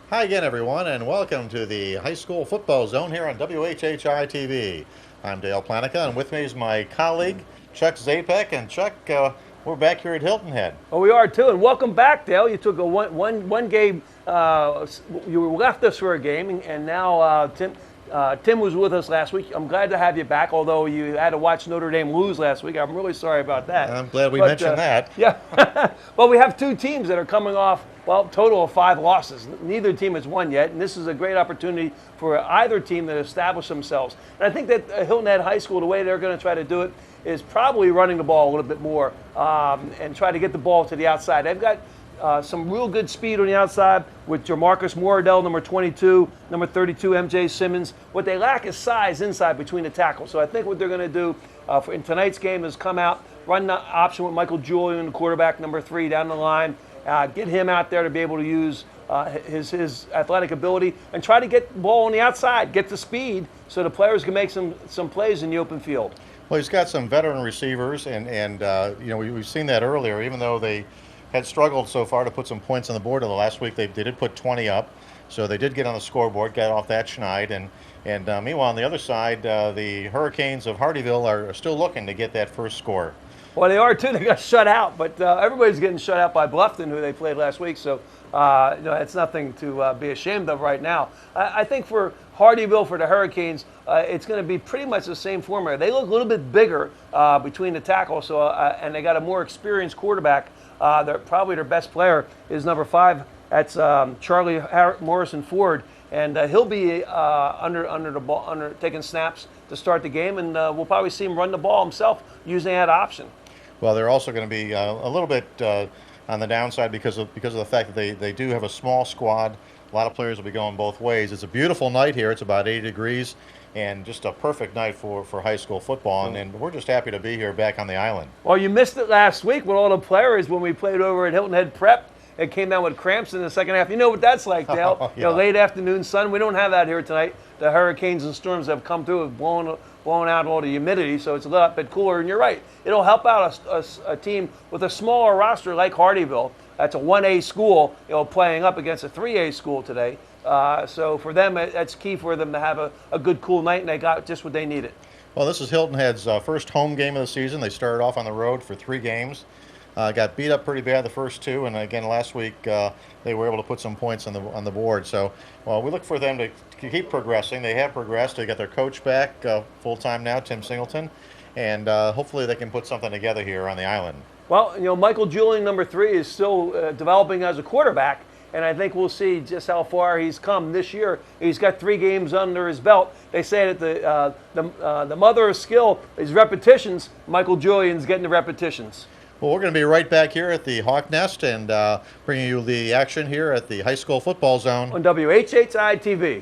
Hi again, everyone, and welcome to the High School Football Zone here on WHHI-TV. I'm Dale Planica, and with me is my colleague, Chuck Zapek. And Chuck, we're back here at Hilton Head. Oh, we are too, and welcome back, Dale. You took a one game. You left us for a game, and now Tim was with us last week. I'm glad to have you back, although you had to watch Notre Dame lose last week. I'm really sorry about that. I'm glad we mentioned that. Yeah. Well, we have two teams that are coming off, total of 5 losses. Neither team has won yet, and this is a great opportunity for either team to establish themselves. And I think that Hilton Head High School, the way they're going to try to do it, is probably running the ball a little bit more and try to get the ball to the outside. They've got some real good speed on the outside with Jamarcus Moradell, number 22, number 32, MJ Simmons. What they lack is size inside between the tackles. So I think what they're going to do in tonight's game is come out, run the option with Michael Julian, the quarterback, number 3, down the line, get him out there to be able to use his athletic ability and try to get the ball on the outside, get the speed so the players can make some plays in the open field. Well, he's got some veteran receivers, and we've seen that earlier. Even though they had struggled so far to put some points on the board, last week they did put 20 up, so they did get on the scoreboard, got off that schneid, and meanwhile on the other side, the Hurricanes of Hardeeville are still looking to get that first score. Well, they are too. They got shut out, but everybody's getting shut out by Bluffton, who they played last week. So it's nothing to be ashamed of right now. I think for Hardeeville, for the Hurricanes, it's going to be pretty much the same formula. They look a little bit bigger between the tackles, and they got a more experienced quarterback. Probably their best player is number 5. That's Charlie Morrison Ford, and he'll be under the ball, taking snaps to start the game, and we'll probably see him run the ball himself using that option. Well, they're also going to be a little bit on the downside because of the fact that they do have a small squad. A lot of players will be going both ways. It's a beautiful night here. It's about 80 degrees, and just a perfect night for high school football. And we're just happy to be here back on the island. Well, you missed it last week with all the players when we played over at Hilton Head Prep. It came down with cramps in the second half. You know what that's like, Dale. Yeah. Late afternoon sun. We don't have that here tonight. The hurricanes and storms have come through, have blown out all the humidity, so it's a little bit cooler. And you're right, it'll help out a team with a smaller roster like Hardeeville. That's a 1A school, playing up against a 3A school today. So for them, that's key for them to have a good, cool night, and they got just what they needed. Well, this is Hilton Head's first home game of the season. They started off on the road for 3 games. Got beat up pretty bad the first 2, and again last week they were able to put some points on the board. So, well, we look for them to keep progressing. They have progressed. They got their coach back full time now, Tim Singleton, and hopefully they can put something together here on the island. Well, Michael Julian, number 3, is still developing as a quarterback, and I think we'll see just how far he's come this year. He's got 3 games under his belt. They say that the mother of skill is repetitions. Michael Julian's getting the repetitions. Well, we're going to be right back here at the Hawk Nest and bringing you the action here at the High School Football Zone on WHHI-TV.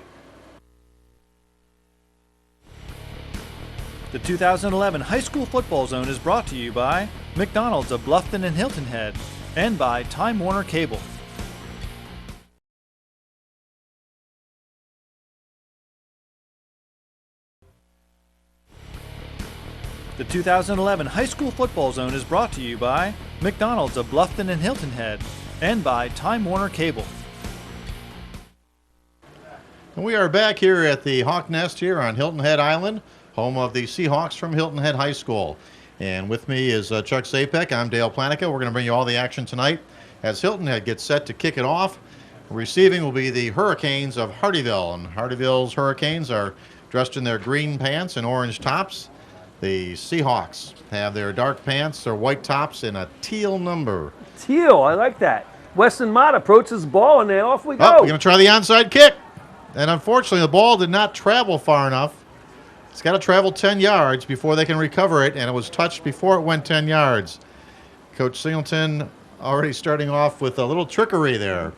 The 2011 High School Football Zone is brought to you by McDonald's of Bluffton and Hilton Head and by Time Warner Cable. The 2011 High School Football Zone is brought to you by McDonald's of Bluffton and Hilton Head and by Time Warner Cable. And we are back here at the Hawk Nest here on Hilton Head Island, home of the Seahawks from Hilton Head High School. And with me is Chuck Zapek. I'm Dale Planica. We're going to bring you all the action tonight as Hilton Head gets set to kick it off. Receiving will be the Hurricanes of Hardeeville. And Hardeeville's Hurricanes are dressed in their green pants and orange tops. The Seahawks have their dark pants, their white tops, and a teal number. Teal, I like that. Weston Mott approaches the ball, and then off we go. Oh, we're going to try the onside kick. And unfortunately, the ball did not travel far enough. It's got to travel 10 yards before they can recover it, and it was touched before it went 10 yards. Coach Singleton already starting off with a little trickery there.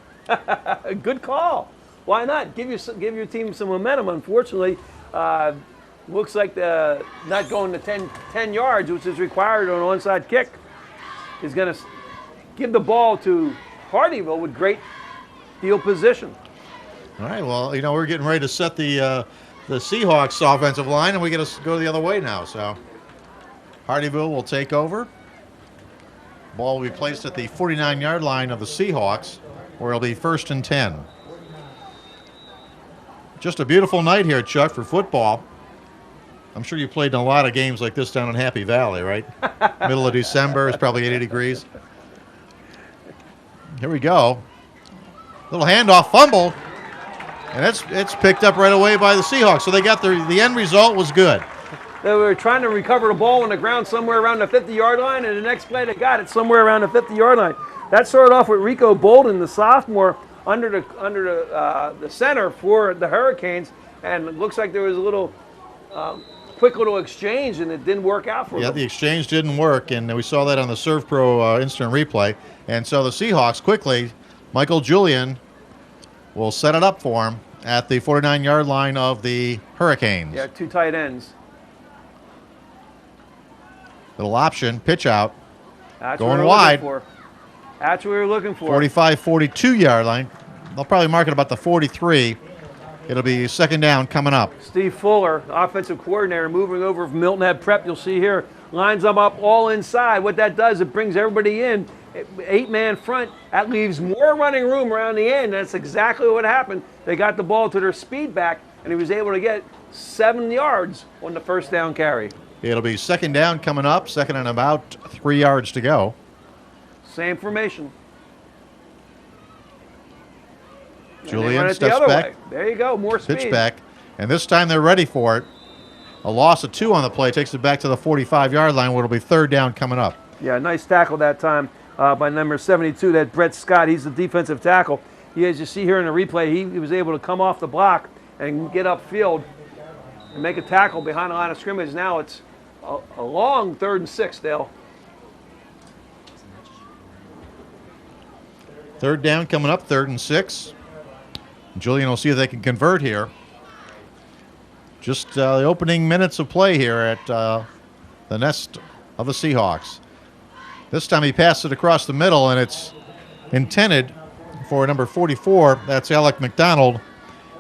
Good call. Why not? Give your team some momentum. Unfortunately, looks like not going to 10 yards, which is required on an onside kick, is going to give the ball to Hardeeville with great field position. All right, well, we're getting ready to set the Seahawks offensive line, and we got to go the other way now. So Hardeeville will take over. Ball will be placed at the 49-yard line of the Seahawks, where it'll be 1st and 10. Just a beautiful night here, Chuck, for football. I'm sure you played in a lot of games like this down in Happy Valley, right? Middle of December, it's probably 80 degrees. Here we go. Little handoff, fumble, and it's picked up right away by the Seahawks. So they got the end result was good. They were trying to recover the ball on the ground somewhere around the 50-yard line, and the next play they got it somewhere around the 50-yard line. That started off with Rico Bolden, the sophomore, under the center for the Hurricanes, and it looks like there was a little quick little exchange, and it didn't work out for them. Yeah, the exchange didn't work, and we saw that on the Serve Pro instant replay. And so the Seahawks quickly, Michael Julian will set it up for him at the 49-yard line of the Hurricanes. Yeah, 2 tight ends. Little option, pitch out, That's going what we wide. That's what we were looking for. 45, 42-yard line. They'll probably mark it about the 43. It'll be second down coming up. Steve Fuller, offensive coordinator, moving over from Milton Head Prep. You'll see here, lines them up all inside. What that does, it brings everybody in. 8-man front. That leaves more running room around the end. That's exactly what happened. They got the ball to their speed back, and he was able to get 7 yards on the first down carry. It'll be second down coming up, second and about 3 yards to go. Same formation. Julian steps back. There you go, more speed. Pitch back, and this time they're ready for it. A loss of 2 on the play takes it back to the 45-yard line, where it'll be third down coming up. Yeah, nice tackle that time by number 72, that Brett Scott. He's the defensive tackle. As you see here in the replay, he was able to come off the block and get upfield and make a tackle behind the line of scrimmage. Now it's a long 3rd and 6, Dale. Third down coming up, 3rd and 6. Julian will see if they can convert here. Just the opening minutes of play here at the nest of the Seahawks. This time he passed it across the middle, and it's intended for number 44. That's Alec McDonald,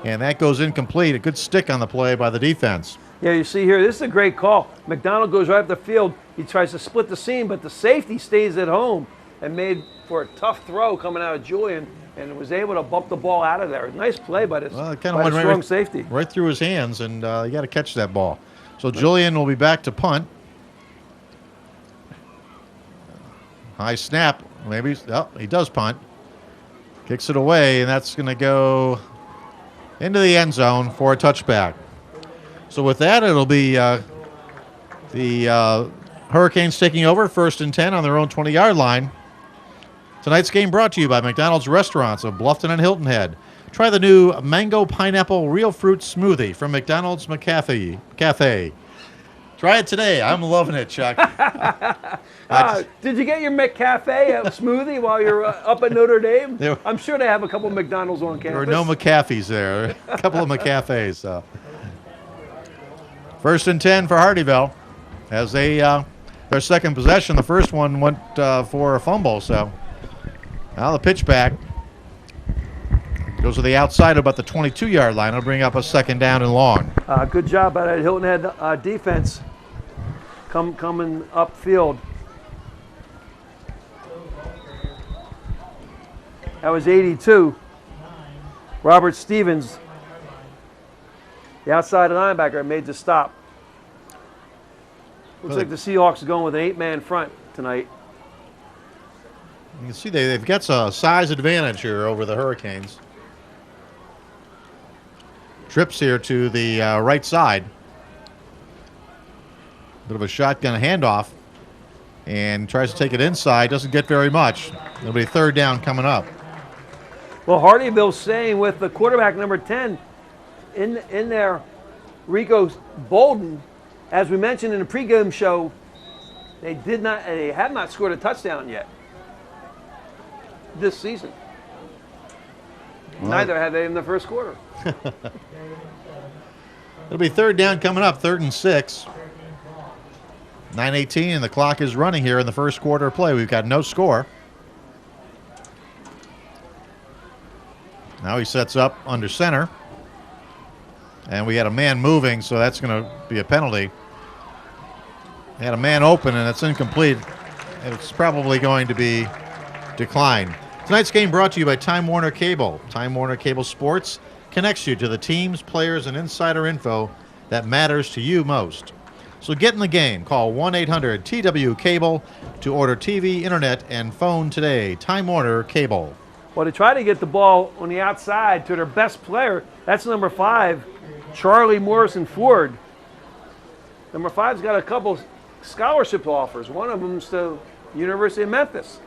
and that goes incomplete. A good stick on the play by the defense. Yeah, you see here, this is a great call. McDonald goes right up the field. He tries to split the seam, but the safety stays at home and made for a tough throw coming out of Julian, and was able to bump the ball out of there. Nice play by this strong safety. Right through his hands, and you got to catch that ball. So Julian will be back to punt. High snap. Maybe. Oh, he does punt. Kicks it away, and that's going to go into the end zone for a touchback. So with that, it'll be the Hurricanes taking over, 1st and 10 on their own 20-yard line. Tonight's game brought to you by McDonald's Restaurants of Bluffton and Hilton Head. Try the new Mango Pineapple Real Fruit Smoothie from McDonald's Cafe. Try it today. I'm loving it, Chuck. Did you get your McCafe smoothie while you're up at Notre Dame? I'm sure they have a couple of McDonald's on campus. There were no McCaffeys there. A couple of McCafes. So. 1st and 10 for Hardeeville as their second possession. The first one went for a fumble. So now the pitch back goes to the outside about the 22-yard line. It'll bring up a second down and long. Good job by that Hilton Head defense coming upfield. That was 82. Robert Stevens, the outside linebacker, made the stop. Looks like the Seahawks are going with an 8-man front tonight. You can see they've got a size advantage here over the Hurricanes. Trips here to the right side. Bit of a shotgun handoff. And tries to take it inside. Doesn't get very much. It'll be third down coming up. Well, Hardeeville's saying with the quarterback number 10 in there, Rico Bolden, as we mentioned in the pregame show, they have not scored a touchdown yet this season. Well, neither had they in the first quarter. It'll be third down coming up, 3rd and 6. 9:18, and the clock is running here in the first quarter of play. We've got no score. Now he sets up under center. And we had a man moving, so that's going to be a penalty. Had a man open, and it's incomplete. It's probably going to be declined. Tonight's game brought to you by Time Warner Cable. Time Warner Cable Sports connects you to the teams, players, and insider info that matters to you most. So get in the game. Call 1-800-TW-CABLE to order TV, internet, and phone today. Time Warner Cable. Well, they try to get the ball on the outside to their best player. That's number 5, Charlie Morrison Ford. Number 5's got a couple scholarship offers. One of them's to University of Memphis.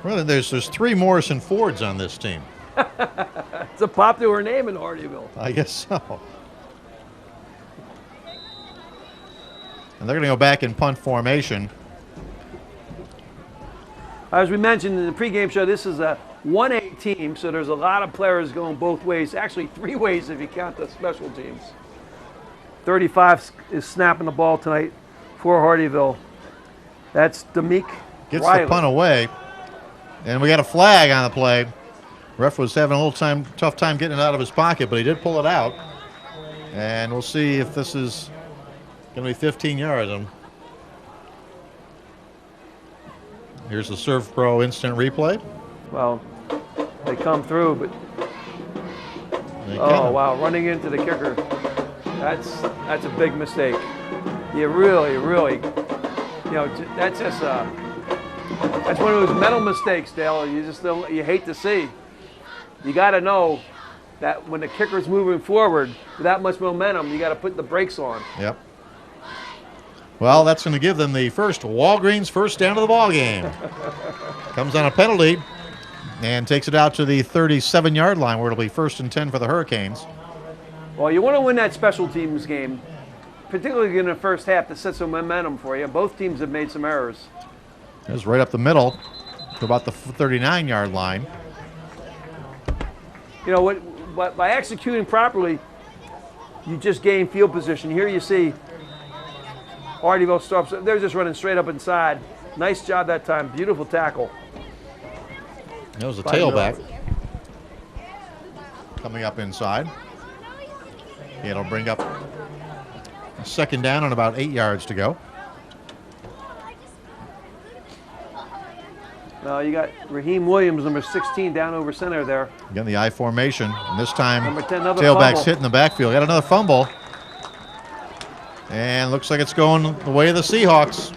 Well, there's 3 Morrison Fords on this team. It's a popular name in Hardeeville. I guess so. And they're going to go back in punt formation. As we mentioned in the pregame show, this is a 1A team, so there's a lot of players going both ways. Actually, 3 ways if you count the special teams. 35 is snapping the ball tonight for Hardeeville. That's Demick Gets Riley. the punt away. And we got a flag on the play. Ref was having a little tough time getting it out of his pocket, but he did pull it out. And we'll see if this is going to be 15 yards. Here's the Serve Pro instant replay. Well, they come through, but Wow, running into the kicker. That's a big mistake. You really, that's just that's one of those mental mistakes, Dale. You hate to see. You got to know that when the kicker's moving forward with that much momentum, you got to put the brakes on. Yep. Well, that's going to give them the first Walgreens first down of the ball game. Comes on a penalty and takes it out to the 37-yard line, where it'll be 1st and 10 for the Hurricanes. Well, you want to win that special teams game, particularly in the first half, to set some momentum for you. Both teams have made some errors. It was right up the middle to about the 39-yard line. You know what? By executing properly, you just gain field position. Here you see Hardeeville stops. They're just running straight up inside. Nice job that time. Beautiful tackle. That was a tailback coming up inside. It'll bring up a 2nd down and about 8 yards to go. You got Raheem Williams, number 16, down over center there. Again, the I formation. And this time, Number 10, another tailback's fumble. hitting the backfield. Got another fumble. And looks like it's going the way of the Seahawks.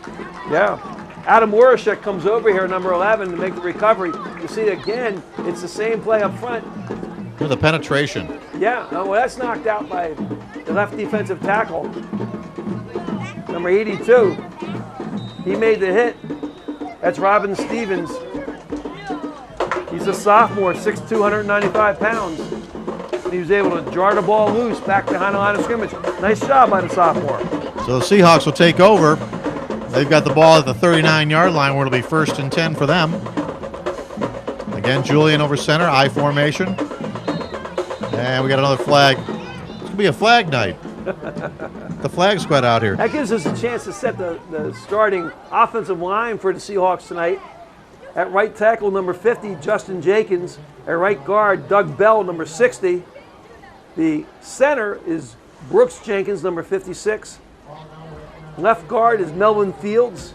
Yeah. Adam Warashek comes over here, number 11, to make the recovery. You see, again, it's the same play up front. With the penetration. Yeah, well, that's knocked out by the left defensive tackle. Number 82. He made the hit. That's Robin Stevens. He's a sophomore, 6'2", 295 pounds. And he was able to jar the ball loose back behind the line of scrimmage. Nice job by the sophomore. So the Seahawks will take over. They've got the ball at the 39-yard line, where it'll be 1st and 10 for them. Again, Julian over center, I formation. And we got another flag. It's going to be a flag night. The flag squad out here. That gives us a chance to set the starting offensive line for the Seahawks tonight. At right tackle, number 50, Justin Jenkins. At right guard, Doug Bell, number 60. The center is Brooks Jenkins, number 56. Left guard is Melvin Fields.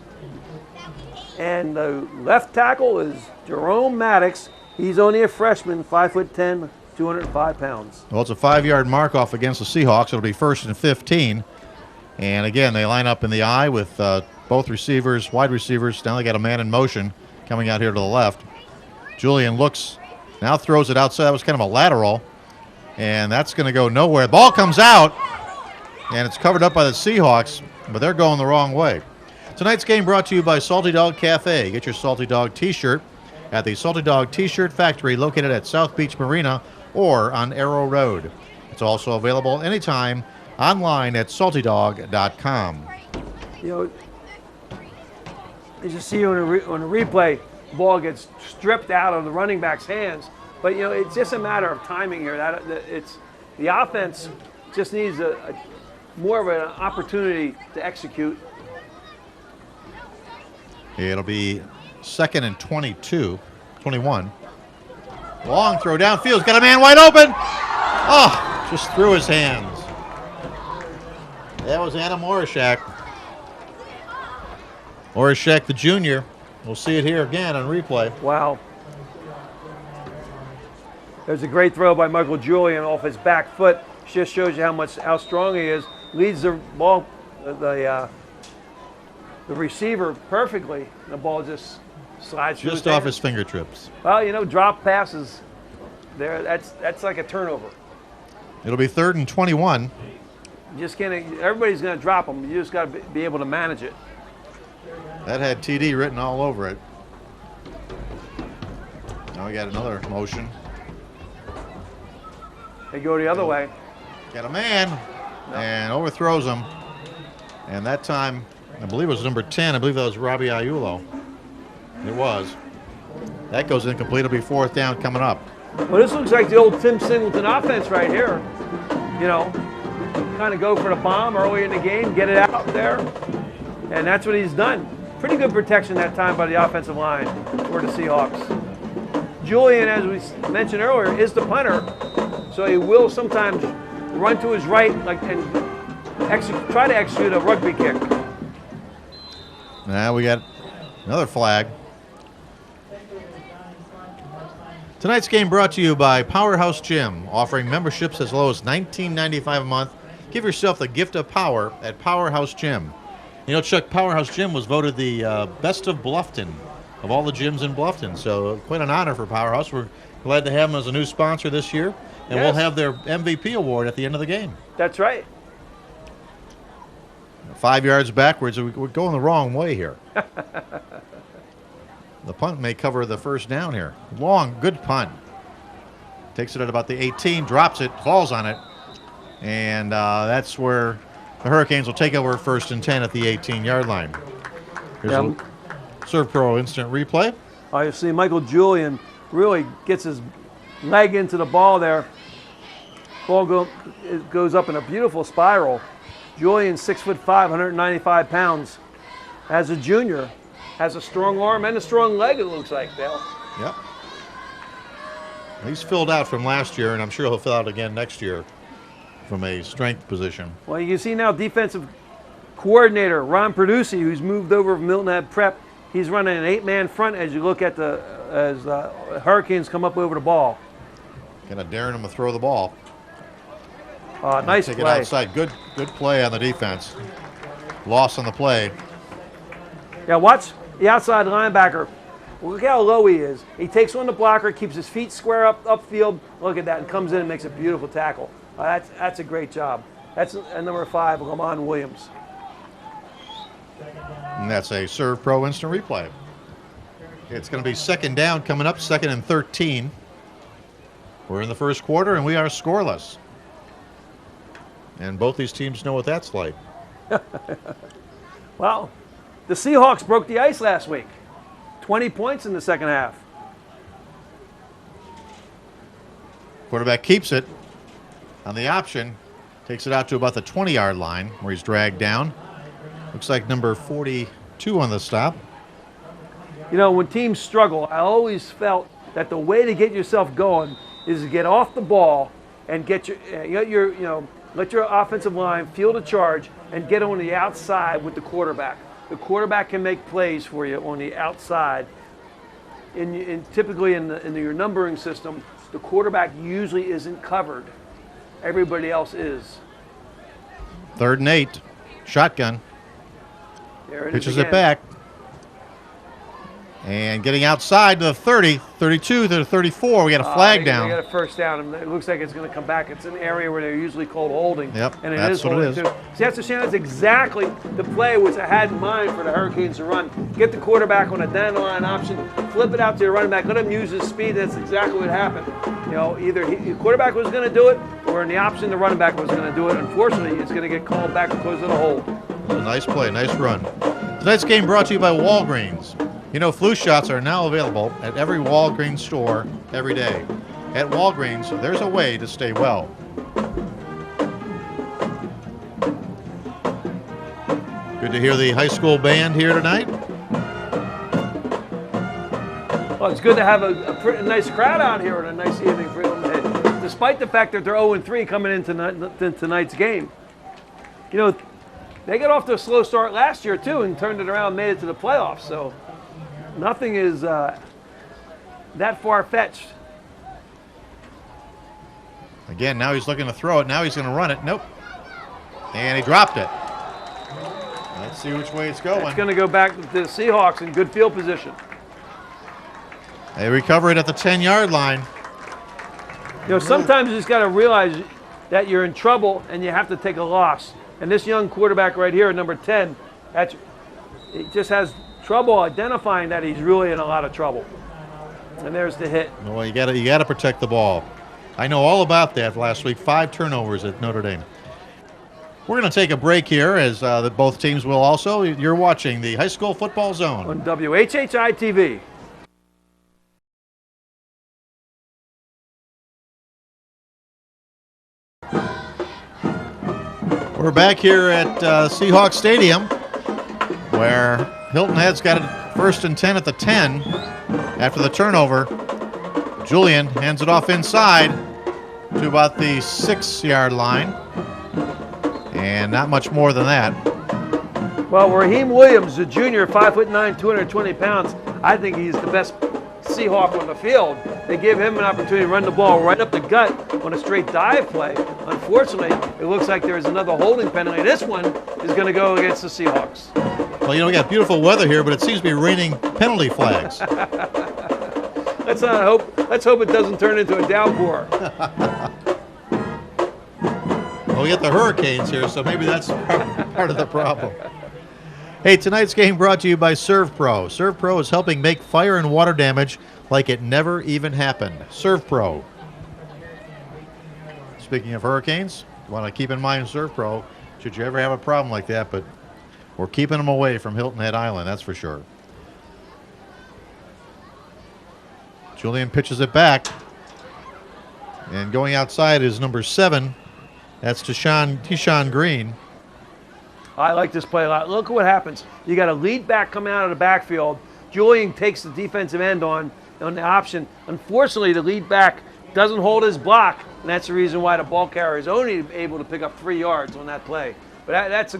And the left tackle is Jerome Maddox. He's only a freshman, 5'10", 205 pounds. Well, it's a 5-yard mark off against the Seahawks. It'll be 1st and 15. And again, they line up in the I with both receivers, wide receivers. Now they got a man in motion coming out here to the left. Julian looks, now throws it outside. That was kind of a lateral. And that's going to go nowhere. The ball comes out, and it's covered up by the Seahawks, but they're going the wrong way. Tonight's game brought to you by Salty Dog Cafe. Get your Salty Dog t-shirt at the Salty Dog T-Shirt Factory, located at South Beach Marina or on Arrow Road. It's also available anytime online at saltydog.com. You know, as you see on the replay, the ball gets stripped out of the running back's hands. But, you know, it's just a matter of timing here. It's the offense just needs more of an opportunity to execute. It'll be 2nd and 21. Long throw downfield. Got a man wide open. Oh, just through his hands. That was Adam Orishak. Orishak, the junior. We'll see it here again on replay. Wow. There's a great throw by Michael Julian off his back foot. Just shows you how strong he is. Leads the ball, the receiver perfectly. The ball just slides through Just his off hands. his fingertips. Well, you know, drop passes. There, that's like a turnover. It'll be 3rd and 21. You just can't. Everybody's going to drop them. You just got to be able to manage it. That had TD written all over it. Now we got another motion. They go the other way. Got a man and overthrows him. And that time, I believe it was number 10. I believe that was Robbie Aiulo. It was. That goes incomplete. It'll be 4th down coming up. Well, this looks like the old Tim Singleton offense right here. You know, kind of go for the bomb early in the game, get it out there, and that's what he's done. Pretty good protection that time by the offensive line for the Seahawks. Julian, as we mentioned earlier, is the punter, so he will sometimes run to his right and try to execute a rugby kick. Now we got another flag. Tonight's game brought to you by Powerhouse Gym, offering memberships as low as $19.95 a month. Give yourself the gift of power at Powerhouse Gym. You know, Chuck, Powerhouse Gym was voted the best of Bluffton, of all the gyms in Bluffton. So quite an honor for Powerhouse. We're glad to have them as a new sponsor this year. And Yes. we'll have their MVP award at the end of the game. That's right. 5 yards backwards, we're going the wrong way here. The punt may cover the 1st down here. Long, good punt. Takes it at about the 18, drops it, falls on it. And that's where the Hurricanes will take over 1st and 10 at the 18-yard line. Here's a Serve Pro instant replay. You see Michael Julian really gets his leg into the ball there. Ball goes up in a beautiful spiral. Julian, 6'5", 195 pounds. As a junior, has a strong arm and a strong leg, it looks like, Dale. Yep. He's filled out from last year, and I'm sure he'll fill out again next year from a strength position. Well, you can see now defensive coordinator Ron Perducci, who's moved over from Milton Head Prep. He's running an 8-man front as you look at as Hurricanes come up over the ball. Kind of daring him to throw the ball. Nice Take play. it outside. Good play on the defense. Loss on the play. Yeah, watch the outside linebacker. Look how low he is. He takes on the blocker, keeps his feet square upfield. Look at that, and comes in and makes a beautiful tackle. That's a great job. That's number 5, Lamont Williams. And that's a Serve Pro instant replay. It's going to be 2nd down coming up, 2nd and 13. We're in the 1st quarter, and we are scoreless. And both these teams know what that's like. Well, the Seahawks broke the ice last week. 20 points in the 2nd half. Quarterback keeps it on the option, takes it out to about the 20-yard line where he's dragged down. Looks like number 42 on the stop. You know, when teams struggle, I always felt that the way to get yourself going is to get off the ball and let your offensive line field a charge and get on the outside with the quarterback. The quarterback can make plays for you on the outside. Typically in your numbering system, the quarterback usually isn't covered. Everybody else is. 3rd and 8. Shotgun. There it Pitches is it again. back. And getting outside to the 30, 32 to the 34. We got a flag down. They got a 1st down, and it looks like it's going to come back. It's an area where they're usually called holding. Yep, and that's what it is. Too. See, that's exactly the play which I had in mind for the Hurricanes to run. Get the quarterback on a down the line option, flip it out to the running back, let him use his speed. That's exactly what happened. You know, either the quarterback was going to do it, or in the option, the running back was going to do it. Unfortunately, it's going to get called back because of the hold. Nice play, nice run. Tonight's game brought to you by Walgreens. You know, flu shots are now available at every Walgreens store every day. At Walgreens, there's a way to stay well. Good to hear the high school band here tonight. Well, it's good to have a pretty nice crowd out here on a nice evening for Hilton Head, despite the fact that they're 0-3 coming into tonight's game. You know, they got off to a slow start last year, too, and turned it around and made it to the playoffs, so nothing is that far-fetched. Again, now he's looking to throw it. Now he's going to run it. Nope. And he dropped it. Let's see which way it's going. It's going to go back to the Seahawks in good field position. They recover it at the 10-yard line. You know, sometimes you just got to realize that you're in trouble and you have to take a loss. And this young quarterback right here, number 10, he just has trouble identifying that he's really in a lot of trouble. And there's the hit. Well, you got to protect the ball. I know all about that last week. 5 turnovers at Notre Dame. We're going to take a break here, as both teams will also. You're watching the High School Football Zone on WHHI-TV. We're back here at Seahawks Stadium, where Hilton Head's got it 1st and 10 at the 10 after the turnover. Julian hands it off inside to about the 6-yard line, and not much more than that. Well, Raheem Williams, the junior, 5'9", 220 pounds, I think he's the best Seahawk on the field. They give him an opportunity to run the ball right up the gut on a straight dive play. Unfortunately, it looks like there's another holding penalty. This one is going to go against the Seahawks. Well, you know, we got beautiful weather here, but it seems to be raining penalty flags. Let's hope it doesn't turn into a downpour. Well, we got the hurricanes here, so maybe that's part of the problem. Hey, tonight's game brought to you by ServPro. ServPro is helping make fire and water damage like it never even happened. ServPro. Speaking of hurricanes, you want to keep in mind ServPro should you ever have a problem like that, but we're keeping them away from Hilton Head Island, that's for sure. Julian pitches it back. And going outside is number 7. That's Tyshawn Green. I like this play a lot. Look at what happens. You got a lead back coming out of the backfield. Julian takes the defensive end on the option. Unfortunately, the lead back doesn't hold his block, and that's the reason why the ball carrier is only able to pick up 3 yards on that play. But that's a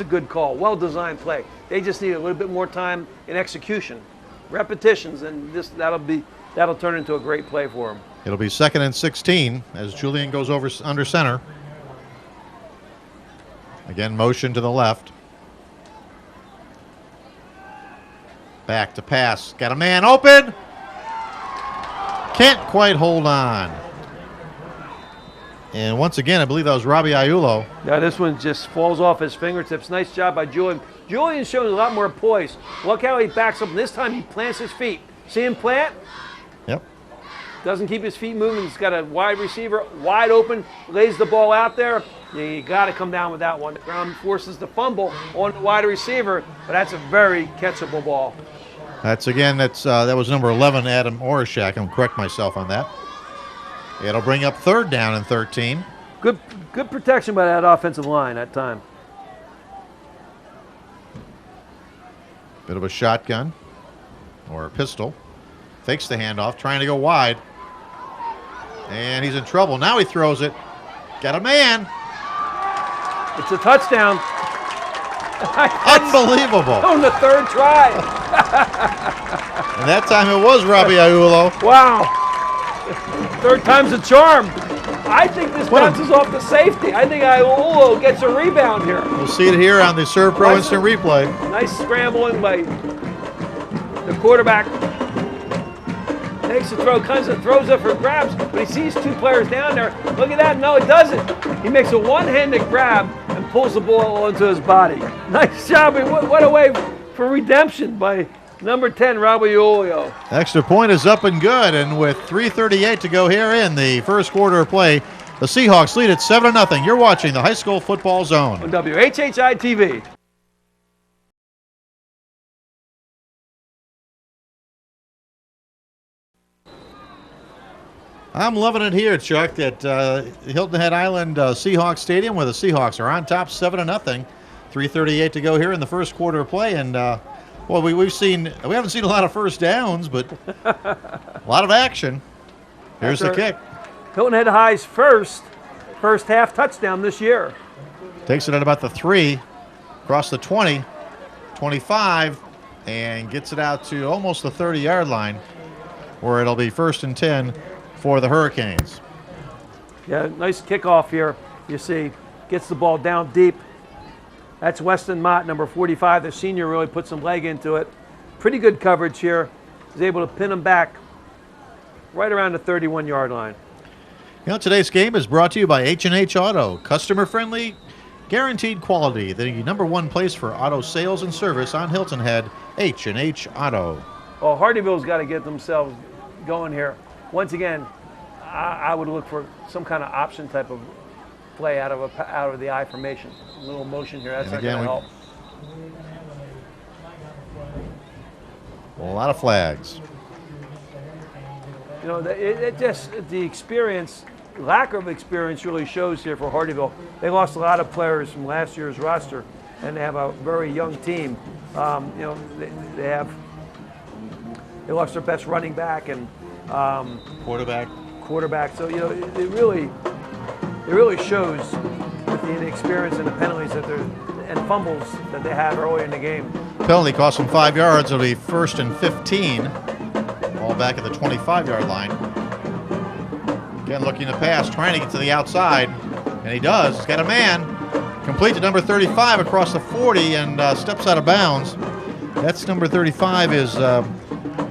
good call. Well-designed play. They just need a little bit more time in execution, repetitions, and that'll turn into a great play for him. It'll be 2nd and 16 as Julian goes over under center. Again, motion to the left. Back to pass. Got a man open. Can't quite hold on. And once again, I believe that was Robbie Aiello. Yeah, this one just falls off his fingertips. Nice job by Julian. Julian's showing a lot more poise. Look how he backs up. This time he plants his feet. See him plant? Yep. Doesn't keep his feet moving. He's got a wide receiver, wide open, lays the ball out there. You got to come down with that one. The ground forces the fumble on the wide receiver, but that's a very catchable ball. That was number 11, Adam Orishak. I'm correct myself on that. It'll bring up 3rd down and 13. Good protection by that offensive line that time. Bit of a shotgun or a pistol. Fakes the handoff, trying to go wide. And he's in trouble. Now he throws it. Got a man. It's a touchdown. Unbelievable. On the 3rd try. And that time it was Robbie Aiello. Wow. 3rd time's a charm. I think this bounces off the safety. I think Aiello gets a rebound here. We'll see it here on the ServPro instant replay. Nice scrambling by the quarterback. Takes the throw, comes and throws up for grabs, but he sees 2 players down there. Look at that. No, it doesn't. He makes a one-handed grab and pulls the ball onto his body. Nice job. What a way for redemption by number 10, Robbie Aiello. Extra point is up and good, and with 3:38 to go here in the first quarter of play, the Seahawks lead at 7-0. You're watching the High School Football Zone on WHHI-TV. I'm loving it here, Chuck, at Hilton Head Island Seahawks Stadium, where the Seahawks are on top 7-0. 3:38 to go here in the first quarter of play, and well, we haven't seen a lot of first downs, but a lot of action. Here's the kick. Hilton Head High's first half touchdown this year. Takes it at about the 3, across the 20, 25, and gets it out to almost the 30-yard line, where it'll be 1st and 10 for the Hurricanes. Yeah, nice kickoff here. You see, gets the ball down deep. That's Weston Mott, number 45. The senior really put some leg into it. Pretty good coverage here. He's able to pin him back right around the 31-yard line. You know, today's game is brought to you by H&H Auto. Customer friendly, guaranteed quality. The #1 place for auto sales and service on Hilton Head, H&H Auto. Well, Hardeeville's got to get themselves going here. Once again, I would look for some kind of option type of play out of the I formation. A little motion here. That's not going to help. A lot of flags. You know, it just the experience, lack of experience, really shows here for Hardeeville. They lost a lot of players from last year's roster, and they have a very young team. You know, they lost their best running back and quarterback. So you know, it really shows with the inexperience and the penalties and fumbles that they had early in the game. Penalty cost them 5 yards. It'll be 1st and 15. All back at the 25-yard line. Again, looking to pass, trying to get to the outside, and he does. He's got a man. Complete to number 35 across the 40 and steps out of bounds. That's number 35 is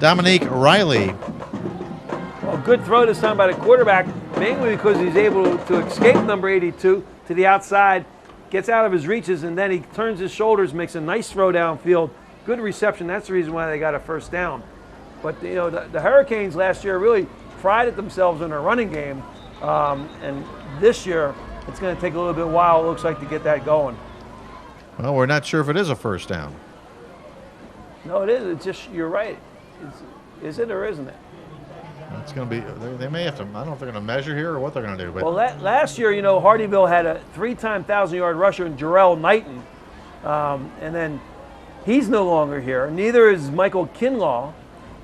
Dominique Riley. Well, good throw this time by the quarterback, mainly because he's able to escape number 82 to the outside, gets out of his reaches, and then he turns his shoulders, makes a nice throw downfield. Good reception. That's the reason why they got a first down. But you know, the Hurricanes last year really prided themselves in their running game, and this year it's going to take a little bit while, it looks like, to get that going. Well, we're not sure if it is a first down. No, it is. It's just, you're right. Is it or isn't it? It's going to be, they may have to, I don't know if they're going to measure here or what they're going to do. But well, last year, you know, Hardeeville had a 3-time 1,000-yard rusher in Jarrell Knighton, and then he's no longer here. Neither is Michael Kinlaw,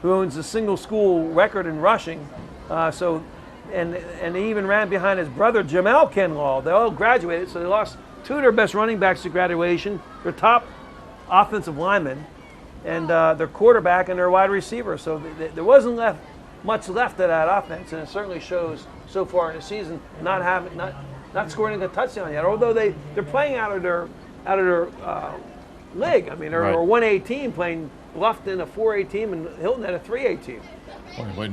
who owns a single school record in rushing. And he even ran behind his brother, Jamel Kinlaw. They all graduated, so they lost 2 of their best running backs to graduation, their top offensive linemen, and their quarterback and their wide receiver. So there wasn't much left of that offense, and it certainly shows so far in the season, not scoring a touchdown yet. Although they're playing out of their league. I mean, they're a 1A team playing Bluffton, a 4A team, and Hilton had a 3A team.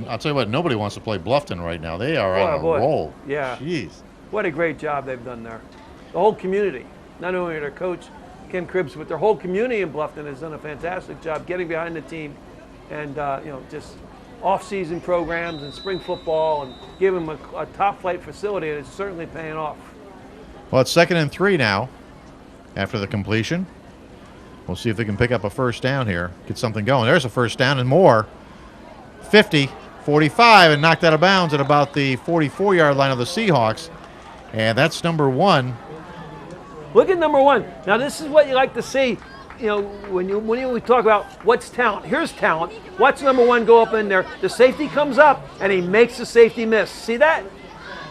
I'll tell you what, nobody wants to play Bluffton right now. They are on a roll. Yeah. Jeez. What a great job they've done there. The whole community, not only their coach, Ken Cribbs, but their whole community in Bluffton has done a fantastic job getting behind the team and, you know, just off-season programs and spring football and give them a top-flight facility, and it's certainly paying off. Well, it's 2nd and 3 now after the completion. We'll see if they can pick up a first down here, get something going. There's a first down and more. 50, 45, and knocked out of bounds at about the 44-yard line of the Seahawks. And that's number 1. Look at number 1. Now, this is what you like to see. You know, when we talk about what's talent, here's talent. Watch number 1 go up in there. The safety comes up, and he makes the safety miss. See that?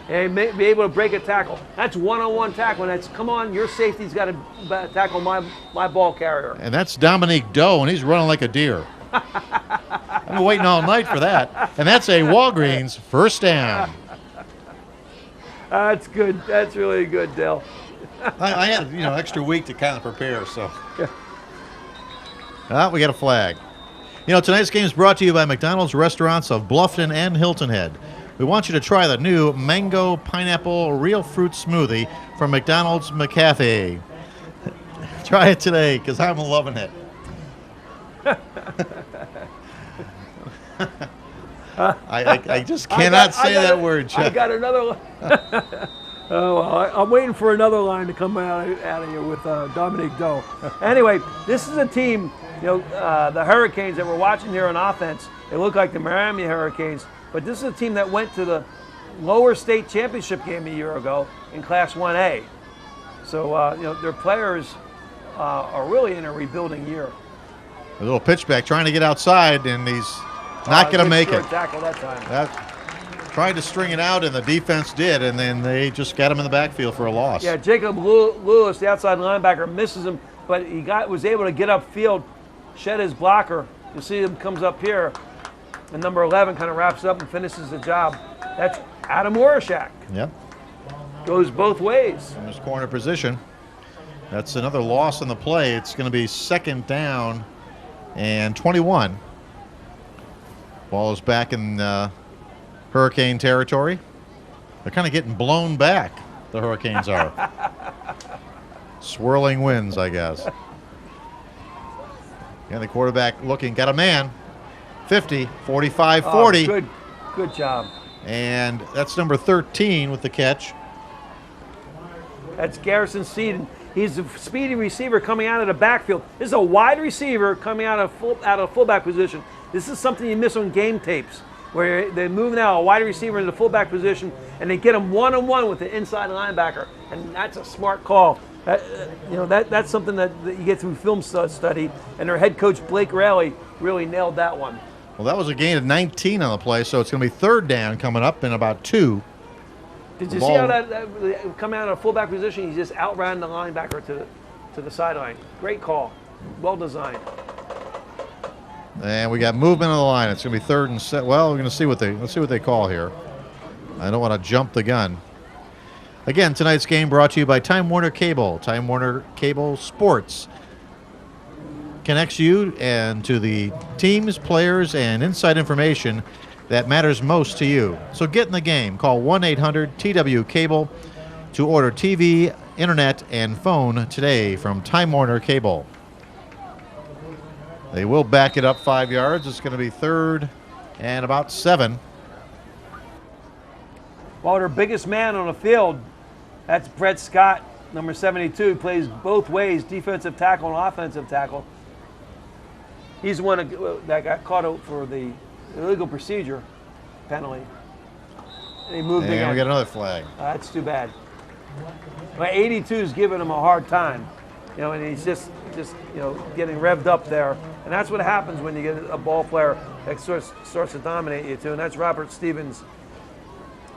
And he may be able to break a tackle. That's one-on-one tackle. That's, come on, your safety's got to tackle my ball carrier. And that's Dominique Doe, and he's running like a deer. I've been waiting all night for that. And that's a Walgreens first down. That's good. That's really good, Dale. I had, extra week to kind of prepare, so. Yeah. We got a flag. Tonight's game is brought to you by McDonald's restaurants of Bluffton and Hilton Head. We want you to try the new Mango Pineapple Real Fruit Smoothie from McDonald's McCafe. Try it today, because I'm loving it. I just cannot say that word, Chuck. I got another. Oh, well, I'm waiting for another line to come out of you with Dominique Doe. Anyway, this is a team, the Hurricanes that we're watching here on offense. They look like the Miami Hurricanes, but this is a team that went to the lower state championship game a year ago in Class 1A. So, their players are really in a rebuilding year. A little pitch back, trying to get outside, and he's not going to make it. Tackle that time. Tried to string it out, and the defense did, and then they just got him in the backfield for a loss. Yeah, Jacob Lewis, the outside linebacker, misses him, but he was able to get upfield, shed his blocker. You see him comes up here, and number 11 kind of wraps up and finishes the job. That's Adam Warashak. Yep. Goes both ways. From his corner position. That's another loss on the play. It's going to be 2nd down and 21. Ball is back in Hurricane territory. They're kind of getting blown back, the Hurricanes are. Swirling winds, I guess. And the quarterback looking, got a man. 50, 45, 40. Oh, good job. And that's number 13 with the catch. That's Garrison Seaton. He's a speedy receiver coming out of the backfield. This is a wide receiver coming out of fullback position. This is something you miss on game tapes, where they move now a wide receiver into the fullback position, and they get him one-on-one with the inside linebacker, and that's a smart call. That's something that you get through film study, and their head coach Blake Raley really nailed that one. Well, that was a gain of 19 on the play, so it's going to be 3rd down coming up in about 2. Did you see how that coming out of a fullback position, he just outran the linebacker to the sideline? Great call, well designed. And we got movement on the line. It's going to be 3rd and set. Well, we're going to see let's see what they call here. I don't want to jump the gun. Again, tonight's game brought to you by Time Warner Cable. Time Warner Cable Sports connects you and to the teams, players, and inside information that matters most to you. So get in the game. Call 1-800-TW-CABLE to order TV, internet, and phone today from Time Warner Cable. They will back it up 5 yards. It's going to be 3rd and about 7. Well, their biggest man on the field, that's Brett Scott, number 72, plays both ways, defensive tackle and offensive tackle. He's the one that got caught out for the illegal procedure penalty. And he moved again. And we got another flag. That's too bad. But 82 is giving him a hard time, and he's just getting revved up there. And that's what happens when you get a ball player that starts to dominate you too. And that's Robert Stevens,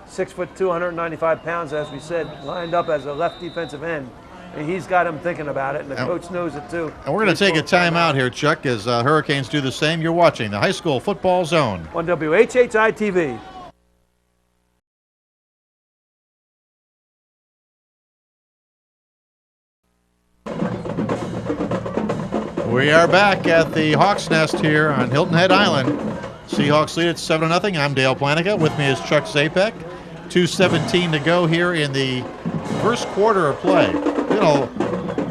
6'2", 295 pounds, as we said, lined up as a left defensive end. And he's got him thinking about it, and the coach knows it too. And we're going to take a timeout here, Chuck, as Hurricanes do the same. You're watching the High School Football Zone on WHHI-TV. We are back at the Hawks Nest here on Hilton Head Island. Seahawks lead at 7-0. I'm Dale Planica. With me is Chuck Zapek. 2:17 to go here in the first quarter of play.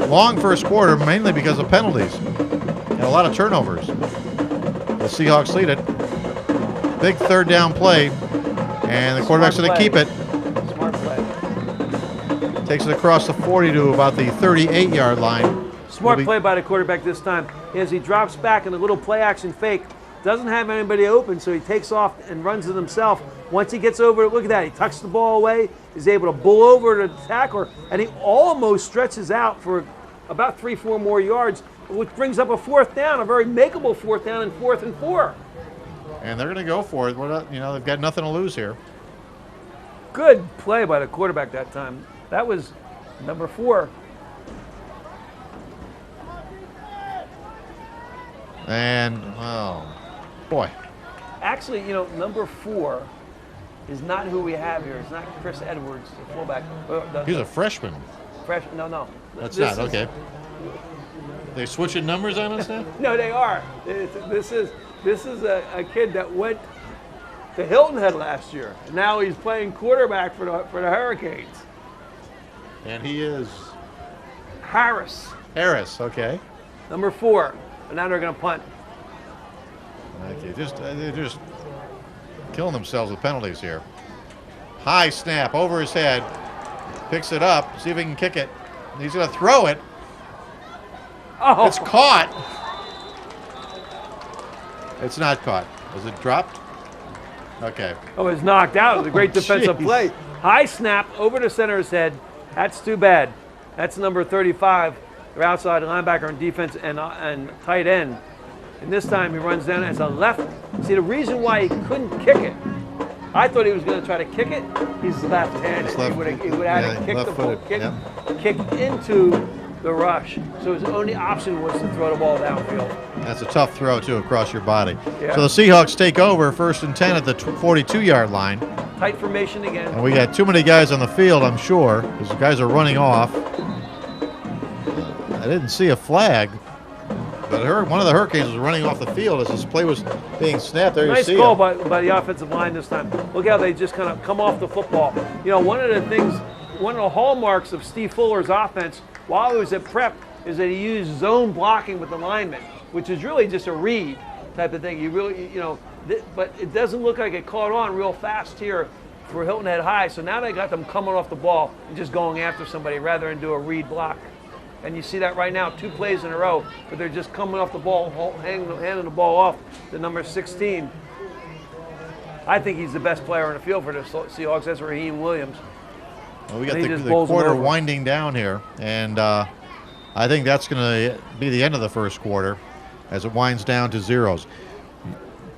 Long first quarter, mainly because of penalties and a lot of turnovers. The Seahawks lead it. Big 3rd down play, and the quarterback's going to keep it. Smart play. Takes it across the 40 to about the 38-yard line. Smart play by the quarterback this time. As he drops back in a little play-action fake, doesn't have anybody open, so he takes off and runs it himself. Once he gets over it, look at that, he tucks the ball away, is able to bull over the tackler, and he almost stretches out for about 3-4 more yards, which brings up a 4th down, a very makeable 4th down and 4th and 4. And they're going to go for it. They've got nothing to lose here. Good play by the quarterback that time. That was number 4. And, oh, boy. Actually, number 4 is not who we have here. It's not Chris Edwards, the fullback. He's a freshman. No. That's not, okay. They switching numbers on us now? No, they are. This is a kid that went to Hilton Head last year. Now he's playing quarterback for the Hurricanes. And he is? Harris, okay. number 4. And now they're going to punt. Okay, they're just killing themselves with penalties here. High snap over his head. Picks it up. See if he can kick it. He's going to throw it. Oh, it's caught. It's not caught. Was it dropped? Okay. Oh, it's knocked out. It was a great defensive play. High snap over the center's head. That's too bad. That's number 35. Their outside linebacker and defense and tight end. And this time he runs down as a left. See, the reason why he couldn't kick it, I thought he was going to try to kick it. He's left-handed. He would have to kick the ball, kick into the rush. So his only option was to throw the ball downfield. That's a tough throw, too, across your body. Yeah. So the Seahawks take over 1st and 10 at the 42-yard line. Tight formation again. And we got too many guys on the field, I'm sure, because the guys are running off. I didn't see a flag, but one of the Hurricanes was running off the field as this play was being snapped. There Nice you see call him. by the offensive line this time. Look how they just kind of come off the football. You know, one of the hallmarks of Steve Fuller's offense while he was at prep is that he used zone blocking with the linemen, which is really just a read type of thing. You really, you know, but it doesn't look like it caught on real fast here for Hilton Head High. So now they got them coming off the ball and just going after somebody rather than do a read block. And you see that right now, 2 plays in a row, but they're just coming off the ball, handing the ball off to number 16. I think he's the best player on the field for the Seahawks. That's Raheem Williams. Well, we got the quarter winding down here, and I think that's going to be the end of the first quarter as it winds down to zeros.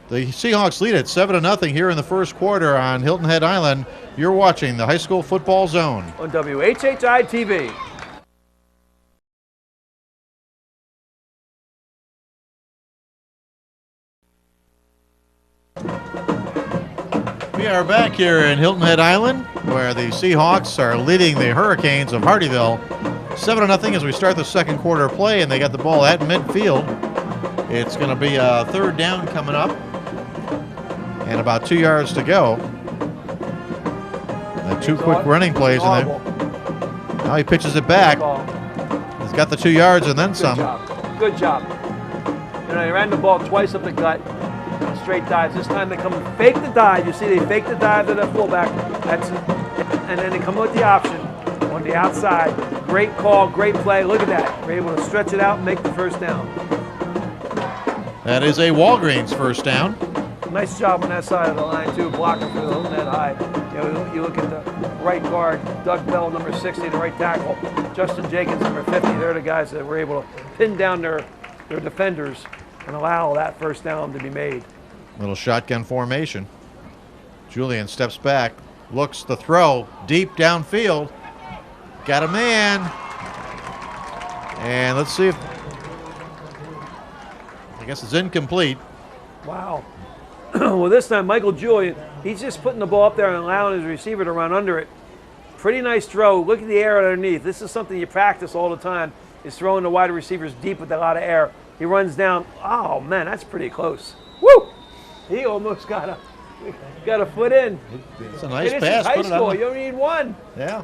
The Seahawks lead at 7-0 here in the first quarter on Hilton Head Island. You're watching the High School Football Zone on WHHI-TV. We are back here in Hilton Head Island, where the Seahawks are leading the Hurricanes of Hardeeville 7-0 as we start the second quarter play, and they got the ball at midfield. It's going to be a third down coming up, and about 2 yards to go. Two quick running plays, and now he pitches it back. He's got the 2 yards and then some. Good job. You know, he ran the ball twice up the gut. Straight dives. This time they come and fake the dive. You see they fake the dive to the fullback. And then they come with the option on the outside. Great call, great play. Look at that. We're able to stretch it out and make the first down. That is a Walgreens first down. Nice job on that side of the line too, blocking for the Hilton Head High. You know, you look at the right guard, Doug Bell, number 60, the right tackle, Justin Jenkins, number 50. They're the guys that were able to pin down their defenders and allow that first down to be made. Little shotgun formation. Julian steps back, looks the throw deep downfield. Got a man. And let's see if, I guess it's incomplete. Wow. Well, this time Michael Julian, he's just putting the ball up there and allowing his receiver to run under it. Pretty nice throw. Look at the air underneath. This is something you practice all the time, is throwing the wide receivers deep with a lot of air. He runs down. Oh, man, that's pretty close. Woo! He almost got a foot in. It's a nice pass. This is high school. You only need one. Yeah.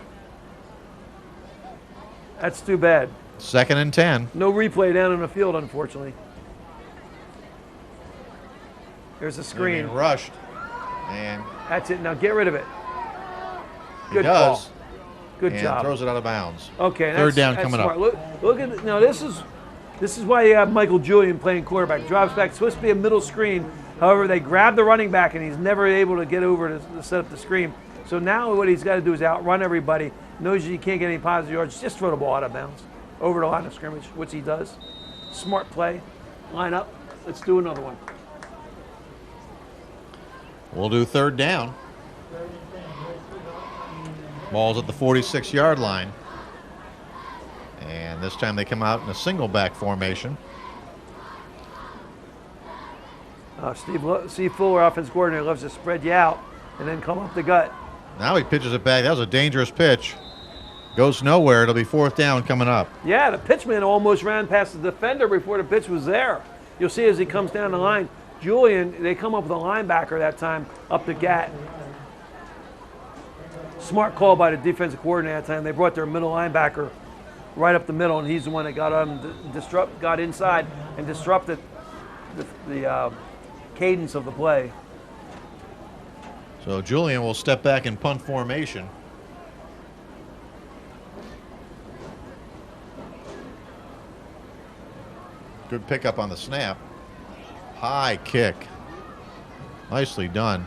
That's too bad. 2nd and 10. No replay down in the field, unfortunately. There's a screen. Rushed. And that's it. Now get rid of it. Good call. Good job. Throws it out of bounds. Okay. Third down coming up. Look at now. This is why you have Michael Julian playing quarterback. Drops back. It's supposed to be a middle screen. However, they grab the running back, and he's never able to get over to set up the screen. So now what he's got to do is outrun everybody. Knows you can't get any positive yards. Just throw the ball out of bounds over the line of scrimmage, which he does. Smart play. Line up. Let's do another one. We'll do third down. Ball's at the 46-yard line. And this time they come out in a single back formation. Steve Fuller, offense coordinator, loves to spread you out and then come up the gut. Now he pitches it back. That was a dangerous pitch. Goes nowhere. It'll be fourth down coming up. Yeah, the pitchman almost ran past the defender before the pitch was there. You'll see as he comes down the line. Julian, they come up with a linebacker that time up the gut. Smart call by the defensive coordinator that time. They brought their middle linebacker right up the middle, and he's the one that got inside and disrupted the cadence of the play. So Julian will step back in punt formation. Good pickup on the snap. High kick. Nicely done.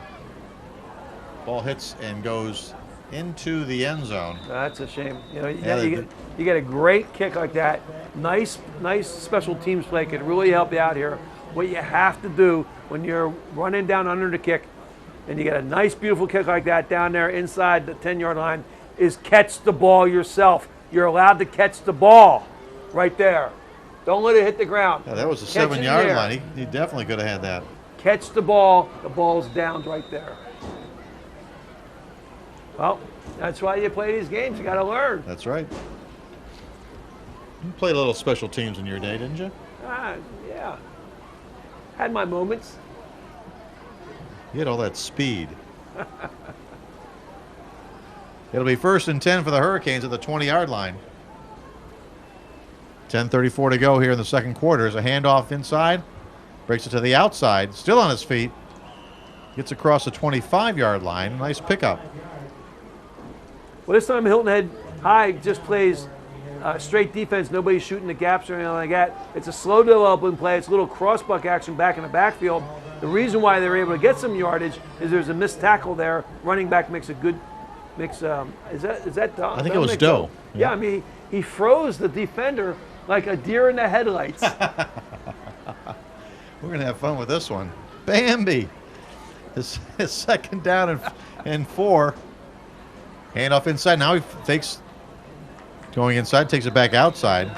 Ball hits and goes into the end zone. That's a shame. You know, you get a great kick like that. Nice special teams play could really help you out here. What you have to do when you're running down under the kick and you get a nice, beautiful kick like that down there inside the 10-yard line is catch the ball yourself. You're allowed to catch the ball right there. Don't let it hit the ground. Yeah, that was a 7-yard line. He definitely could have had that. Catch the ball. The ball's down right there. Well, that's why you play these games. You got to learn. That's right. You played a little special teams in your day, didn't you? Yeah. Had my moments. You had all that speed. It'll be 1st and 10 for the Hurricanes at the 20-yard line. 10:34 to go here in the second quarter. There's a handoff inside. Breaks it to the outside. Still on his feet. Gets across the 25-yard line. Nice pickup. Well, this time Hilton Head High just plays straight defense. Nobody's shooting the gaps or anything like that. It's a slow developing play. It's a little crossbuck action back in the backfield. The reason why they were able to get some yardage is there's a missed tackle there. Running back makes a good is that Doe? I think it was Doe. Yeah, I mean, he froze the defender like a deer in the headlights. We're going to have fun with this one. Bambi. His second down and 4. Handoff inside. Now he going inside, takes it back outside.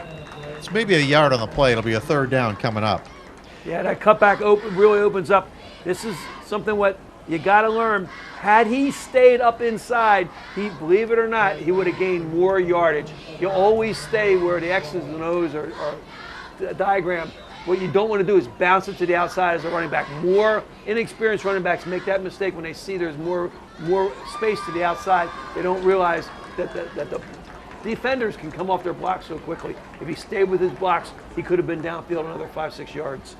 It's maybe a yard on the play. It'll be a 3rd down coming up. Yeah, that cutback really opens up. This is something what you got to learn. Had he stayed up inside, believe it or not, he would have gained more yardage. You always stay where the X's and O's are diagram. What you don't want to do is bounce it to the outside as a running back. More inexperienced running backs make that mistake when they see there's more space to the outside. They don't realize that the defenders can come off their blocks so quickly. If he stayed with his blocks, he could have been downfield another 5-6 yards.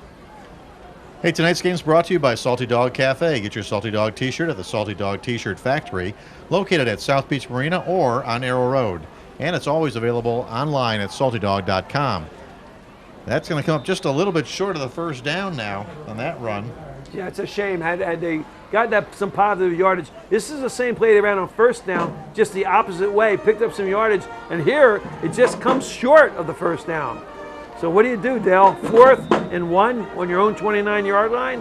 Hey, tonight's game is brought to you by Salty Dog Cafe. Get your Salty Dog t-shirt at the Salty Dog T-shirt Factory, located at South Beach Marina or on Arrow Road. And it's always available online at saltydog.com. That's going to come up just a little bit short of the 1st down now on that run. Yeah, it's a shame. Had they got some positive yardage. This is the same play they ran on 1st down, just the opposite way. Picked up some yardage, and here it just comes short of the 1st down. So what do you do, Dale? 4th and 1 on your own 29-yard line.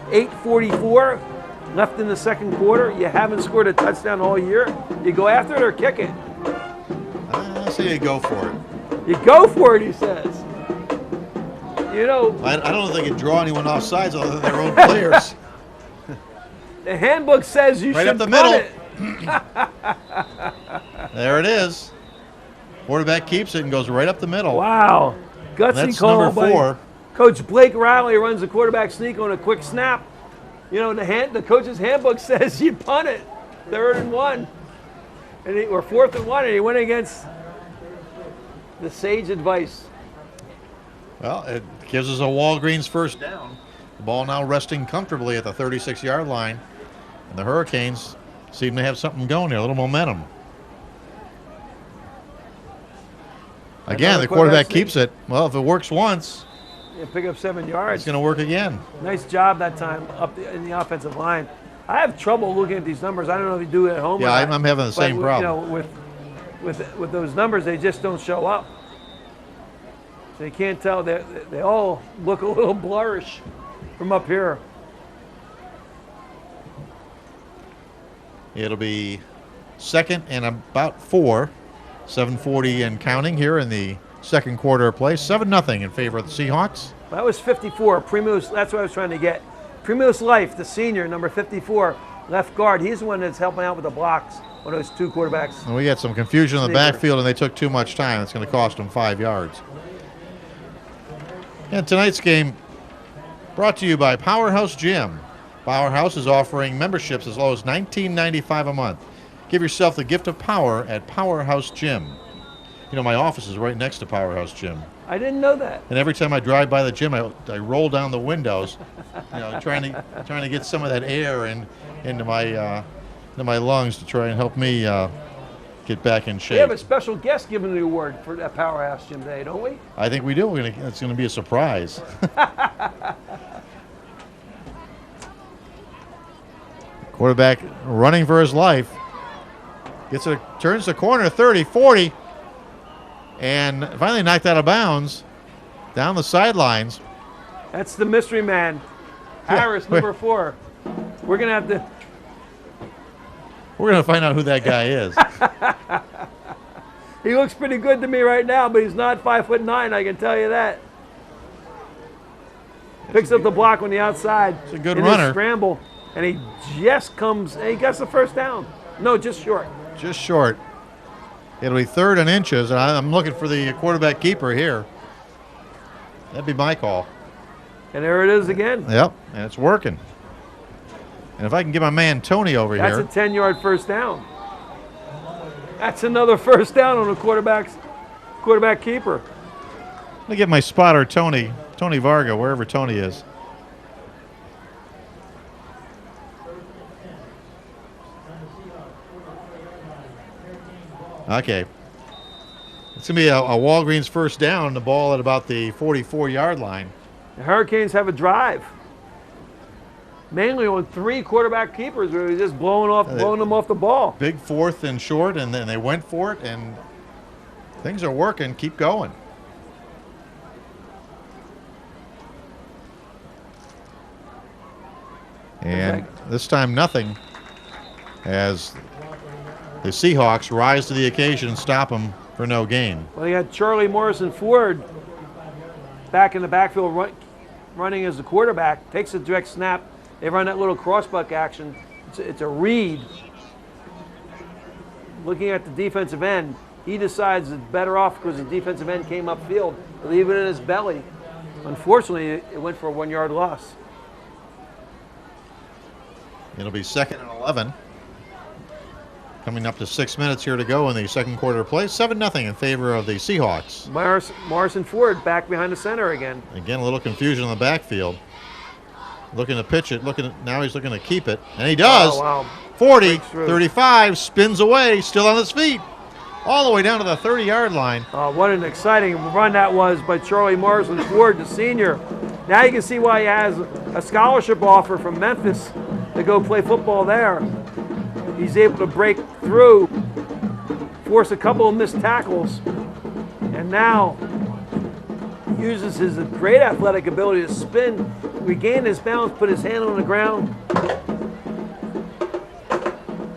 8:44 left in the second quarter. You haven't scored a touchdown all year. You go after it or kick it? I say you go for it. You go for it, he says. You know, I don't know if they can draw anyone off sides other than their own players. The handbook says you right should up the middle. It. There it is. Quarterback keeps it and goes right up the middle. Wow. Gutsy That's call number 4. by Coach Blake Riley runs the quarterback sneak on a quick snap. You know, the coach's handbook says you punt it. 3rd and 1. Or 4th and 1, and he went against the sage advice. Well, it gives us a Walgreens 1st down. The ball now resting comfortably at the 36-yard line. And the Hurricanes seem to have something going here, a little momentum. Again, the quarterback keeps it. Well, if it works once, you pick up 7 yards. It's going to work again. Nice job that time up in the offensive line. I have trouble looking at these numbers. I don't know if you do it at home. Yeah, I'm having the same problem. You know, with those numbers, they just don't show up. So you can't tell. They all look a little blurrish from up here. It'll be 2nd and about 4. 7:40 and counting here in the second quarter of play. 7-0 in favor of the Seahawks. That was 54. Primos, that's what I was trying to get. Primos Life, the senior, number 54, left guard. He's the one that's helping out with the blocks on those 2 quarterbacks. And we had some confusion in the backfield, and they took too much time. It's going to cost them 5 yards. And tonight's game brought to you by Powerhouse Gym. Powerhouse is offering memberships as low as $19.95 a month. Give yourself the gift of power at Powerhouse Gym. You know, my office is right next to Powerhouse Gym. I didn't know that. And every time I drive by the gym, I roll down the windows, you know, trying to get some of that air into my lungs to try and help me get back in shape. We have a special guest giving the award for that Powerhouse Gym today, don't we? I think we do. It's going to be a surprise. Quarterback running for his life. Turns the corner, 30, 40, and finally knocked out of bounds down the sidelines. That's the mystery man, Harris, number 4. We're going to find out who that guy is. He looks pretty good to me right now, but he's not 5'9", I can tell you that. Picks up the block on the outside. It's a good in runner. His scramble, and he just comes, and he gets the 1st down. No, just short. Just short. It'll be 3rd and inches, and I'm looking for the quarterback keeper here. That'd be my call. And there it is again. Yep, and it's working. And if I can get my man Tony over here. That's a 10-yard first down. That's another first down on the quarterback keeper. Let me get my spotter, Tony Varga, wherever Tony is. Okay. It's going to be a Walgreens first down, the ball at about the 44-yard line. The Hurricanes have a drive. Mainly on 3 quarterback keepers where he's just blowing them off the ball. Big 4th and short, and then they went for it, and things are working. Keep going. And this time nothing, as the Seahawks rise to the occasion and stop them for no gain. Well, you had Charlie Morrison Ford back in the backfield running as the quarterback, takes a direct snap. They run that little crossbuck action. It's a read. Looking at the defensive end, he decides it's better off because the defensive end came upfield, leave it in his belly. Unfortunately, it went for a 1-yard loss. It'll be 2nd and 11. Coming up to 6 minutes here to go in the second quarter of play. 7-0 in favor of the Seahawks. Morrison Ford back behind the center again. Again, a little confusion in the backfield. Looking to pitch it. Now he's looking to keep it. And he does. Oh, wow. 40, 35, spins away, still on his feet. All the way down to the 30-yard line. Oh, what an exciting run that was by Charlie Morrison Ford, the senior. Now you can see why he has a scholarship offer from Memphis to go play football there. He's able to break through, force a couple of missed tackles, and now uses his great athletic ability to spin, regain his balance, put his hand on the ground,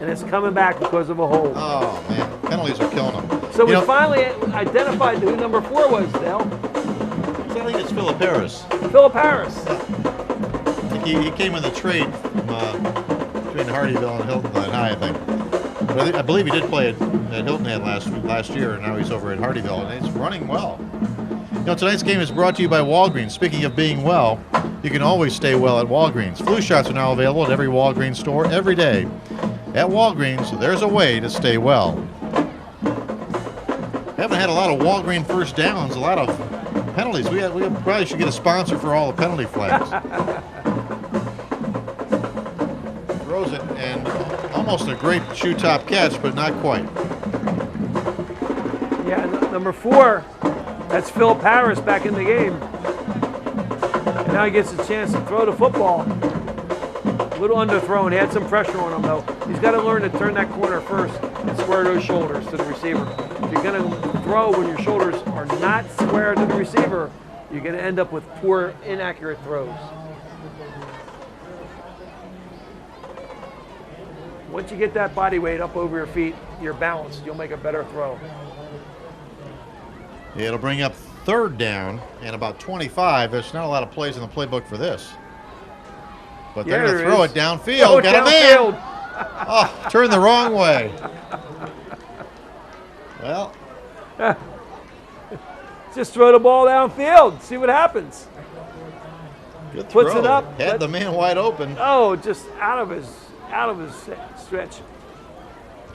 and it's coming back because of a hold. Oh, man. Penalties are killing him. So we finally identified who number 4 was, Dale. I think it's Philip Harris. Philip Harris. He came in the trade from, between Hardeeville and Hilton High, I think. But I believe he did play at Hilton Head last year, and now he's over at Hardeeville, and he's running well. You know, tonight's game is brought to you by Walgreens. Speaking of being well, you can always stay well at Walgreens. Flu shots are now available at every Walgreens store every day. At Walgreens, there's a way to stay well. Haven't had a lot of Walgreens first downs, a lot of penalties. We probably should get a sponsor for all the penalty flags. Throws it, and almost a great shoe top catch, but not quite. Yeah, number 4, that's Philip Harris back in the game. And now he gets a chance to throw the football. A little underthrown. He had some pressure on him, though. He's got to learn to turn that corner first and square those shoulders to the receiver. If you're going to throw when your shoulders are not square to the receiver, you're going to end up with poor, inaccurate throws. Once you get that body weight up over your feet, you're balanced. You'll make a better throw. It'll bring up 3rd down and about 25. There's not a lot of plays in the playbook for this. But they're going to throw it downfield. Got a man. Oh, turned the wrong way. Well. Just throw the ball downfield. See what happens. Good throw. Puts it up. Had the man wide open. Oh, just out of his stretch.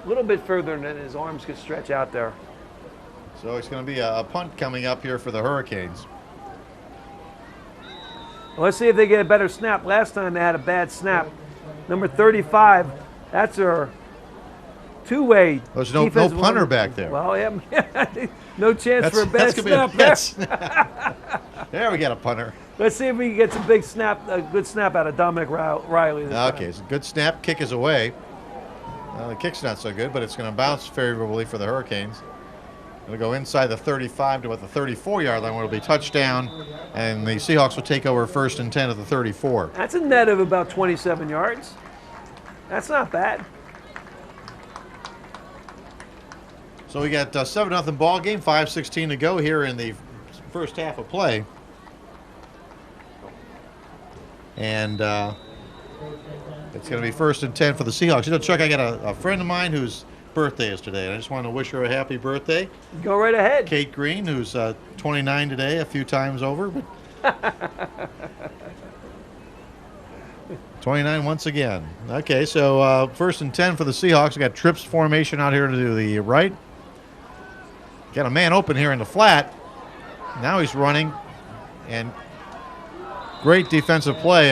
A little bit further than his arms could stretch out there. So it's going to be a punt coming up here for the Hurricanes. Well, let's see if they get a better snap. Last time they had a bad snap. Number 35, that's our two-way. There's no punter back there. Well, yeah, no chance for a bad snap there. There we got a punter. Let's see if we can get some a good snap out of Dominic Riley this time. Okay, it's a good snap. Kick is away. The kick's not so good, but it's going to bounce favorably for the Hurricanes. It'll go inside the 35 to about the 34-yard line where it'll be touchdown, and the Seahawks will take over 1st and 10 at the 34. That's a net of about 27 yards. That's not bad. So we got 7-0 ball game, 5:16 to go here in the first half of play. And It's going to be 1st and 10 for the Seahawks. You know, Chuck, I got a friend of mine whose birthday is today, and I just want to wish her a happy birthday. Go right ahead. Kate Green, who's 29 today, a few times over, but 29 once again. Okay, so 1st and 10 for the Seahawks. We got trips formation out here to the right. Got a man open here in the flat. Now he's running, and great defensive play.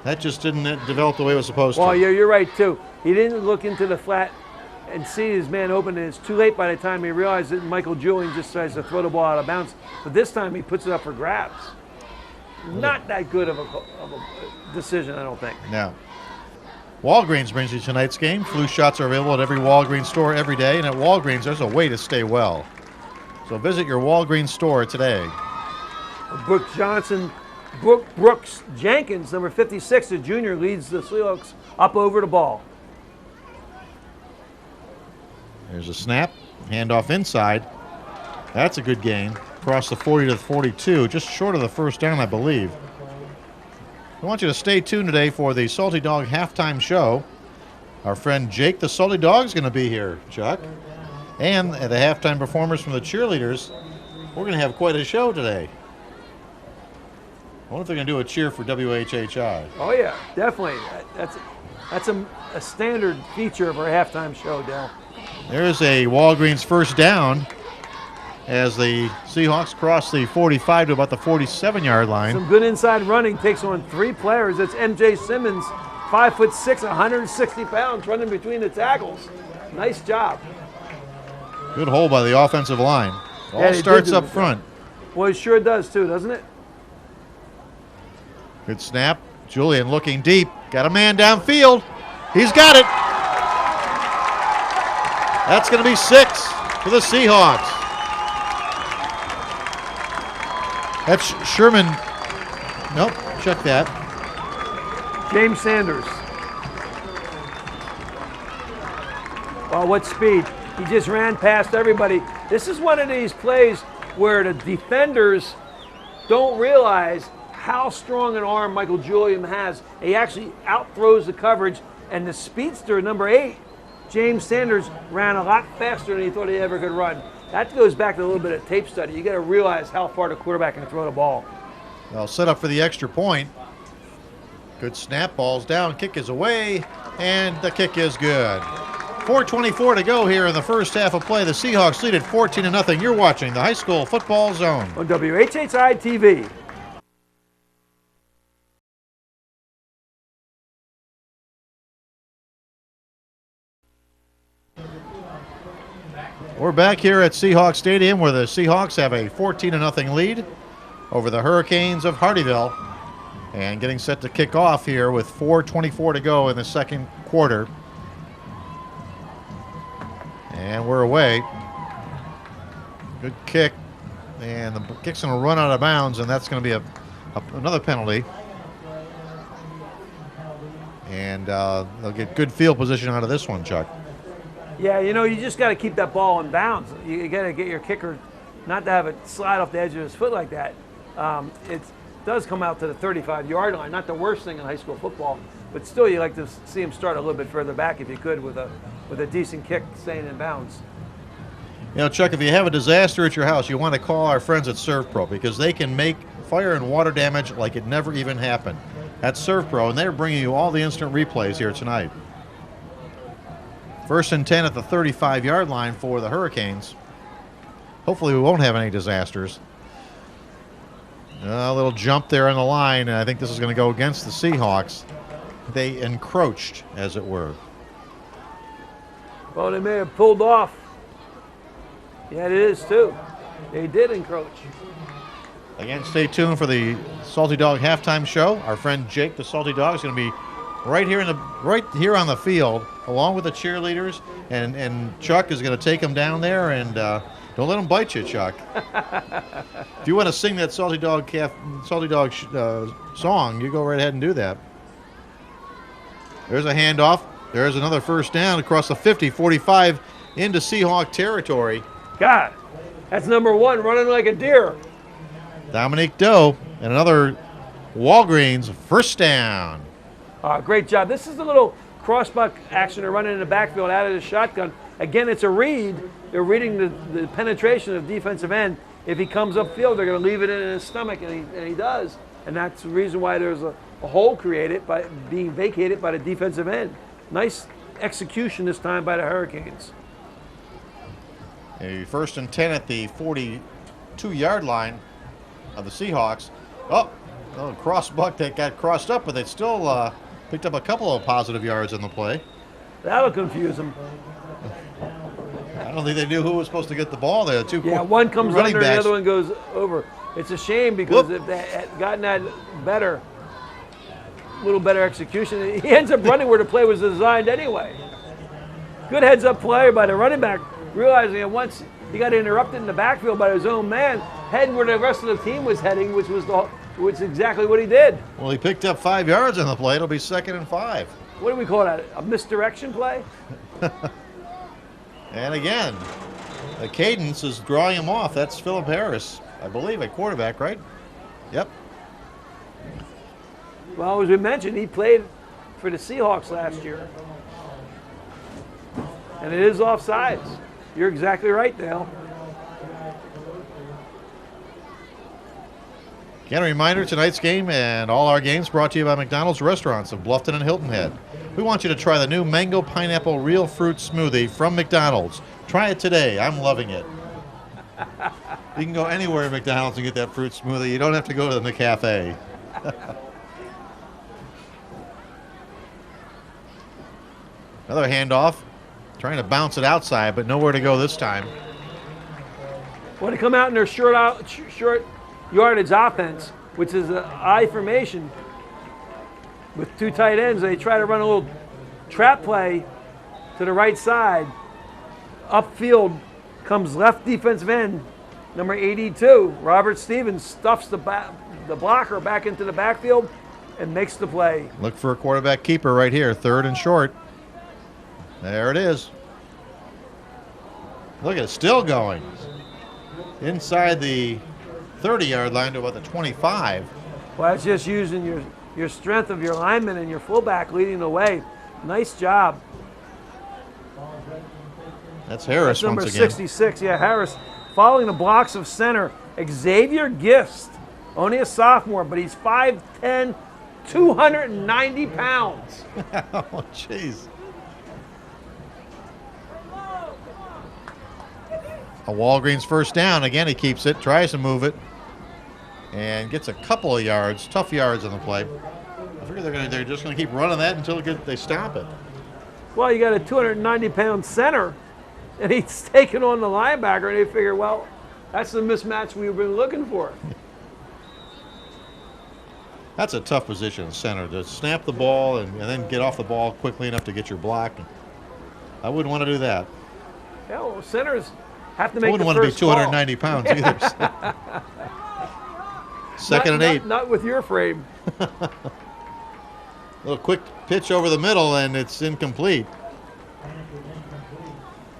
That just didn't develop the way it was supposed to. Well, yeah, you're right, too. He didn't look into the flat and see his man open, and it's too late by the time he realized that Michael Julian just tries to throw the ball out of bounds. But this time he puts it up for grabs. Not that good of a decision, I don't think. No. Walgreens brings you tonight's game. Flu shots are available at every Walgreens store every day, and at Walgreens there's a way to stay well. So visit your Walgreens store today. Brooks Jenkins, number 56, the junior, leads the Seahawks up over the ball. There's a snap, handoff inside. That's a good gain. Across the 40 to the 42, just short of the first down, I believe. I want you to stay tuned today for the Salty Dog halftime show. Our friend Jake the Salty Dog is going to be here, Chuck. And the halftime performers from the cheerleaders. We're going to have quite a show today. I wonder if they're going to do a cheer for WHHI. Oh, yeah, definitely. That's a standard feature of our halftime show, Dale. There's a Walgreens first down as the Seahawks cross the 45 to about the 47-yard line. Some good inside running, takes on 3 players. That's MJ Simmons, 5'6", 160 pounds, running between the tackles. Nice job. Good hold by the offensive line. All starts up front. Well, it sure does too, doesn't it? Good snap. Julian looking deep. Got a man downfield. He's got it. That's going to be 6 for the Seahawks. That's Sherman. Nope, check that. James Sanders. Oh, what speed. He just ran past everybody. This is one of these plays where the defenders don't realize how strong an arm Michael Julian has. He actually outthrows the coverage, and the speedster, number 8, James Sanders, ran a lot faster than he thought he ever could run. That goes back to a little bit of tape study. You got to realize how far the quarterback can throw the ball. Well, set up for the extra point. Good snap, ball's down, kick is away, and the kick is good. 4:24 to go here in the first half of play. The Seahawks lead at 14-0. You're watching the High School Football Zone on WHHI-TV. We're back here at Seahawks Stadium where the Seahawks have a 14-0 lead over the Hurricanes of Hardeeville, and getting set to kick off here with 4:24 to go in the second quarter. And we're away. Good kick, and the kick's going to run out of bounds, and that's going to be another penalty. And they'll get good field position out of this one, Chuck. Yeah, you know, you just got to keep that ball in bounds. You got to get your kicker not to have it slide off the edge of his foot like that. It does come out to the 35-yard line. Not the worst thing in high school football, but still you like to see him start a little bit further back if you could with a decent kick staying in bounds. You know, Chuck, if you have a disaster at your house, you want to call our friends at ServPro because they can make fire and water damage like it never even happened. That's ServPro, and they're bringing you all the instant replays here tonight. 1st and 10 at the 35-yard line for the Hurricanes. Hopefully we won't have any disasters. A little jump there on the line, and I think this is going to go against the Seahawks. They encroached, as it were. Well, they may have pulled off. Yeah, it is too. They did encroach. Again, stay tuned for the Salty Dog halftime show. Our friend Jake, the Salty Dog, is going to be right here on the field, along with the cheerleaders, and Chuck is going to take them down there, and don't let them bite you, Chuck. If you want to sing that Salty Dog song, you go right ahead and do that. There's a handoff. There's another first down across the 50, 45 into Seahawk territory. God, that's number 1 running like a deer. Dominique Doe, and another Walgreens, first down. Great job. This is the little crossbuck action they're running in the backfield out of the shotgun. Again, it's a read. They're reading the penetration of defensive end. If he comes upfield, they're going to leave it in his stomach, and he does. And that's the reason why there's a hole created by being vacated by the defensive end. Nice execution this time by the Hurricanes. A 1st and 10 at the 42-yard line of the Seahawks. Oh, a crossbuck that got crossed up, but they still picked up a couple of positive yards on the play. That'll confuse them. I don't think they knew who was supposed to get the ball there. One comes under, backs. the other one goes over. It's a shame because if they had gotten that little better execution, he ends up running where the play was designed anyway. Good heads-up play by the running back, realizing that once he got interrupted in the backfield by his own man, heading where the rest of the team was heading, which is exactly what he did. Well, he picked up 5 yards on the play. It'll be 2nd and 5. What do we call that? A misdirection play? And again, the cadence is drawing him off. That's Philip Harris, I believe, at quarterback, right? Yep. Well, as we mentioned, he played for the Seahawks last year. And it is offsides. You're exactly right, Dale. Again, a reminder, tonight's game and all our games brought to you by McDonald's Restaurants of Bluffton and Hilton Head. We want you to try the new Mango Pineapple Real Fruit Smoothie from McDonald's. Try it today. I'm loving it. You can go anywhere at McDonald's and get that fruit smoothie. You don't have to go to the cafe. Another handoff. Trying to bounce it outside, but nowhere to go this time. Well, they come out in their short yardage offense, which is an I formation with 2 tight ends. They try to run a little trap play to the right side. Upfield comes left defensive end, number 82. Robert Stevens stuffs the blocker back into the backfield and makes the play. Look for a quarterback keeper right here, 3rd and short. There it is. Look at it, still going. Inside the 30-yard line to about the 25. Well, that's just using your strength of your lineman and your fullback leading the way. Nice job. That's Harris That's once number again. 66, yeah, Harris. Following the blocks of center, Xavier Gist. Only a sophomore, but he's 5'10", 290 pounds. Oh, jeez. A Walgreens first down. Again, he keeps it, tries to move it, and gets a couple of yards, tough yards on the play. I figure they're just going to keep running that until they stop it. Well, you got a 290-pound center, and he's taking on the linebacker, and they figure, well, that's the mismatch we've been looking for. That's a tough position, center, to snap the ball and then get off the ball quickly enough to get your block. I wouldn't want to do that. Yeah, well, centers have to make the first I wouldn't want to be 290 call. pounds either. Second and 8. Not with your frame. Little quick pitch over the middle, and it's incomplete.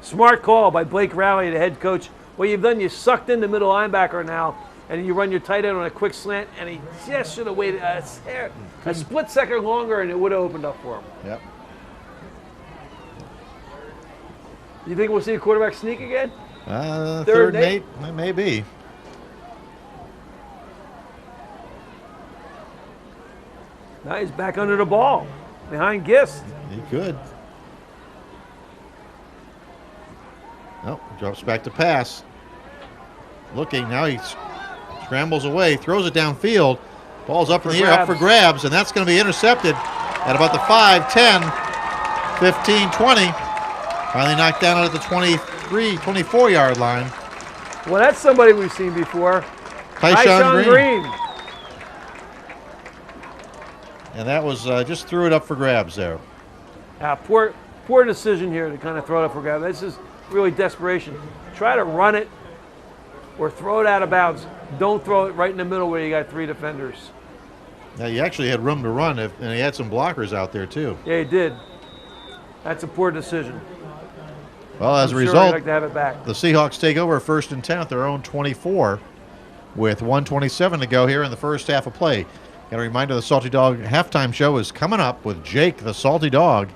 Smart call by Blake Rowley, the head coach. What you've done, you sucked in the middle linebacker now, and you run your tight end on a quick slant, and he just should have waited a split second longer, and it would have opened up for him. Yep. You think we'll see a quarterback sneak again? Third and 8, maybe. Now he's back under the ball, behind Gist. He could. Nope, drops back to pass. Looking, now he scrambles away, throws it downfield. Ball's up in the air, up for grabs, and that's going to be intercepted at about the 5, 10, 15, 20. Finally knocked down at the 23, 24-yard line. Well, that's somebody we've seen before. Tyshawn Green. And that was just threw it up for grabs there. Poor decision here to kind of throw it up for grabs. This is really desperation. Try to run it or throw it out of bounds. Don't throw it right in the middle where you got 3 defenders. Now, you actually had room to run, and he had some blockers out there, too. Yeah, he did. That's a poor decision. Well, as a I'm sure result, I'd like to have it back. The Seahawks take over 1st and 10 at their own 24 with 1:27 to go here in the first half of play. Got a reminder the Salty Dog halftime show is coming up with Jake, the Salty Dog,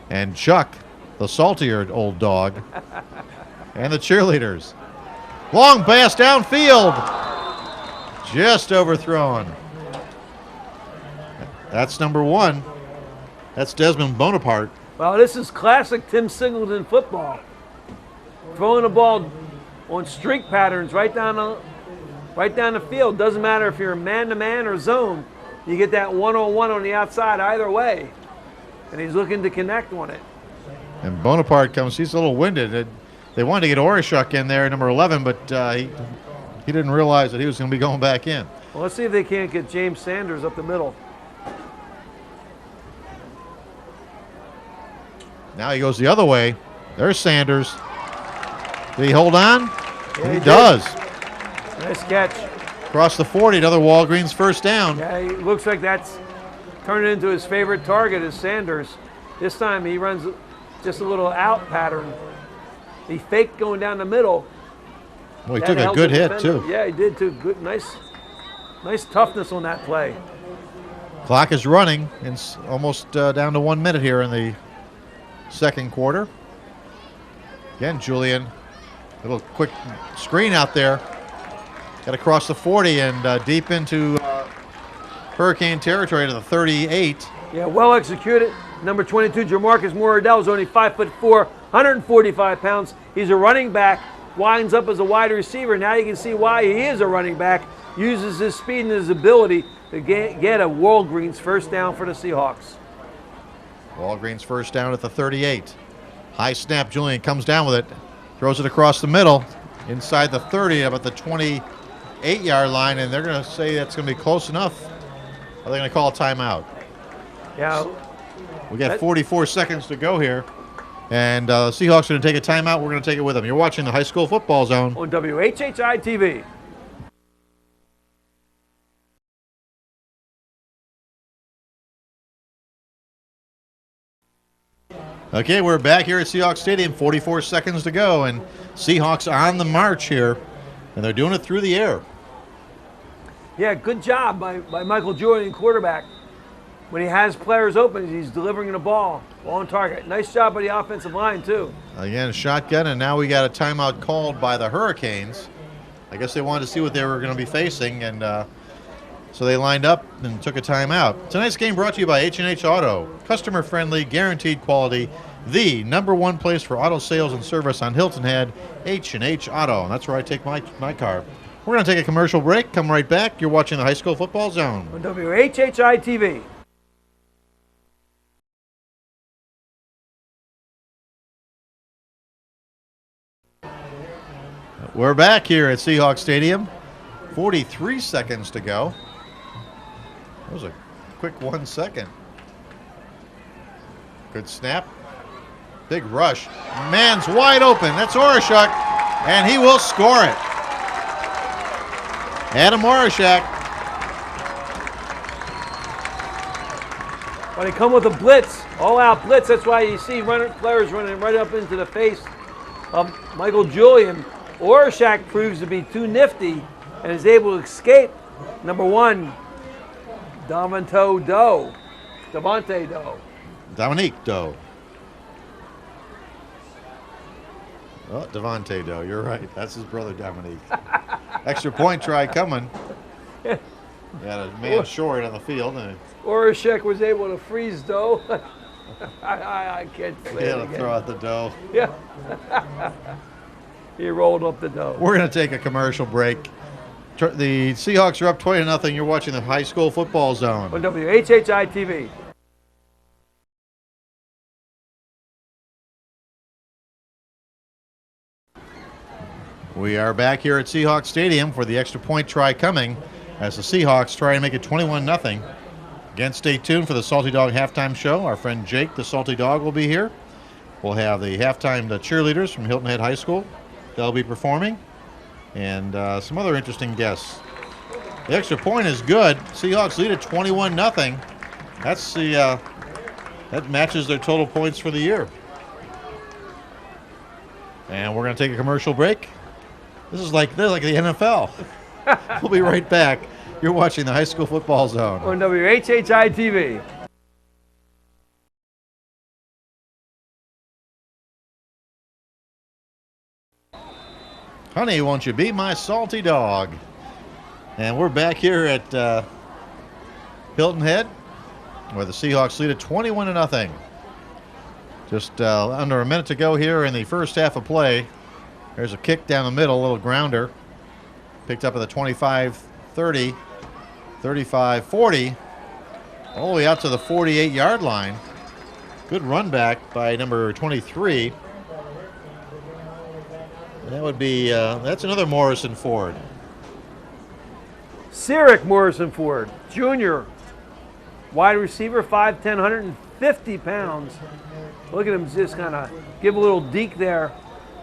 and Chuck, the saltier old dog, and the cheerleaders. Long pass downfield. Just overthrown. That's number 1. That's Desmond Bonaparte. Well, this is classic Tim Singleton football. Throwing the ball on streak patterns right down the field. Doesn't matter if you're man-to-man or zone. You get that one-on-one on the outside either way. And he's looking to connect on it. And Bonaparte comes, he's a little winded. They wanted to get Orishuk in there, number 11, but he didn't realize that he was going to be going back in. Well, let's see if they can't get James Sanders up the middle. Now he goes the other way. There's Sanders. Did he hold on? Yeah, he does. Nice catch. Across the 40, another Walgreens first down. Yeah, he looks like that's turning into his favorite target is Sanders. This time he runs just a little out pattern. He faked going down the middle. Well, he took a good hit, too. Yeah, he did, too. Good, nice toughness on that play. Clock is running. It's almost down to 1 minute here in the second quarter. Again, Julian, a little quick screen out there. Got across the 40 and deep into Hurricane territory to the 38. Yeah, well executed. Number 22, Jamarcus Moradell, is only 5'4", 145 pounds. He's a running back, winds up as a wide receiver. Now you can see why he is a running back. Uses his speed and his ability to get a Walgreens first down for the Seahawks. Walgreens first down at the 38. High snap, Julian comes down with it. Throws it across the middle, inside the 30, about the 28-yard line, and they're going to say that's going to be close enough. Are they going to call a timeout? Yeah. We got 44 seconds to go here, and the Seahawks are going to take a timeout. We're going to take it with them. You're watching the High School Football Zone on WHHI-TV. Okay, we're back here at Seahawks Stadium. 44 seconds to go, and Seahawks on the march here, and they're doing it through the air. Yeah, good job by Michael Julian, quarterback. When he has players open, he's delivering the ball on target. Nice job by the offensive line, too. Again, shotgun, and now we got a timeout called by the Hurricanes. I guess they wanted to see what they were going to be facing, and so they lined up and took a timeout. Tonight's game brought to you by H&H Auto. Customer-friendly, guaranteed quality. The #1 place for auto sales and service on Hilton Head, H&H Auto. And that's where I take my car. We're going to take a commercial break. Come right back. You're watching the High School Football Zone on WHHI-TV. We're back here at Seahawks Stadium. 43 seconds to go. That was a quick 1 second. Good snap. Big rush. Man's wide open. That's Orishuk, and he will score it. Adam Orishuk. When they come with a blitz, all-out blitz, that's why you see players running right up into the face of Michael Julian. Orishuk proves to be too nifty and is able to escape. Number 1, Devontae Doe. Dominique Doe. Oh, Devontae Doe, you're right. That's his brother, Dominique. Extra point try coming. Got a man short on the field. And Orishuk was able to freeze Doe. I can't say it again. Throw out the dough. Yeah. He rolled up the dough. We're going to take a commercial break. The Seahawks are up 20-0. You're watching the High School Football Zone on WHHI-TV. We are back here at Seahawks Stadium for the extra point try coming as the Seahawks try to make it 21-0. Again, stay tuned for the Salty Dog halftime show. Our friend Jake, the Salty Dog, will be here. We'll have the halftime cheerleaders from Hilton Head High School. They'll be performing. And some other interesting guests. The extra point is good. Seahawks lead at 21-0. That's that matches their total points for the year. And we're going to take a commercial break. They're like the NFL. We'll be right back You're watching the High School Football Zone on WHHI-TV. Honey, won't you be my salty dog? And we're back here at Hilton Head, where the Seahawks lead at 21-0. Just under a minute to go here in the first half of play. There's a kick down the middle, a little grounder. Picked up at the 25-30, 35-40, all the way out to the 48-yard line. Good run back by number 23. That would be, that's another Morrison Ford. Cyric Morrison Ford, Jr., wide receiver, 5'10", 150 pounds. Look at him just kind of give a little deke there,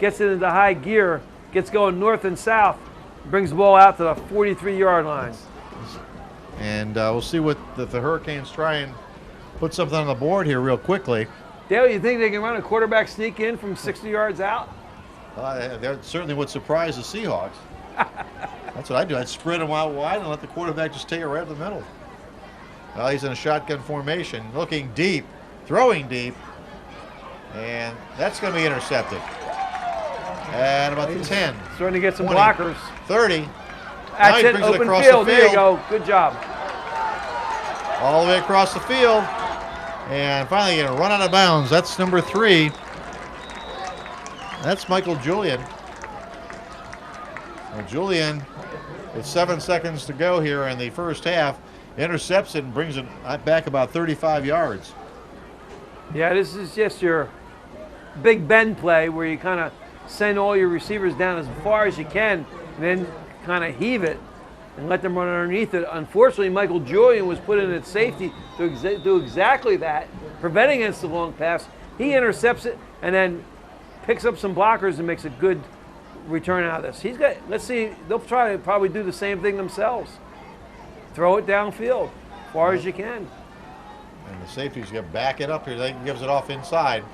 gets it into high gear, gets going north and south, brings the ball out to the 43-yard line. And we'll see what the Hurricanes try and put something on the board here real quickly. Dale, you think they can run a quarterback sneak in from 60 yards out? That certainly would surprise the Seahawks. That's what I'd do. I'd spread them out wide and let the quarterback just take it right up the middle. Well, he's in a shotgun formation, looking deep, throwing deep, and that's going to be intercepted. And about 10. Starting to get some 20, blockers. 30. That's it, open field. There you go. Good job. All the way across the field. And finally, going to run out of bounds. That's number 3. That's Michael Julian. Well, Julian, with 7 seconds to go here in the first half, intercepts it and brings it back about 35 yards. Yeah, this is just your Big Ben play where you kind of send all your receivers down as far as you can and then kind of heave it and let them run underneath it. Unfortunately, Michael Julian was put in at safety to do exactly that, preventing against the long pass. He intercepts it and then picks up some blockers and makes a good return out of this. He's got, let's see, they'll try to probably do the same thing themselves. Throw it downfield as far as you can. And the safety's going to back it up here. They gives it off inside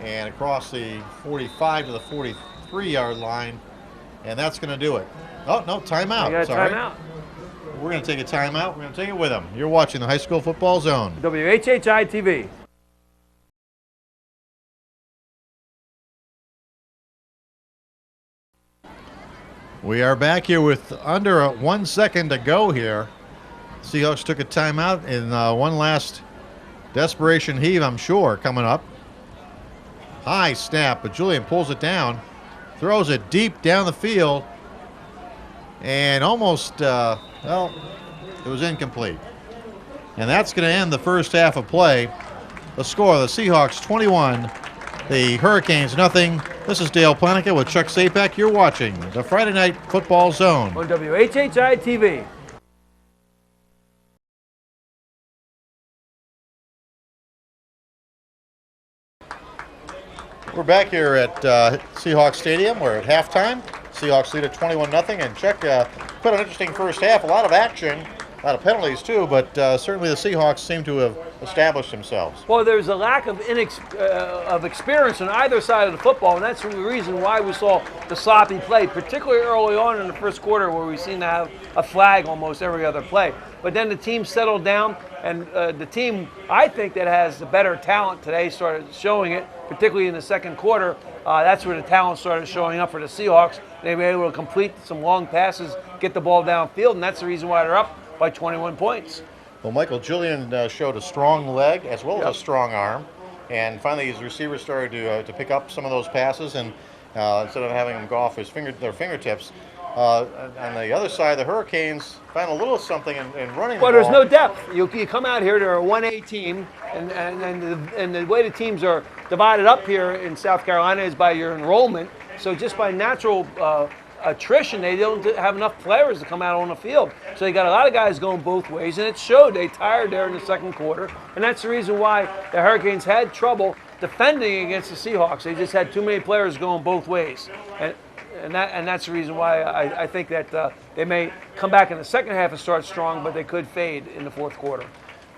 and across the 45 to the 43-yard line, and that's going to do it. Oh, no, timeout. You got a timeout. We're going to take a timeout. We're going to take it with them. You're watching the High School Football Zone. WHHI-TV. We are back here with under 1 second to go here. Seahawks took a timeout in one last desperation heave, I'm sure, coming up. High snap, but Julian pulls it down, throws it deep down the field, and almost, well, it was incomplete. And that's going to end the first half of play. The score, the Seahawks 21, the Hurricanes nothing. This is Dale Planica with Chuck Sapek. You're watching the Friday Night Football Zone on WHHI-TV. We're back here at Seahawks Stadium. We're at halftime. Seahawks lead at 21-0. And Chuck, quite an interesting first half. A lot of action, a lot of penalties too, but certainly the Seahawks seem to have established themselves. Well, there's a lack of experience on either side of the football, and that's the reason why we saw the sloppy play, particularly early on in the first quarter where we seemed to have a flag almost every other play. But then the team settled down, and the team, I think, that has the better talent today started showing it, particularly in the second quarter. That's where the talent started showing up for the Seahawks. They were able to complete some long passes, get the ball downfield, and that's the reason why they're up by 21 points. Well, Michael Julian showed a strong leg as well as a strong arm, and finally his receivers started to pick up some of those passes, and instead of having them go off their fingertips. On the other side, the Hurricanes found a little something in running. Well, there's no depth. You come out here, they're a 1A team, and the way the teams are divided up here in South Carolina is by your enrollment. So just by natural attrition, they don't have enough players to come out on the field. So they got a lot of guys going both ways, and it showed. They tired there in the second quarter, and that's the reason why the Hurricanes had trouble defending against the Seahawks. They just had too many players going both ways. And that's the reason why I think that they may come back in the second half and start strong, but they could fade in the fourth quarter.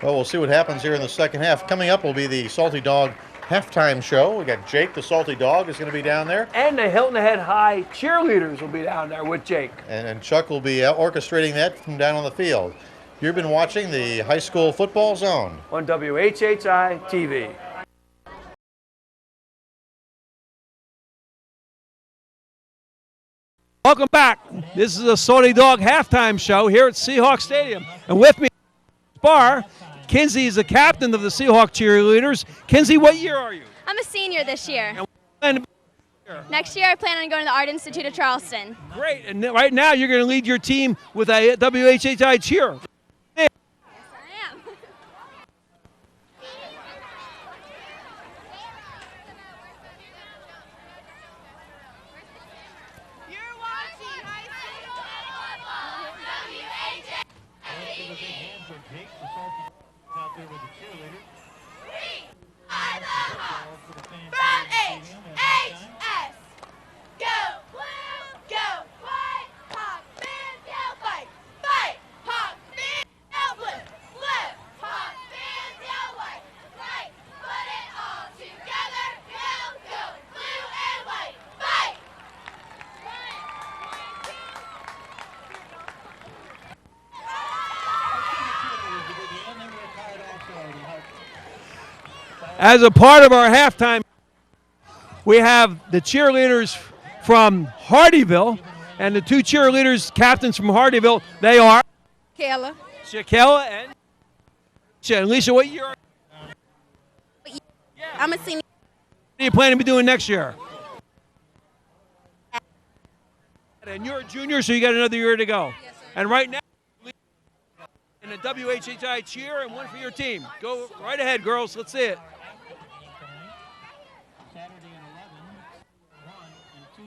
Well, we'll see what happens here in the second half. Coming up will be the Salty Dog halftime show. We got Jake, the salty dog, is going to be down there. And the Hilton Head High cheerleaders will be down there with Jake. And Chuck will be orchestrating that from down on the field. You've been watching the High School Football Zone On WHHI-TV. Welcome back. This is a Salty Dog halftime show here at Seahawks Stadium. And with me, Bar, Kinsey is the captain of the Seahawks cheerleaders. Kinsey, what year are you? I'm a senior this year. And Next year I plan on going to the Art Institute of Charleston. great. And right now you're going to lead your team with a WHHI cheer. Yes, I am. You're watching High From HHS. Go blue, go white. Hawk fans yell fight, fight. Hawk fans yell blue, blue. Hawk fans yell white, white. Put it all together. Go blue and white, fight. As a part of our halftime, we have the cheerleaders from Hardeeville and the two cheerleaders, captains from Hardeeville. They are Kayla. Shaquella and Alicia. Alicia, what year are you? I'm a senior. What are you planning to be doing next year? And you're a junior, so you got another year to go. Yes, sir. And right now, in a WHHI cheer and one for your team. Go right ahead, girls. Let's see it. Saturday at 11, 1 and 2.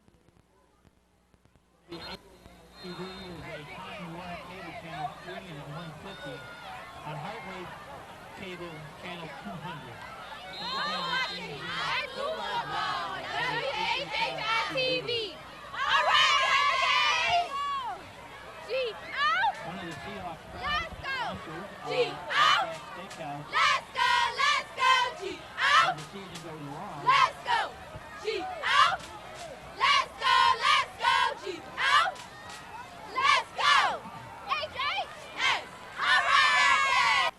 TV is a Time Warner Cable Channel 3 and at 150 on Hargray Cable Channel 200. WHHI-TV. All right, Hurricanes! G-O! One of the Seahawks Let's go! sponsors, G-O! Steakhouse, Let's go, G-O! when the season goes wrong. Let's go! G-O! Let's go, G-O! Let's go! H-H-S! All right!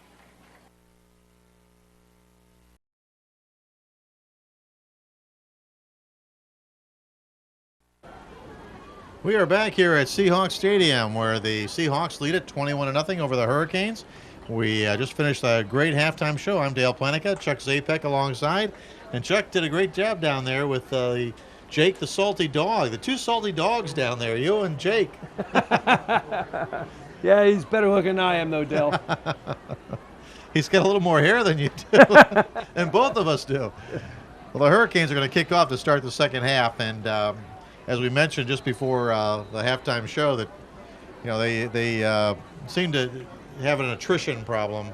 We are back here at Seahawks Stadium where the Seahawks lead it 21-0 over the Hurricanes. We just finished a great halftime show. I'm Dale Planica, Chuck Zapek alongside. And Chuck did a great job down there with Jake the salty dog. The two salty dogs down there, you and Jake. Yeah, he's better looking than I am, though, Dale. He's got a little more hair than you do, and both of us do. Well, the Hurricanes are going to kick off to start the second half, and as we mentioned just before the halftime show, that they seem to have an attrition problem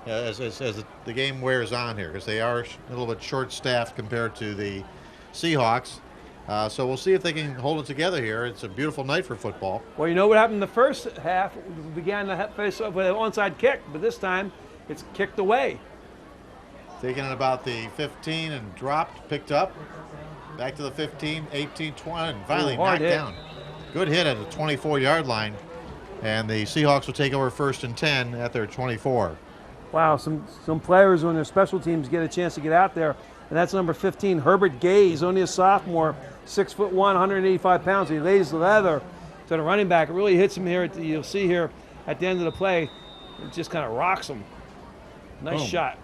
as the game wears on here, because they are a little bit short-staffed compared to the Seahawks. So we'll see if they can hold it together here. It's a beautiful night for football. Well, you know what happened in the first half? We began the face off with an onside kick, but this time it's kicked away. Taken at about the 15 and dropped, picked up, back to the 15, 18, 20, and finally hard knocked hit. down. Good hit at the 24-yard line, and the Seahawks will take over 1st and 10 at their 24. Wow, some players on their special teams get a chance to get out there, and that's number 15, Herbert Gay. He's only a sophomore, 6'1", 185 pounds. He lays the leather to the running back. It really hits him here. You'll see here at the end of the play, it just kind of rocks him. Nice Boom. shot.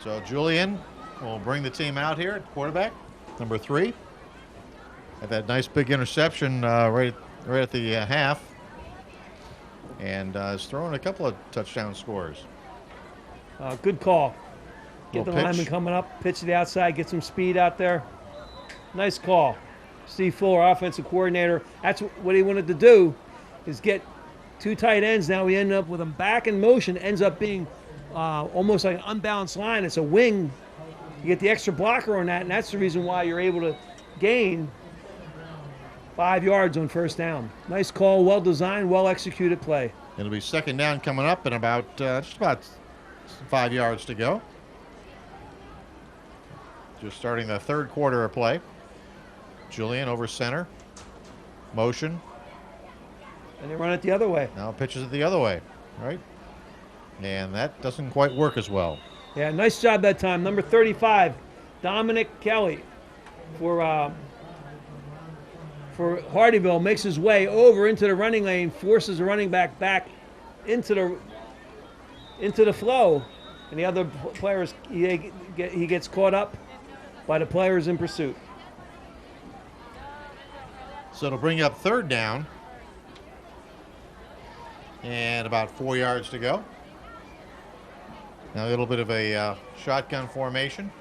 So Julian will bring the team out here at quarterback, number 3. Had that nice big interception right at the half, and is throwing a couple of touchdown scores. Good call. Get the Little lineman pitch. coming up, pitch to the outside, get some speed out there. Nice call. Steve Fuller, offensive coordinator. That's what he wanted to do, is get two tight ends. Now we end up with them back in motion. Ends up being almost like an unbalanced line. It's a wing. You get the extra blocker on that, and that's the reason why you're able to gain 5 yards on first down. Nice call, well designed, well executed play. It'll be second down coming up in about just about 5 yards to go. Just starting the third quarter of play. Julian over center. Motion. And they run it the other way. Now pitches it the other way, right? And that doesn't quite work as well. Yeah, nice job that time. Number 35, Dominic Kelly for Hardeeville, makes his way over into the running lane, forces the running back into the flow, and the other players, he gets caught up by the players in pursuit. So it'll bring up third down. And about 4 yards to go. Now a little bit of a shotgun formation.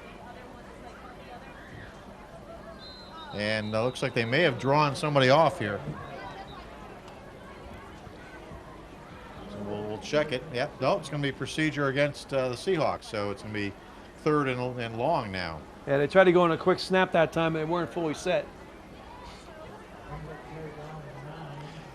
And looks like they may have drawn somebody off here. So we'll check it. Yep, no, it's going to be procedure against the Seahawks. So it's going to be third and long now. Yeah, they tried to go on a quick snap that time, and they weren't fully set.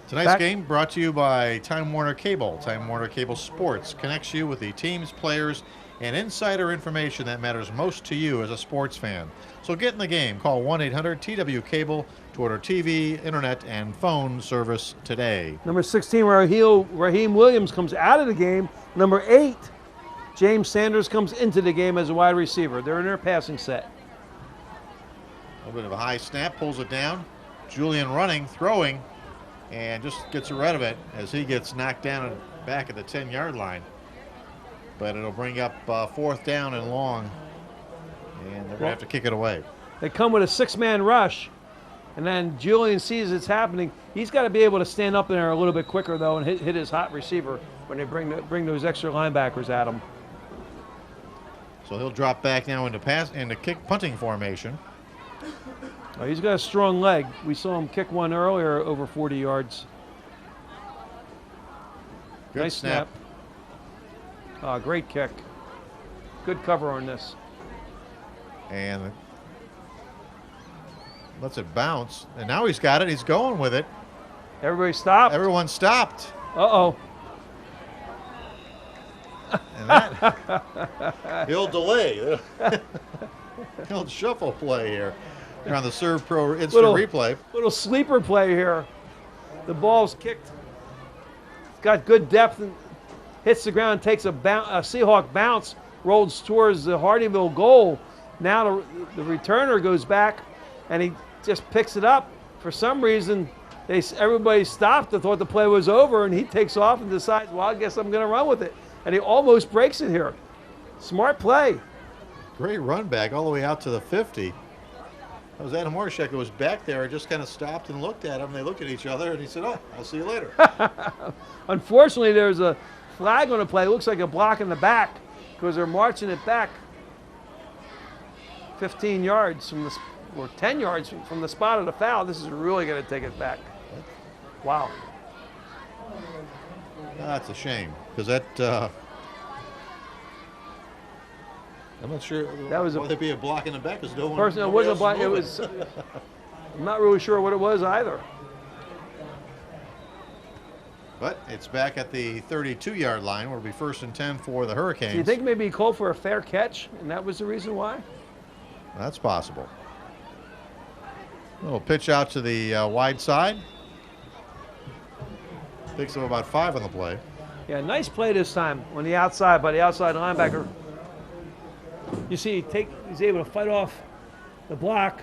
Tonight's game brought to you by Time Warner Cable. Time Warner Cable Sports connects you with the teams, players, and insider information that matters most to you as a sports fan. So get in the game. Call 1-800-TW-CABLE to order TV, internet, and phone service today. Number 16, Raheem Williams comes out of the game. Number 8, James Sanders comes into the game as a wide receiver. They're in their passing set. A little bit of a high snap, pulls it down. Julian running, throwing, and just gets rid of it as he gets knocked down back at the 10-yard line. But it'll bring up fourth down and long, and they're going to have to kick it away. They come with a 6-man rush, and then Julian sees it's happening. He's got to be able to stand up in there a little bit quicker, though, and hit his hot receiver when they bring those extra linebackers at him. So he'll drop back now into punting formation. Oh, he's got a strong leg. We saw him kick one earlier over 40 yards. Good nice snap. Great kick. Good cover on this. And lets it bounce. And now he's got it. He's going with it. Everybody stopped. Everyone stopped. Uh-oh. And that, he'll delay. He'll shuffle play here. They're on the Serve Pro instant replay. Little sleeper play here. The ball's kicked. It's got good depth and hits the ground, takes a Seahawk bounce, rolls towards the Hardeeville goal. Now the returner goes back, and he just picks it up. For some reason, everybody stopped and thought the play was over, and he takes off and decides, well, I guess I'm going to run with it. And he almost breaks it here. Smart play. Great run back all the way out to the 50. That was Adam Horshek who was back there and just kind of stopped and looked at him. They looked at each other, and he said, oh, I'll see you later. Unfortunately, there's a flag on the play. It looks like a block in the back because they're marching it back 15 yards from or 10 yards from the spot of the foul. This is really going to take it back. Wow. That's a shame because that I'm not sure. That was would there be a block in the back? Because no one. It wasn't a block. It was. I'm not really sure what it was either. But it's back at the 32-yard line. Where it'll be 1st and 10 for the Hurricanes. Do you think maybe he called for a fair catch, and that was the reason why? That's possible. A little pitch out to the wide side. Picks up about 5 on the play. Yeah, nice play this time on the outside by the outside linebacker. You see, he's able to fight off the block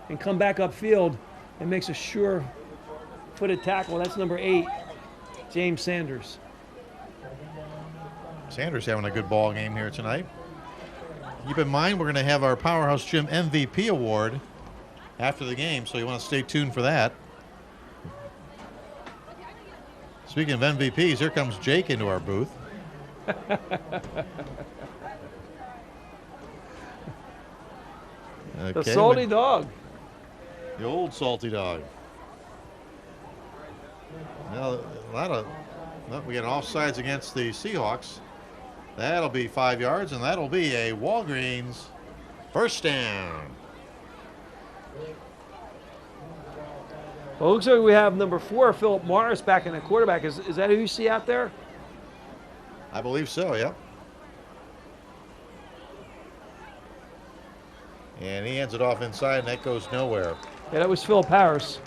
and come back upfield and makes a sure-footed tackle. That's number 8, James Sanders. Sanders having a good ball game here tonight. Keep in mind, we're going to have our Powerhouse Gym MVP award after the game, so you want to stay tuned for that. Speaking of MVPs, here comes Jake into our booth. The salty dog. The old salty dog. Now, we got an offsides against the Seahawks. That'll be 5 yards, and that'll be a Walgreens first down. Well, it looks like we have number 4, Philip Morris, back in the quarterback. Is that who you see out there? I believe so, yeah. And he hands it off inside, and that goes nowhere. Yeah, that was Philip Harris.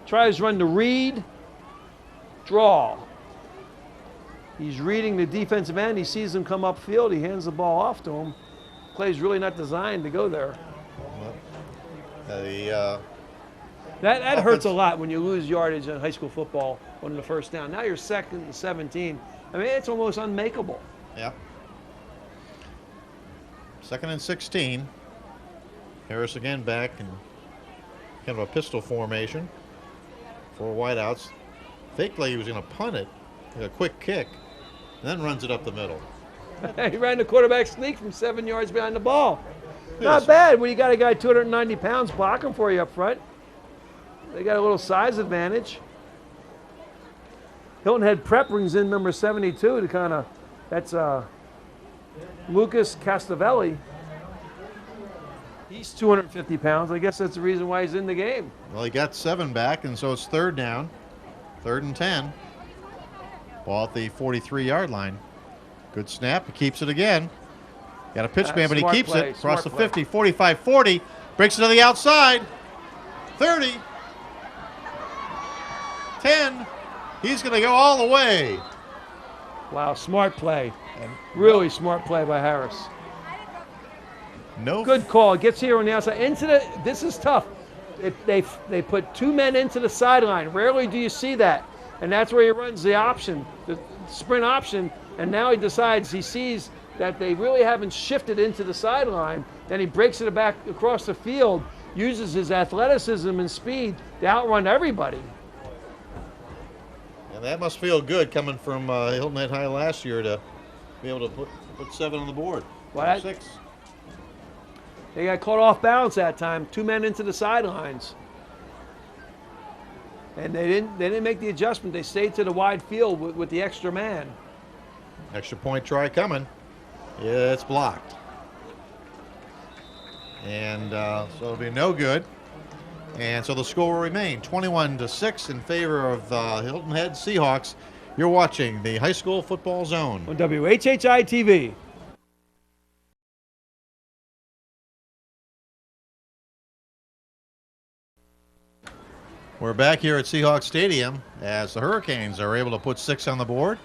Tries run to read, draw. He's reading the defensive end. He sees him come upfield. He hands the ball off to him. Play's really not designed to go there. That hurts a lot when you lose yardage in high school football on the first down. Now you're 2nd and 17. I mean, it's almost unmakeable. Yeah. 2nd and 16. Harris again back in kind of a pistol formation. 4 wideouts. Faked like he was going to punt it. A quick kick. And then runs it up the middle. He ran the quarterback sneak from 7 yards behind the ball. Not bad when you got a guy 290 pounds blocking for you up front. They got a little size advantage. Hilton Head Prep brings in number 72 to kind of, that's Lucas Castavelli. He's 250 pounds. I guess that's the reason why he's in the game. Well, he got 7 back, and so it's 3rd down. 3rd and 10. Ball at the 43-yard line. Good snap. He keeps it again. Got a pitch man, but he keeps it across the 50, 45, 40. Breaks it to the outside. 30. 10. He's going to go all the way. Wow, smart play. Really smart play by Harris. No. Good call. Gets here on the outside. This is tough. They put 2 men into the sideline. Rarely do you see that. And that's where he runs the option, the sprint option. And now he decides, he sees that they really haven't shifted into the sideline. Then he breaks it back across the field, uses his athleticism and speed to outrun everybody. And that must feel good coming from Hilton Head High last year to be able to put 7 on the board. Well, 6. They got caught off balance that time. 2 men into the sidelines. And they didn't make the adjustment. They stayed to the wide field with the extra man. Extra point try coming. Yeah, it's blocked. And so it'll be no good. And so the score will remain 21-6 in favor of Hilton Head Seahawks. You're watching the High School Football Zone On WHHI-TV. We're back here at Seahawks Stadium as the Hurricanes are able to put 6 on the board.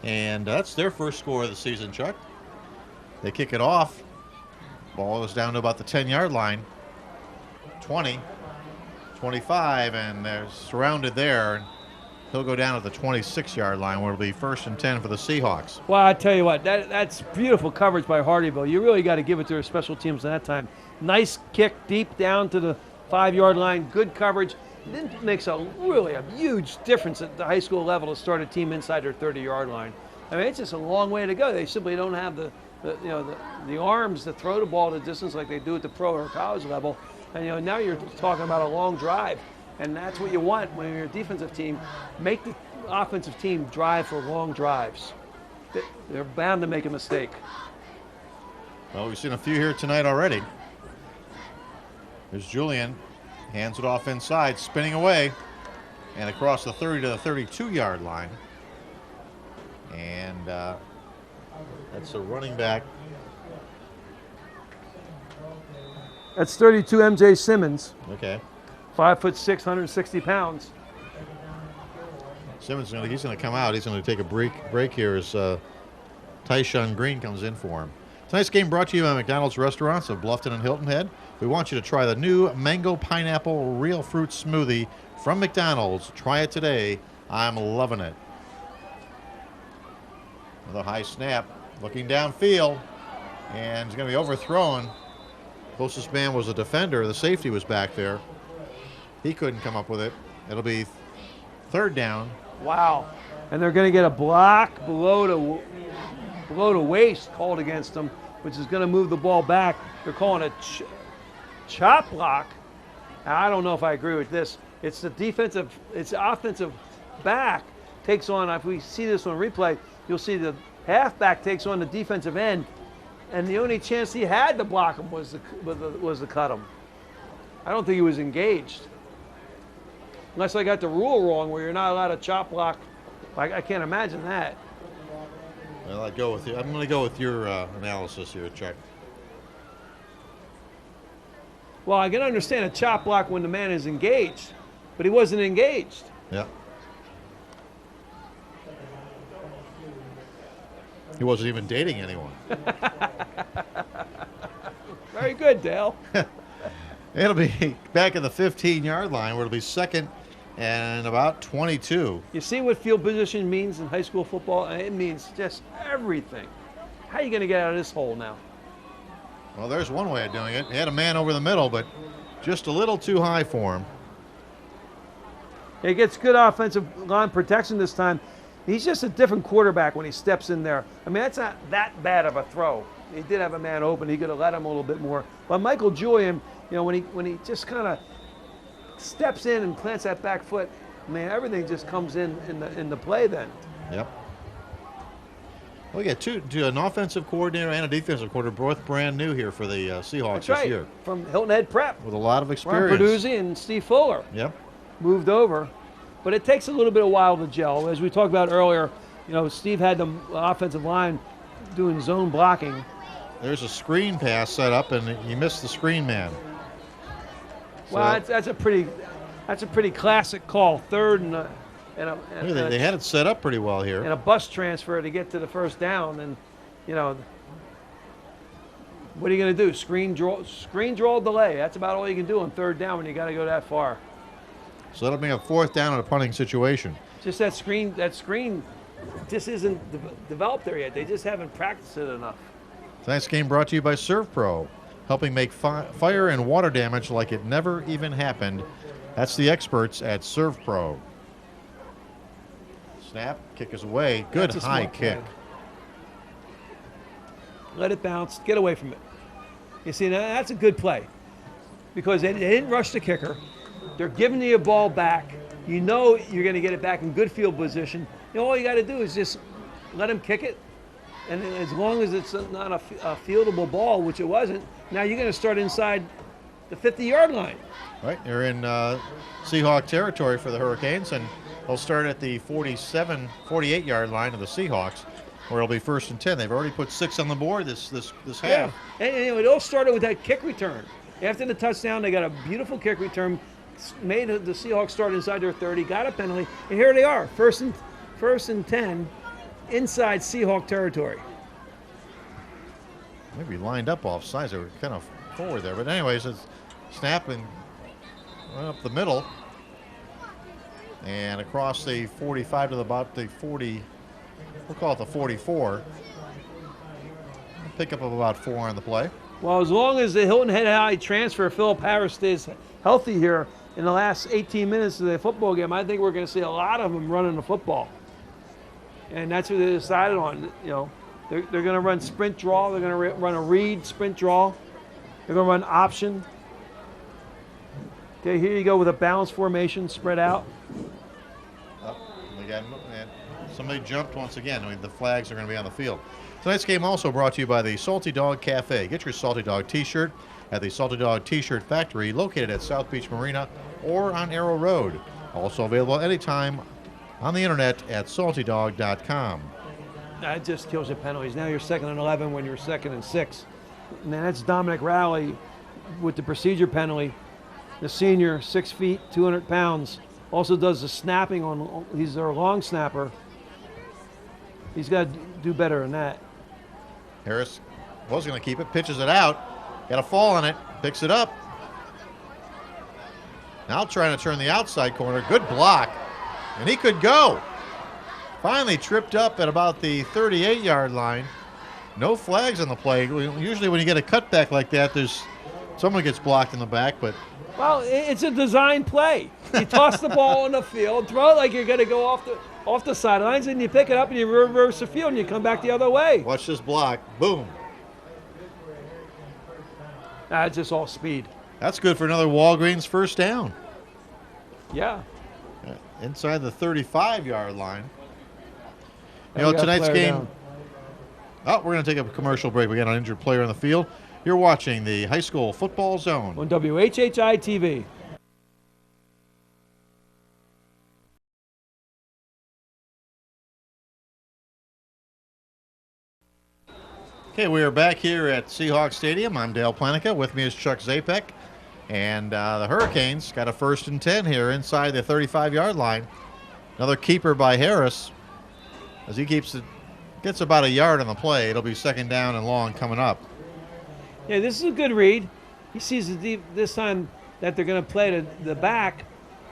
And that's their first score of the season, Chuck. They kick it off. Ball is down to about the 10-yard line. 20, 25, and they're surrounded there. And he'll go down to the 26-yard line where it'll be 1st and 10 for the Seahawks. Well, I tell you what, that's beautiful coverage by Hardeeville. You really got to give it to their special teams at that time. Nice kick deep down to the 5-yard line. Good coverage. It makes a huge difference at the high school level to start a team inside their 30-yard line. I mean, it's just a long way to go. They simply don't have the arms to throw the ball the distance like they do at the pro or college level. And now you're talking about a long drive, and that's what you want when you're a defensive team. Make the offensive team drive for long drives. They're bound to make a mistake. Well, we've seen a few here tonight already. There's Julian. Hands it off inside, spinning away, and across the 30 to the 32-yard line. And that's a running back. That's 32 MJ Simmons. Okay. 5'6", 160 pounds. Simmons, he's going to come out. He's going to take a break here as Tyshawn Green comes in for him. Tonight's game brought to you by McDonald's Restaurants of Bluffton and Hilton Head. We want you to try the new Mango Pineapple Real Fruit Smoothie from McDonald's. Try it today. I'm loving it. Another high snap. Looking downfield. And he's going to be overthrown. Closest man was a defender. The safety was back there. He couldn't come up with it. It'll be 3rd down. Wow. And they're going to get a block below the waist called against them, which is going to move the ball back. They're calling a chop block. Now, I don't know if I agree with this. It's the offensive back takes on, if we see this on replay, you'll see the halfback takes on the defensive end, and the only chance he had to block him was to cut him. I don't think he was engaged. Unless I got the rule wrong where you're not allowed to chop block. I can't imagine that. Well, I'm going to go with your analysis here, Chuck. Well, I can understand a chop block when the man is engaged, but he wasn't engaged. Yep. He wasn't even dating anyone. Very good, Dale. It'll be back at the 15-yard line where it'll be second and about 22. You see what field position means in high school football? It means just everything. How are you going to get out of this hole now? Well, there's one way of doing it. He had a man over the middle, but just a little too high for him. He gets good offensive line protection this time. He's just a different quarterback when he steps in there. I mean, that's not that bad of a throw. He did have a man open. He could have let him a little bit more. But Michael Julian, you know, when he just kind of steps in and plants that back foot, man, everything just comes in the play then. Yep. We got an offensive coordinator and a defensive coordinator, both brand new here for the Seahawks That's this right. year. From Hilton Head Prep. With a lot of Ron experience. Perduzzi and Steve Fuller. Yep. Moved over. But it takes a little bit of while to gel. As we talked about earlier, you know, Steve had the offensive line doing zone blocking. There's a screen pass set up, and you missed the screen man. Well, that's a pretty classic call. Third and They had it set up pretty well here. and a bus transfer to get to the first down. And, you know, what are you going to do? Screen draw delay. That's about all you can do on third down when you got to go that far. So that'll be a fourth down in a punting situation. Just that screen just isn't developed there yet. They just haven't practiced it enough. Tonight's game brought to you by ServPro, helping make fire and water damage like it never even happened. That's the experts at ServPro. Snap, kick is away. Good That's a high smart kick. play. Let it bounce. Get away from it. You see, now that's a good play because they didn't rush the kicker. They're giving you a ball back. You know you're going to get it back in good field position. You know, all you got to do is just let him kick it. And as long as it's not a fieldable ball, which it wasn't, now you're going to start inside the 50-yard line. Right, you're in Seahawk territory for the Hurricanes, and they'll start at the 48-yard line of the Seahawks, where it'll be 1st and 10. They've already put 6 on the board this half. Yeah, and it all started with that kick return. After the touchdown, they got a beautiful kick return, made the Seahawks start inside their 30, got a penalty, and here they are, first and 10, inside Seahawk territory. Maybe lined up off sides. They were kind of forward there. But anyways, it's snapping right up the middle and across the 45 to about the 40, we'll call it the 44. Pick up of about 4 on the play. Well, as long as the Hilton Head High transfer, Philip Harris, stays healthy here in the last 18 minutes of the football game, I think we're going to see a lot of them running the football. And that's what they decided on. You know, they're going to run sprint draw. They're going to run a read sprint draw. They're going to run option. Okay, here you go with a balanced formation, spread out. Oh, somebody jumped once again. I mean, the flags are going to be on the field. Tonight's game also brought to you by the Salty Dog Cafe. Get your Salty Dog t-shirt at the Salty Dog T-shirt Factory, located at South Beach Marina or on Arrow Road. Also available anytime on the internet at saltydog.com. That just kills your penalties. Now you're 2nd and 11 when you're 2nd and 6. Man, that's Dominic Rowley with the procedure penalty. The senior, 6 feet, 200 pounds. Also does the snapping on, he's their long snapper. He's got to do better than that. Harris was going to keep it, pitches it out. Got a fall on it, picks it up. Now trying to turn the outside corner. Good block. And he could go. Finally tripped up at about the 38-yard line. No flags on the play. Usually when you get a cutback like that, someone gets blocked in the back, but well, it's a design play. You toss the ball on the field, throw it like you're going to go off the sidelines, and you pick it up and you reverse the field and you come back the other way. Watch this block. Boom. That's just all speed. That's good for another Walgreens first down. Yeah. Inside the 35-yard line. You And we know, got a tonight's player game. down. Oh, we're going to take a commercial break. We got an injured player on the field. You're watching the High School Football Zone On WHHI-TV. Okay, we are back here at Seahawks Stadium. I'm Dale Planica. With me is Chuck Zapek. And the Hurricanes got a 1st and 10 here inside the 35-yard line. Another keeper by Harris. As he keeps it, gets about a yard on the play. It'll be 2nd down and long coming up. Yeah, this is a good read. He sees this time that they're going to play the back.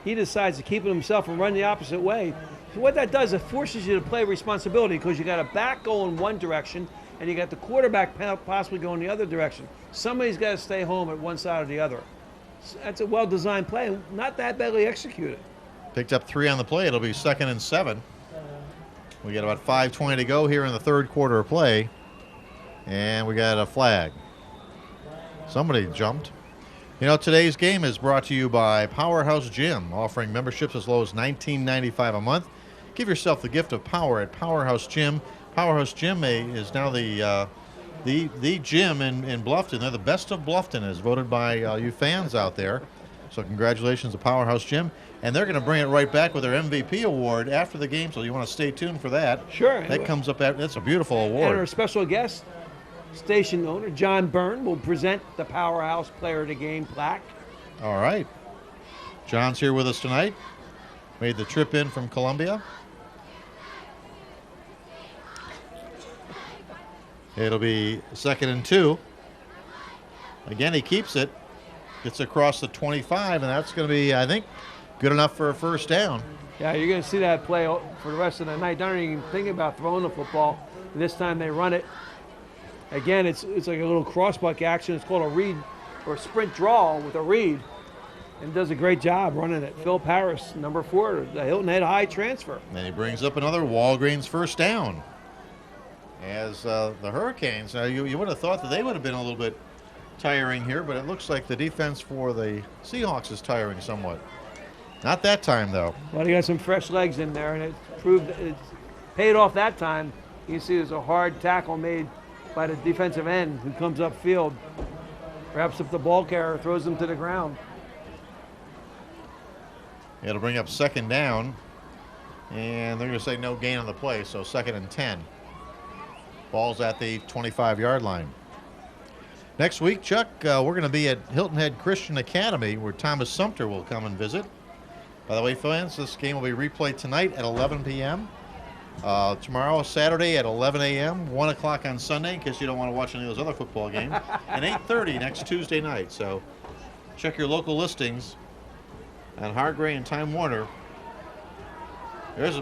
He decides to keep it himself and run the opposite way. So what that does, it forces you to play responsibility because you got a back going one direction and you got the quarterback possibly going the other direction. Somebody's got to stay home at one side or the other. So that's a well-designed play, not that badly executed. Picked up 3 on the play. It'll be 2nd and 7. We got about 5:20 to go here in the 3rd quarter of play. And we got a flag. Somebody jumped. You know, today's game is brought to you by Powerhouse Gym, offering memberships as low as $19.95 a month. Give yourself the gift of power at Powerhouse Gym. Powerhouse Gym is now the gym in Bluffton. They're the best of Bluffton, as voted by you fans out there. So congratulations to Powerhouse Gym. And they're going to bring it right back with their MVP award after the game, so you want to stay tuned for that. Sure. That comes up after. That's a beautiful award. And our special guest, station owner John Byrne, will present the Powerhouse Player of the Game plaque. All right. John's here with us tonight. Made the trip in from Columbia. It'll be 2nd and 2. Again, he keeps it. Gets across the 25, and that's going to be, I think, good enough for a 1st down. Yeah, you're going to see that play for the rest of the night. They're not even thinking about throwing the football. This time they run it. Again, it's like a little crossbuck action. It's called a read or sprint draw with a read, and does a great job running it. Phil Paris, number 4, the Hilton Head High transfer. And he brings up another Walgreens 1st down. As the Hurricanes, now you would have thought that they would have been a little bit tiring here, but it looks like the defense for the Seahawks is tiring somewhat. Not that time, though. Well, he got some fresh legs in there, and it's paid off that time. You can see there's a hard tackle made by the defensive end who comes upfield. Perhaps if the ball carrier throws him to the ground. It'll bring up 2nd down, and they're going to say no gain on the play, so 2nd and 10. Ball's at the 25-yard line. Next week, Chuck, we're going to be at Hilton Head Christian Academy, where Thomas Sumter will come and visit. By the way, fans, this game will be replayed tonight at 11 p.m. Tomorrow, Saturday at 11 a.m., 1 o'clock on Sunday, in case you don't want to watch any of those other football games, and 8:30 next Tuesday night. So check your local listings on Hargray and Time Warner. There's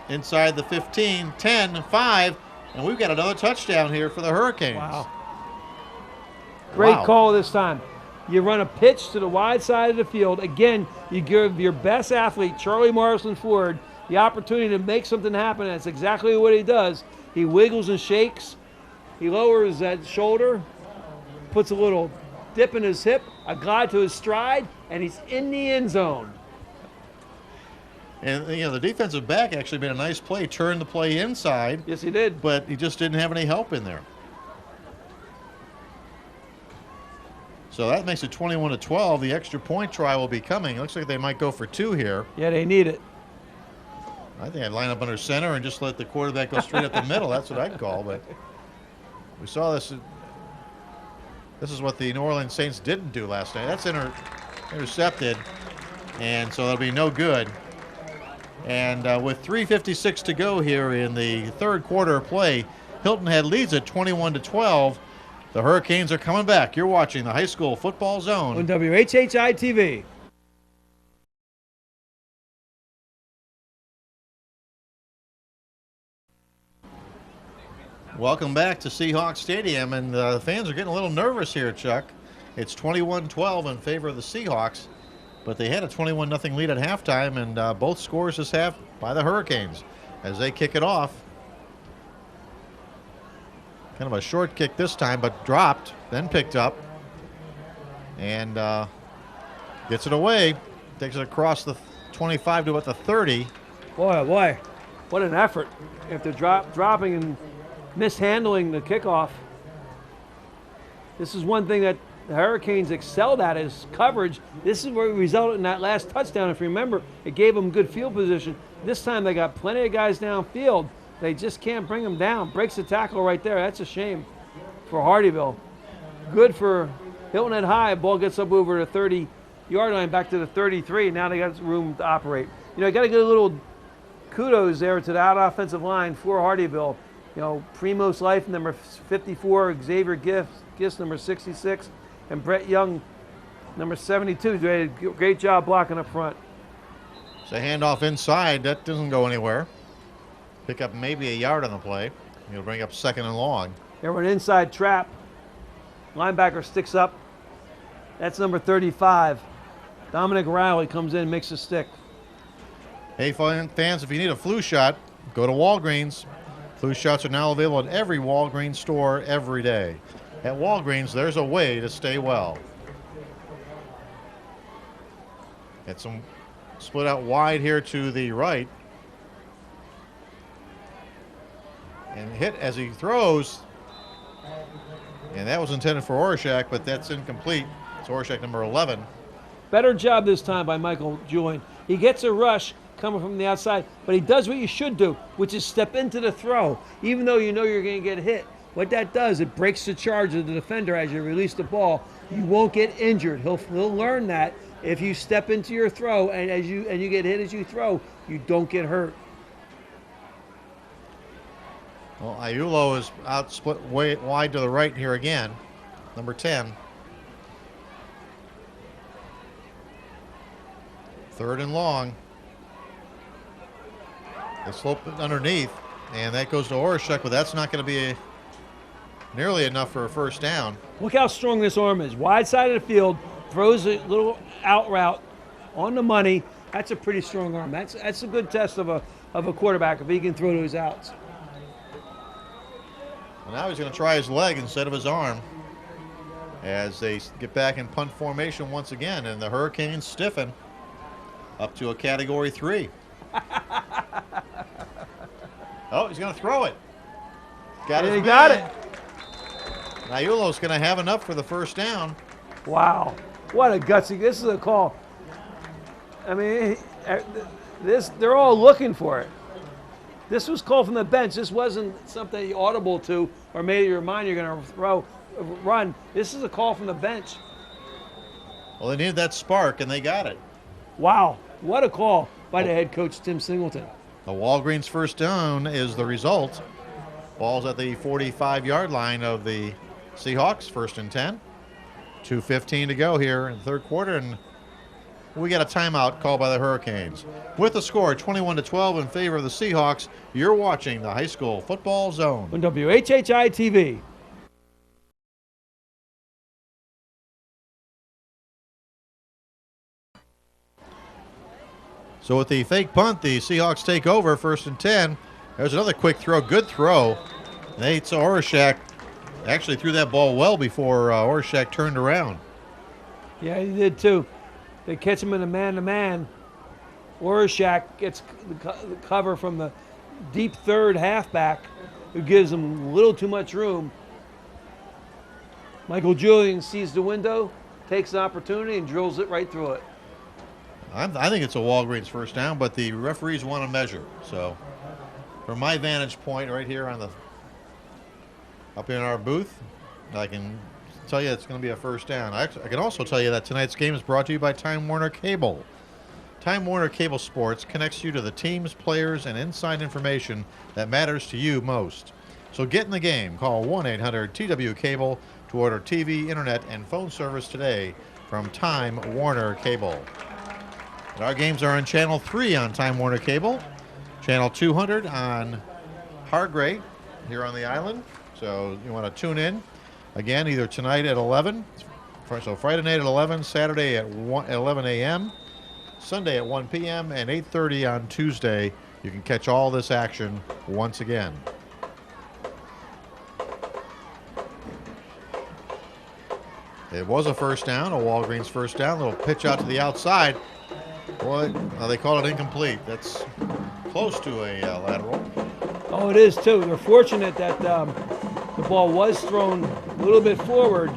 inside the 15, 10, 5, and we've got another touchdown here for the Hurricanes. Wow. Great call this time. You run a pitch to the wide side of the field. Again, you give your best athlete, Charlie Morrison Ford, the opportunity to make something happen. That's exactly what he does. He wiggles and shakes. He lowers that shoulder, puts a little dip in his hip, a glide to his stride, and he's in the end zone. And, you know, the defensive back actually made a nice play, turned the play inside. Yes, he did. But he just didn't have any help in there. So that makes it 21-12. The extra point try will be coming. It looks like they might go for 2 here. Yeah, they need it. I think I'd line up under center and just let the quarterback go straight up the middle. That's what I'd call. But we saw this. This is what the New Orleans Saints didn't do last night. That's intercepted, and so that'll be no good. And with 3:56 to go here in the 3rd quarter of play, Hilton Head leads at 21-12. The Hurricanes are coming back. You're watching the High School Football Zone On WHHI-TV. Welcome back to Seahawks Stadium, and the fans are getting a little nervous here, Chuck. It's 21-12 in favor of the Seahawks, but they had a 21-0 lead at halftime, and both scores this half by the Hurricanes as they kick it off. Kind of a short kick this time, but dropped, then picked up, and gets it away. Takes it across the 25 to about the 30. Boy, what an effort after dropping and mishandling the kickoff. This is one thing that the Hurricanes excelled at, is coverage. This is where it resulted in that last touchdown. If you remember, it gave them good field position. This time they got plenty of guys downfield. They just can't bring them down. Breaks the tackle right there. That's a shame for Hardeeville. Good for Hilton Head High, ball gets up over the 30-yard line, back to the 33. Now they got room to operate. You know, you got to get a little kudos there to the out offensive line for Hardeeville. You know, Primo's Life, number 54, Xavier Gifts, number 66, and Brett Young, number 72. They did a great job blocking up front. So handoff inside, that doesn't go anywhere. Pick up maybe a yard on the play. He'll bring up 2nd and long. Here we're an inside trap. Linebacker sticks up. That's number 35. Dominic Riley comes in, makes a stick. Hey fans, if you need a flu shot, go to Walgreens. Flu shots are now available at every Walgreens store every day. At Walgreens, there's a way to stay well. Get some split out wide here to the right. And hit as he throws. And that was intended for Orshak, but that's incomplete. It's Orshak number 11. Better job this time by Michael Julian. He gets a rush coming from the outside, but he does what you should do, which is step into the throw, even though you know you're going to get hit. What that does, it breaks the charge of the defender as you release the ball. You won't get injured. He'll learn that if you step into your throw and you get hit as you throw, you don't get hurt. Well, Aiulo is out split way wide to the right here again, number 10. 3rd and long. They slope it underneath, and that goes to Orshak, but that's not going to be nearly enough for a first down. Look how strong this arm is. Wide side of the field, throws a little out route on the money. That's a pretty strong arm. That's a good test of a quarterback if he can throw those outs. Well, now he's going to try his leg instead of his arm as they get back in punt formation once again, and the Hurricanes stiffen up to a Category 3. Oh, he's going to throw it. Got it. He got it. Aiulo's going to have enough for the first down. Wow, what a gutsy! This is a call. I mean, they're all looking for it. This was called from the bench. This wasn't something you audible to or made your mind you're going to run. This is a call from the bench. Well, they needed that spark, and they got it. Wow, what a call by the head coach, Tim Singleton. The Walgreens first down is the result. Ball's at the 45-yard line of the Seahawks, 1st and 10. 2:15 to go here in the 3rd quarter, and we got a timeout called by the Hurricanes. With the score 21-12 in favor of the Seahawks, you're watching the High School Football Zone On WHHI-TV. So with the fake punt, the Seahawks take over, 1st and 10. There's another quick throw, good throw. Nate Orshak actually threw that ball well before Orshak turned around. Yeah, he did too. They catch him in a man-to-man. Orshak gets the cover from the deep 3rd halfback, who gives him a little too much room. Michael Julian sees the window, takes the opportunity, and drills it right through it. I think it's a Walgreens first down, but the referees want to measure. So from my vantage point right here up in our booth, I can tell you it's going to be a first down. I can also tell you that tonight's game is brought to you by Time Warner Cable. Time Warner Cable Sports connects you to the teams, players, and inside information that matters to you most. So get in the game. Call 1-800-TW-CABLE to order TV, internet, and phone service today from Time Warner Cable. And our games are on Channel 3 on Time Warner Cable, Channel 200 on Hargray here on the island. So you want to tune in again either tonight at 11, so Friday night at 11, Saturday at 11 a.m., Sunday at 1 p.m., and 8:30 on Tuesday. You can catch all this action once again. It was a first down, a Walgreens first down. Little pitch out to the outside. Boy, they call it incomplete. That's close to a lateral. Oh, it is too. They're fortunate that the ball was thrown a little bit forward,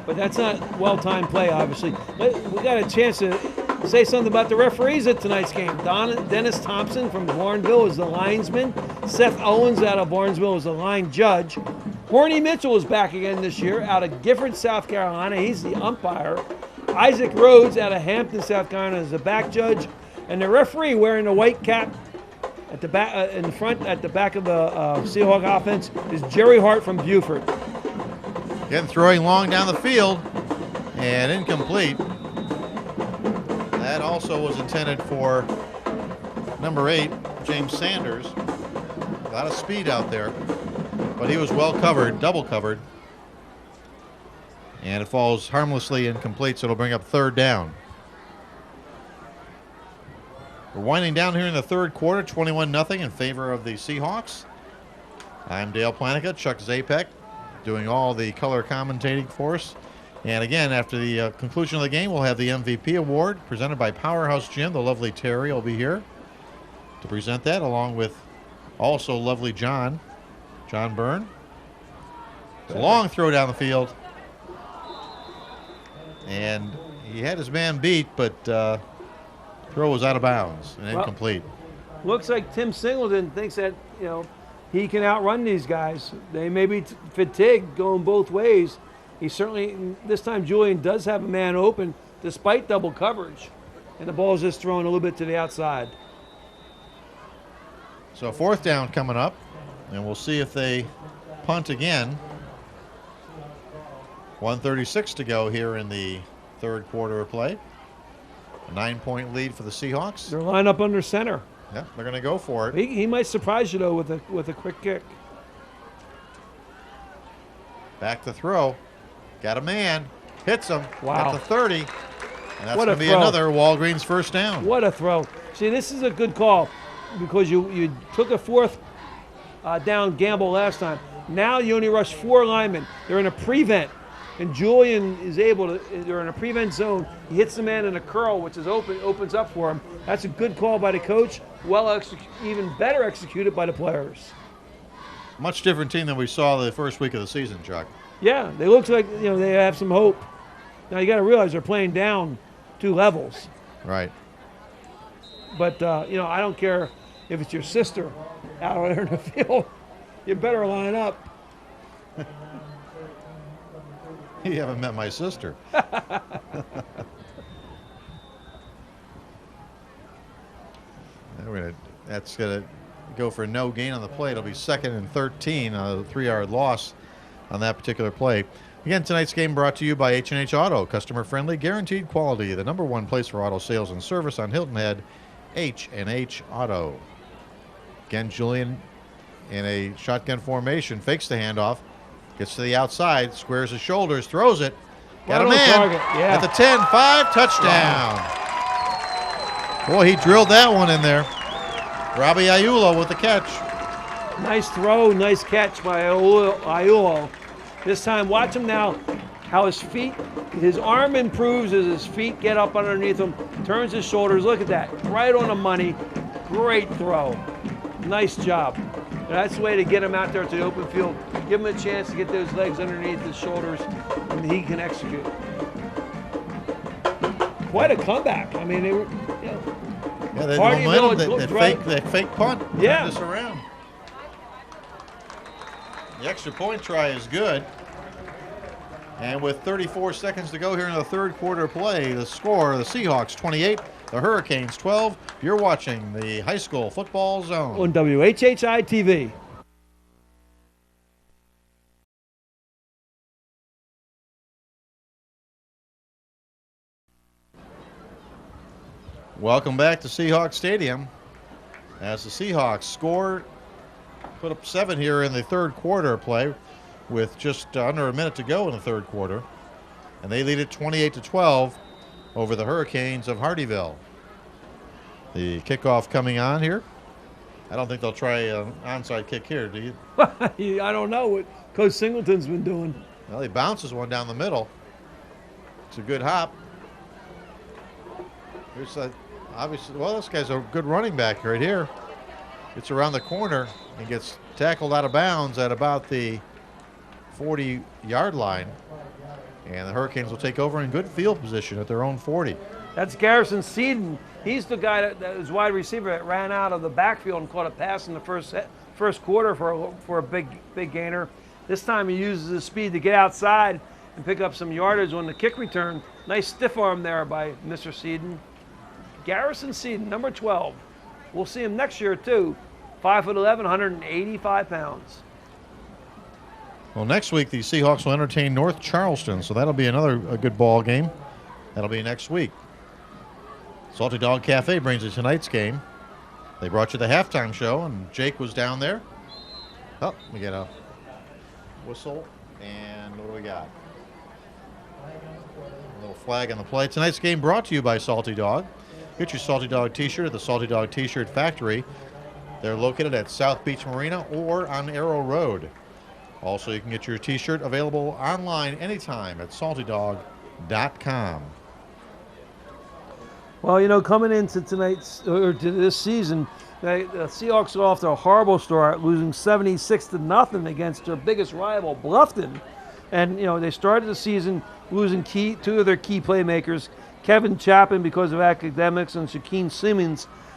but that's not well-timed play, obviously. We got a chance to say something about the referees at tonight's game. Dennis Thompson from Barnesville is the linesman. Seth Owens out of Barnesville is the line judge. Horny Mitchell is back again this year out of Gifford, South Carolina. He's the umpire. Isaac Rhodes out of Hampton, South Carolina is the back judge. And the referee wearing the white cap at the back, in front at the back of the Seahawk offense is Jerry Hart from Beaufort. Again, throwing long down the field and incomplete. That also was intended for number 8, James Sanders. A lot of speed out there, but he was well covered, double covered. And it falls harmlessly incomplete, so it'll bring up 3rd down. We're winding down here in the 3rd quarter, 21-0 in favor of the Seahawks. I'm Dale Planica, Chuck Zapek, doing all the color commentating for us. And again, after the conclusion of the game, we'll have the MVP award presented by Powerhouse Gym. The lovely Terry will be here to present that, along with also lovely John Byrne. It's a long throw down the field. And he had his man beat, but throw was out of bounds and incomplete. Looks like Tim Singleton thinks that, he can outrun these guys. They may be fatigued going both ways. He certainly, this time Julian does have a man open despite double coverage. And the ball is just thrown a little bit to the outside. So 4th down coming up, and we'll see if they punt again. 1:36 to go here in the 3rd quarter of play. A 9-point lead for the Seahawks. They're lined up under center. Yeah, they're going to go for it. He might surprise you, though, with a quick kick. Back to throw. Got a man. Hits him. Wow. At the 30. And that's What going a to be throw. another Walgreens 1st down. What a throw. See, this is a good call because you took a 4th down gamble last time. Now you only rush 4 linemen. They're in a prevent. And Julian is able to, they're in a prevent zone. He hits the man in a curl, which is opens up for him. That's a good call by the coach. Even better executed by the players. Much different team than we saw the first week of the season, Chuck. Yeah, they look like they have some hope. Now you got to realize they're playing down 2 levels. Right. But I don't care if it's your sister out there in the field. You better line up. You haven't met my sister. That's going to go for no gain on the play. It'll be 2nd and 13, a 3-yard loss on that particular play. Again, tonight's game brought to you by H&H Auto. Customer friendly, guaranteed quality. The #1 place for auto sales and service on Hilton Head, H&H Auto. Again, Julian in a shotgun formation, fakes the handoff, gets to the outside, squares his shoulders, throws it. Got a man target. Yeah. at the 10-5, touchdown. Wow. Boy, he drilled that one in there. Robbie Aiulo with the catch. Nice throw, nice catch by Aiulo. This time, watch him now, how his arm improves as his feet get up underneath him, turns his shoulders. Look at that, right on the money. Great throw. Nice job. That's the way to get him out there to the open field. Give him a chance to get those legs underneath his shoulders, and he can execute. Quite a comeback. I mean, they were, Yeah, the Hardeeville momentum, that fake punt. Yeah. Turned this around. The extra point try is good. And with 34 seconds to go here in the 3rd quarter play, the score, the Seahawks 28, the Hurricanes 12. You're watching the High School Football Zone. on WHHI-TV. Welcome back to Seahawks Stadium. As the Seahawks put up 7 here in the 3rd quarter play with just under a minute to go in the 3rd quarter. And they lead it 28-12 over the Hurricanes of Hardeeville. The kickoff coming on here. I don't think they'll try an onside kick here, do you? I don't know what Coach Singleton's been doing. Well, he bounces one down the middle. It's a good hop. Here's obviously, well, this guy's a good running back right here. Gets around the corner and gets tackled out of bounds at about the 40-yard line. And the Hurricanes will take over in good field position at their own 40. That's Garrison Seaton. He's the guy that was wide receiver that ran out of the backfield and caught a pass in the first quarter for a big gainer. This time he uses his speed to get outside and pick up some yardage on the kick return. Nice stiff arm there by Mr. Seaton. Garrison Seaton, number 12. We'll see him next year too. 5'11", 185 pounds. Well, next week the Seahawks will entertain North Charleston, so that'll be a good ball game. That'll be next week. Salty Dog Cafe brings you tonight's game. They brought you the halftime show, and Jake was down there. Oh, we get a whistle, and what do we got? A little flag on the play. Tonight's game brought to you by Salty Dog. Get your Salty Dog t-shirt at the Salty Dog T-Shirt Factory. They're located at South Beach Marina or on Arrow Road. Also, you can get your t-shirt available online anytime at saltydog.com. Well, coming into to this season, the Seahawks are off to a horrible start, losing 76-0 against their biggest rival, Bluffton. And, they started the season losing two of their key playmakers, Kevin Chapin because of academics and Shaquem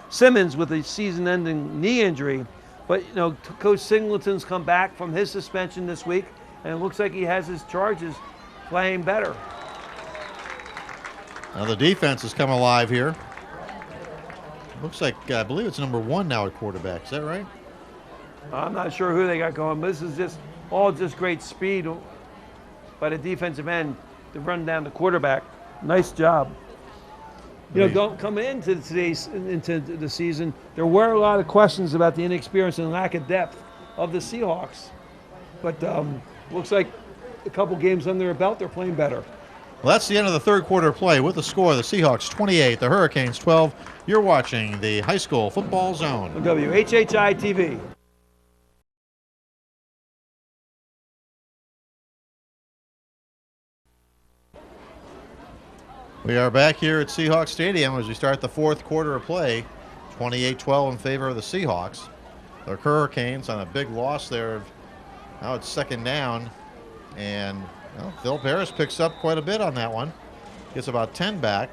Simmons with a season-ending knee injury. But, Coach Singleton's come back from his suspension this week, and it looks like he has his charges playing better. Now the defense has come alive here. Looks like, I believe it's number 1 now at quarterback. Is that right? I'm not sure who they got going, but this is just great speed by the defensive end to run down the quarterback. Nice job. Coming into the season, there were a lot of questions about the inexperience and lack of depth of the Seahawks. But looks like a couple games under their belt, they're playing better. Well, that's the end of the third quarter play with the score, the Seahawks 28, the Hurricanes 12. You're watching the High School Football Zone. WHHI-TV. We are back here at Seahawks Stadium as we start the fourth quarter of play. 28-12 in favor of the Seahawks. The Hurricanes on a big loss there. Now it's second down, and Phil Harris picks up quite a bit on that one. Gets about 10 back.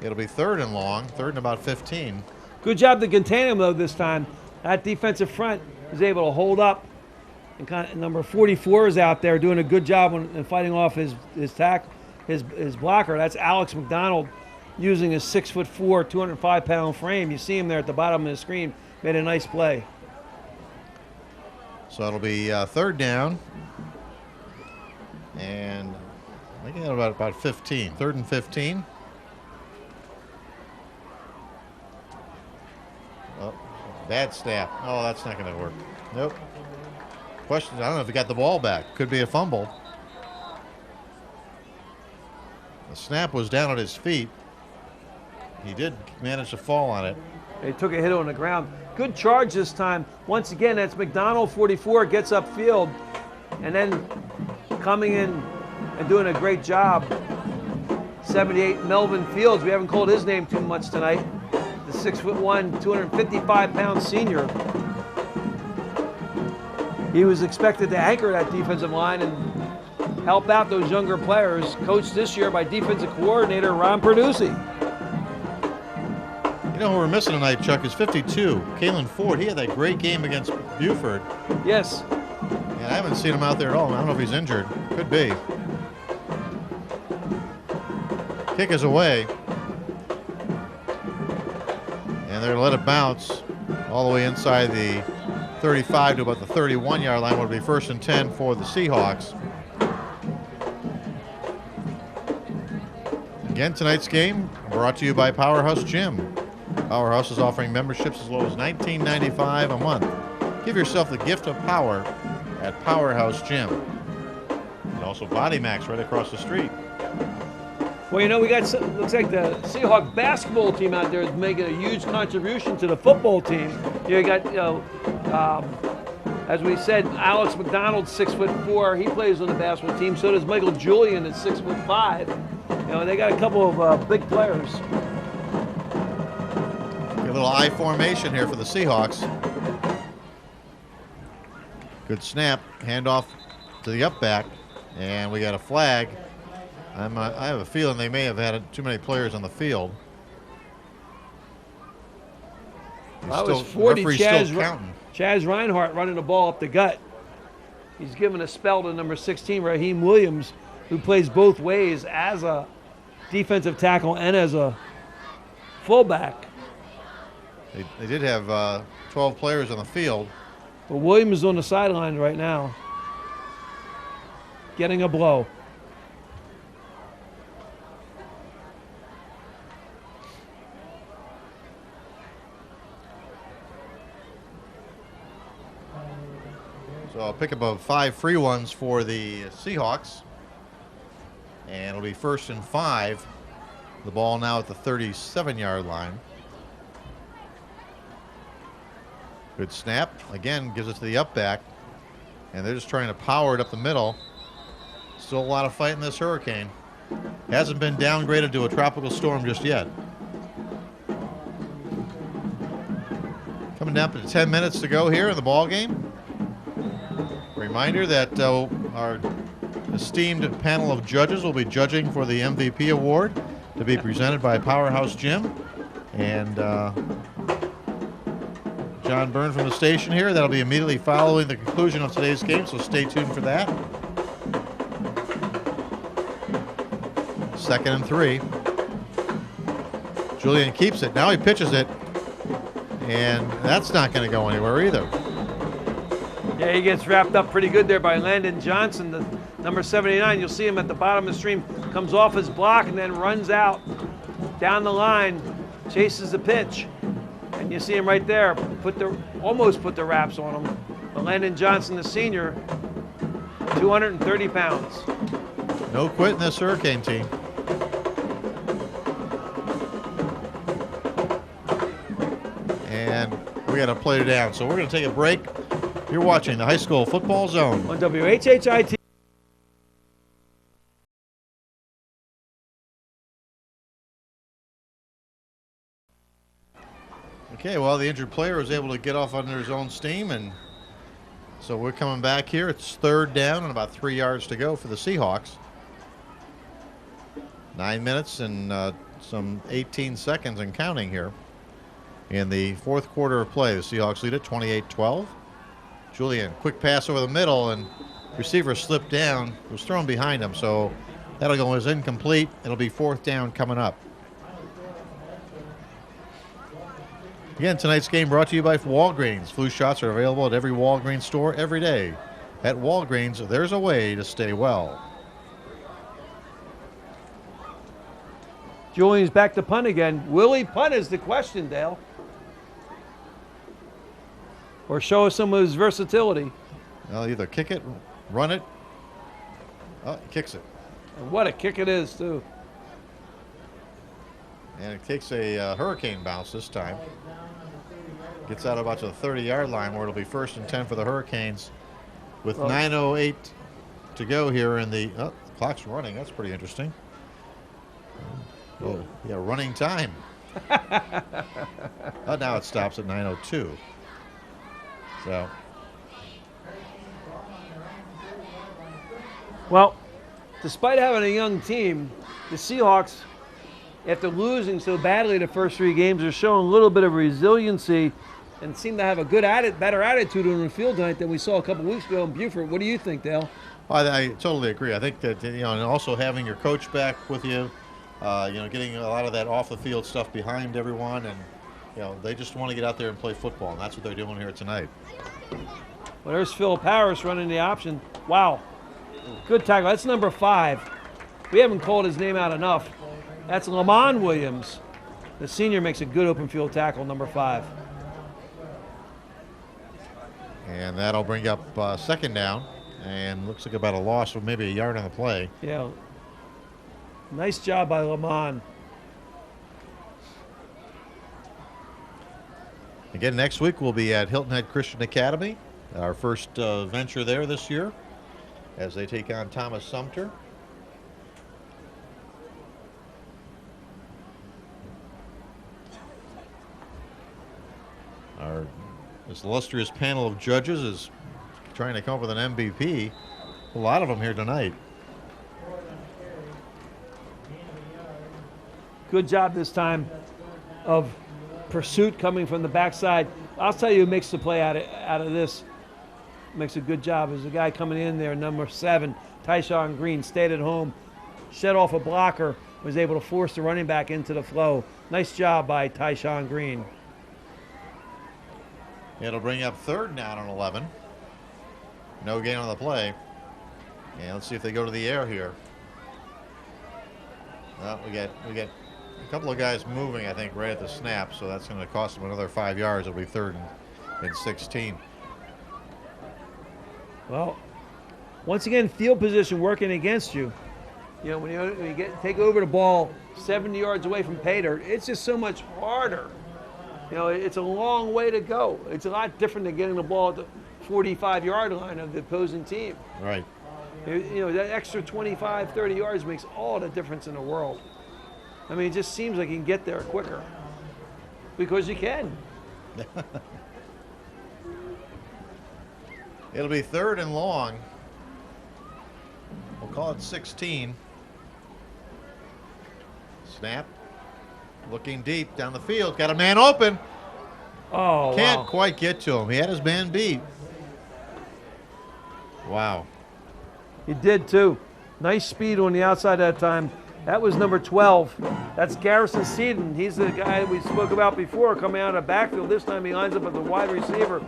It'll be third and long, third and about 15. Good job to contain him, though, this time. That defensive front is able to hold up. And number 44 is out there doing a good job in fighting off his blocker. That's Alex McDonald using his 6'4", 205-pound frame. You see him there at the bottom of the screen. Made a nice play. So it'll be third down. And I think about 15. Third and 15. Oh, bad snap. Oh, that's not going to work. Nope. Question, I don't know if he got the ball back. Could be a fumble. The snap was down at his feet. He did manage to fall on it. He took a hit on the ground. Good charge this time. Once again, that's McDonald, 44, gets upfield. And then coming in and doing a great job, 78, Melvin Fields. We haven't called his name too much tonight. The 6'1", 255-pound senior. He was expected to anchor that defensive line and help out those younger players, coached this year by defensive coordinator Ron Perducci. You know who we're missing tonight, Chuck, is 52, Kalen Ford. He had that great game against Beaufort. Yes. And I haven't seen him out there at all. I don't know if he's injured. Could be. Kick is away. And they're going to let it bounce all the way inside the 35 to about the 31-yard line. Would be first and 10 for the Seahawks. Again, tonight's game brought to you by Powerhouse Gym. Powerhouse is offering memberships as low as $19.95 a month. Give yourself the gift of power at Powerhouse Gym. And also Body Max right across the street. Well, we got, looks like the Seahawks basketball team out there is making a huge contribution to the football team. You got, as we said, Alex McDonald, 6'4". He plays on the basketball team. So does Michael Julian at 6'5". They got a couple of big players. A little I formation here for the Seahawks. Good snap, handoff to the up back, and we got a flag. I have a feeling they may have had too many players on the field. That was 40. Referee's still counting. Chaz Reinhardt running the ball up the gut. He's giving a spell to number 16, Raheem Williams, who plays both ways as a defensive tackle and as a fullback. They did have 12 players on the field. But Williams is on the sideline right now, getting a blow. So I'll pick up 5 free ones for the Seahawks. And it'll be 1st and 5. The ball now at the 37-yard line. Good snap. Again, gives it to the up back. And they're just trying to power it up the middle. Still a lot of fight in this hurricane. Hasn't been downgraded to a tropical storm just yet. Coming down to 10 minutes to go here in the ball game. Reminder that our esteemed panel of judges will be judging for the MVP award to be presented by Powerhouse Gym and John Byrne from the station here. That'll be immediately following the conclusion of today's game, so stay tuned for that. 2nd and 3. Julian keeps it. Now he pitches it, and that's not going to go anywhere either. Yeah, he gets wrapped up pretty good there by Landon Johnson, the number 79. You'll see him at the bottom of the stream. Comes off his block and then runs out down the line, chases the pitch. And you see him right there, almost put the wraps on him. But Landon Johnson, the senior, 230 pounds. No quit in this Hurricane team. And we got to play it down. So we're going to take a break. You're watching the High School Football Zone On WHHI-TV. Okay, well, the injured player was able to get off under his own steam, and so we're coming back here. It's 3rd down and about 3 yards to go for the Seahawks. 9 minutes and some 18 seconds and counting here in the 4th quarter of play. The Seahawks lead it 28-12. Julian, quick pass over the middle, and receiver slipped down. It was thrown behind him, so that'll go as incomplete. It'll be 4th down coming up. Again, tonight's game brought to you by Walgreens. Flu shots are available at every Walgreens store every day. At Walgreens, there's a way to stay well. Julian's back to punt again. Will he punt is the question, Dale. Or show us some of his versatility. Well, either kick it, run it. Oh, he kicks it. And what a kick it is, too. And it takes a hurricane bounce this time. Gets out about to the 30-yard line where it'll be 1st and 10 for the Hurricanes with 9:08 to go here in the clock's running. That's pretty interesting. Oh, yeah, running time. Oh, now it stops at 9:02. So. Well, despite having a young team, the Seahawks, after losing so badly the first 3 games, are showing a little bit of resiliency and seem to have a better attitude on the field tonight than we saw a couple weeks ago in Beaufort. What do you think, Dale? I totally agree. I think that, and also having your coach back with you, getting a lot of that off the field stuff behind everyone, and they just want to get out there and play football, and that's what they're doing here tonight. Well, there's Phil Parrish running the option. Wow, good tackle. That's number 5. We haven't called his name out enough. That's Lamont Williams. The senior makes a good open field tackle, number 5. And that'll bring up 2nd down, and looks like about a loss of maybe a yard on the play. Yeah. Nice job by Lamont. Again, next week we'll be at Hilton Head Christian Academy, our first venture there this year, as they take on Thomas Sumter. This illustrious panel of judges is trying to come up with an MVP. A lot of them here tonight. Good job this time of pursuit coming from the backside. I'll tell you who makes the play out of this. Makes a good job. There's a guy coming in there, number 7, Tyshawn Green, stayed at home, shed off a blocker, was able to force the running back into the flow. Nice job by Tyshawn Green. It'll bring up 3rd down on 11. No gain on the play. And let's see if they go to the air here. Well, we get a couple of guys moving, I think, right at the snap, so that's going to cost them another 5 yards. It'll be 3rd and 16. Well, once again, field position working against you. You know, when you take over the ball 70 yards away from pay dirt, it's just so much harder. You know, it's a long way to go. It's a lot different than getting the ball at the 45-yard line of the opposing team. Right. You know, that extra 25, 30 yards makes all the difference in the world. I mean, it just seems like you can get there quicker. Because you can. It'll be 3rd and long. We'll call it 16. Snap. Looking deep down the field. Got a man open. Oh, Can't wow. quite get to him. He had his man beat. Wow. He did too. Nice speed on the outside that time. That was number 12. That's Garrison Seaton. He's the guy we spoke about before coming out of the backfield. This time he lines up as a wide receiver.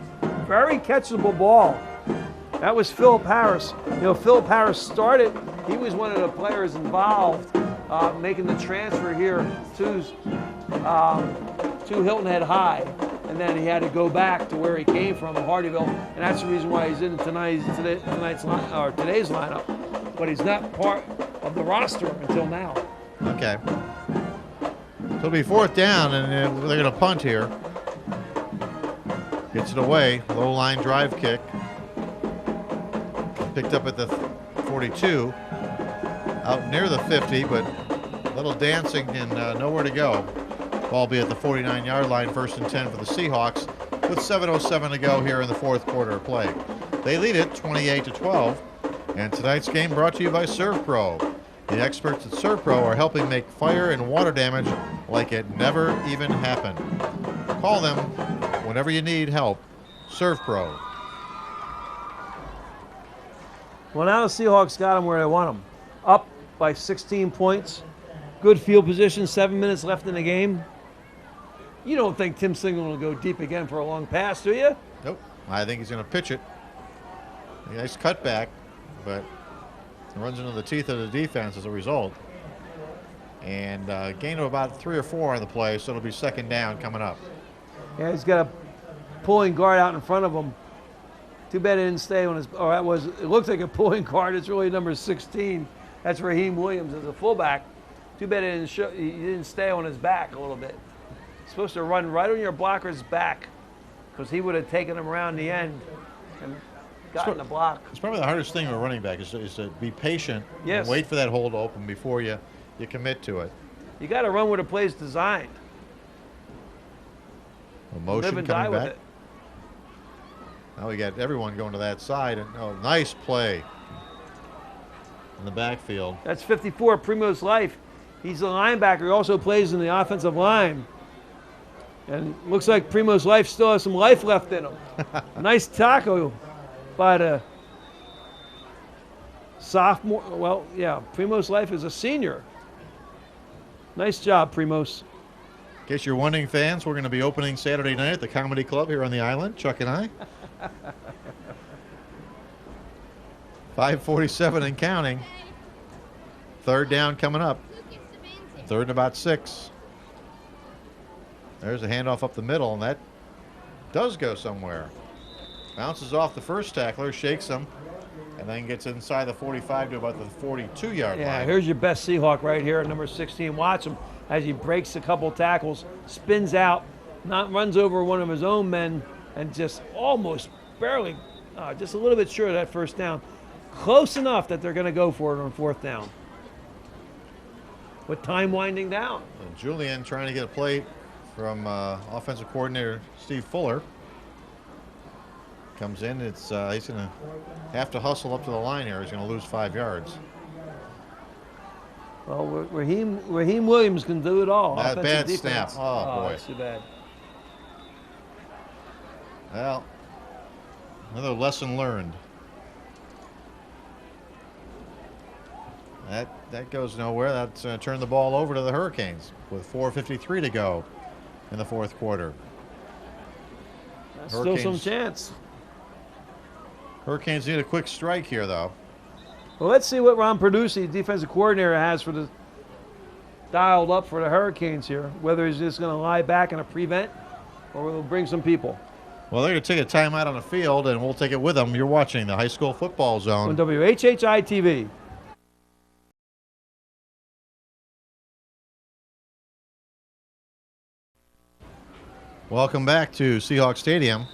Very catchable ball. That was Philip Harris. You know, Philip Harris started. He was one of the players involved making the transfer here to Hilton Head High. And then he had to go back to where he came from, Hardeeville. And that's the reason why he's in today's lineup. But he's not part of the roster until now. Okay. So it'll be 4th down, and they're going to punt here. Gets it away. Low line drive kick. Picked up at the 42. Out near the 50, but a little dancing and nowhere to go. Ball be at the 49-yard line, 1st and 10 for the Seahawks, with 7:07 to go here in the 4th quarter of play. They lead it 28-12. And tonight's game brought to you by ServPro. The experts at ServPro are helping make fire and water damage like it never even happened. Call them whenever you need help. ServPro. Well, now the Seahawks got them where they want them. Up by 16 points. Good field position, 7 minutes left in the game. You don't think Tim Single will go deep again for a long pass, do you? Nope. I think he's going to pitch it. A nice cutback, but it runs into the teeth of the defense as a result. And gain of about 3 or 4 on the play, so it'll be 2nd down coming up. Yeah, he's got a pulling guard out in front of him. Too bad it didn't stay on his, or that was, it looked like a pulling guard. It's really number 16. That's Raheem Williams as a fullback. Too bad he didn't stay on his back a little bit. He's supposed to run right on your blocker's back because he would have taken him around the end and gotten the block. It's probably the hardest thing with a running back is to be patient Yes. and wait for that hole to open before you commit to it. You got to run where the play's designed. A motion Live and die coming with back. it. Now we got everyone going to that side. And nice play in the backfield. That's 54, Primo's Life. He's a linebacker. He also plays in the offensive line. And looks like Primo's Life still has some life left in him. Nice tackle by the sophomore. Well, yeah, Primo's Life is a senior. Nice job, Primos. In case you're wondering, fans, we're going to be opening Saturday night at the Comedy Club here on the island, Chuck and I. 5:47 and counting. 3rd down coming up. 3rd and about 6. There's a handoff up the middle, and that does go somewhere. Bounces off the first tackler, shakes him, and then gets inside the 45 to about the 42-yard Yeah, line. here's your best Seahawk right here at number 16. Watch him as he breaks a couple tackles, spins out, runs over one of his own men, and just almost barely, just a little bit short of that 1st down. Close enough that they're going to go for it on 4th down. With time winding down. And Julian trying to get a play from offensive coordinator Steve Fuller. Comes in. He's going to have to hustle up to the line here. He's going to lose 5 yards. Well, Raheem Williams can do it all. That Offensive bad defense. snap. Oh, boy. That's too bad. Well, another lesson learned. That goes nowhere. That's turned the ball over to the Hurricanes with 4:53 to go in the fourth quarter. Still some chance. Hurricanes need a quick strike here, though. Well, let's see what Ron Perducci, defensive coordinator, has for the dialed up for the Hurricanes here. Whether he's just going to lie back and prevent, or will bring some people. Well, they're going to take a timeout on the field, and we'll take it with them. You're watching the High School Football Zone On WHHI-TV. Welcome back to Seahawks Stadium.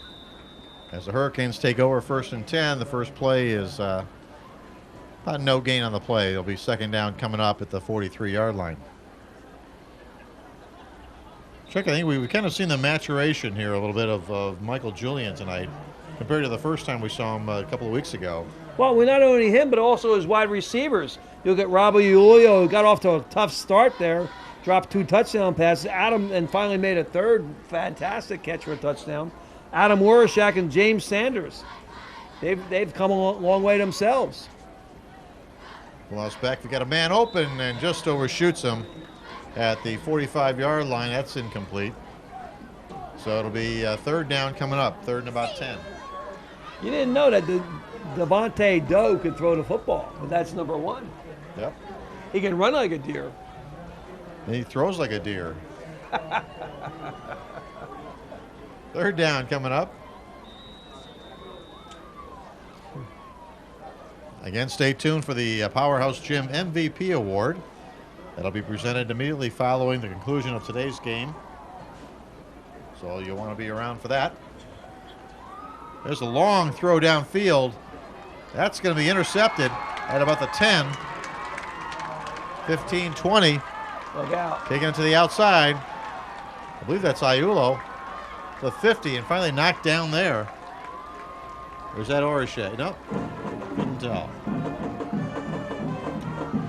As the Hurricanes take over 1st and 10, the first play is about no gain on the play. There'll be second down coming up at the 43-yard line. Chuck, I think we've kind of seen the maturation here a little bit of Michael Julian tonight compared to the first time we saw him a couple of weeks ago. Well, we're not only him, but also his wide receivers. You'll get Robbie Ulio, who got off to a tough start there, dropped 2 touchdown passes. Adam, and finally made a third fantastic catch for a touchdown. Adam Warashak and James Sanders. They've come a long way themselves. Lost back. We got a man open and just overshoots him at the 45-yard line. That's incomplete. So it'll be third down coming up, 3rd and about 10. You didn't know that Devontae Doe could throw the football, but that's number 1. Yep. He can run like a deer. And he throws like a deer. Third down coming up. Again, stay tuned for the Powerhouse Gym MVP Award. That'll be presented immediately following the conclusion of today's game. So you'll want to be around for that. There's a long throw downfield. That's going to be intercepted at about the 10. 15, 20. Look out. Taking it to the outside. I believe that's Iulo. The 50, and finally knocked down there. Or is that Orishek? Nope. Couldn't tell.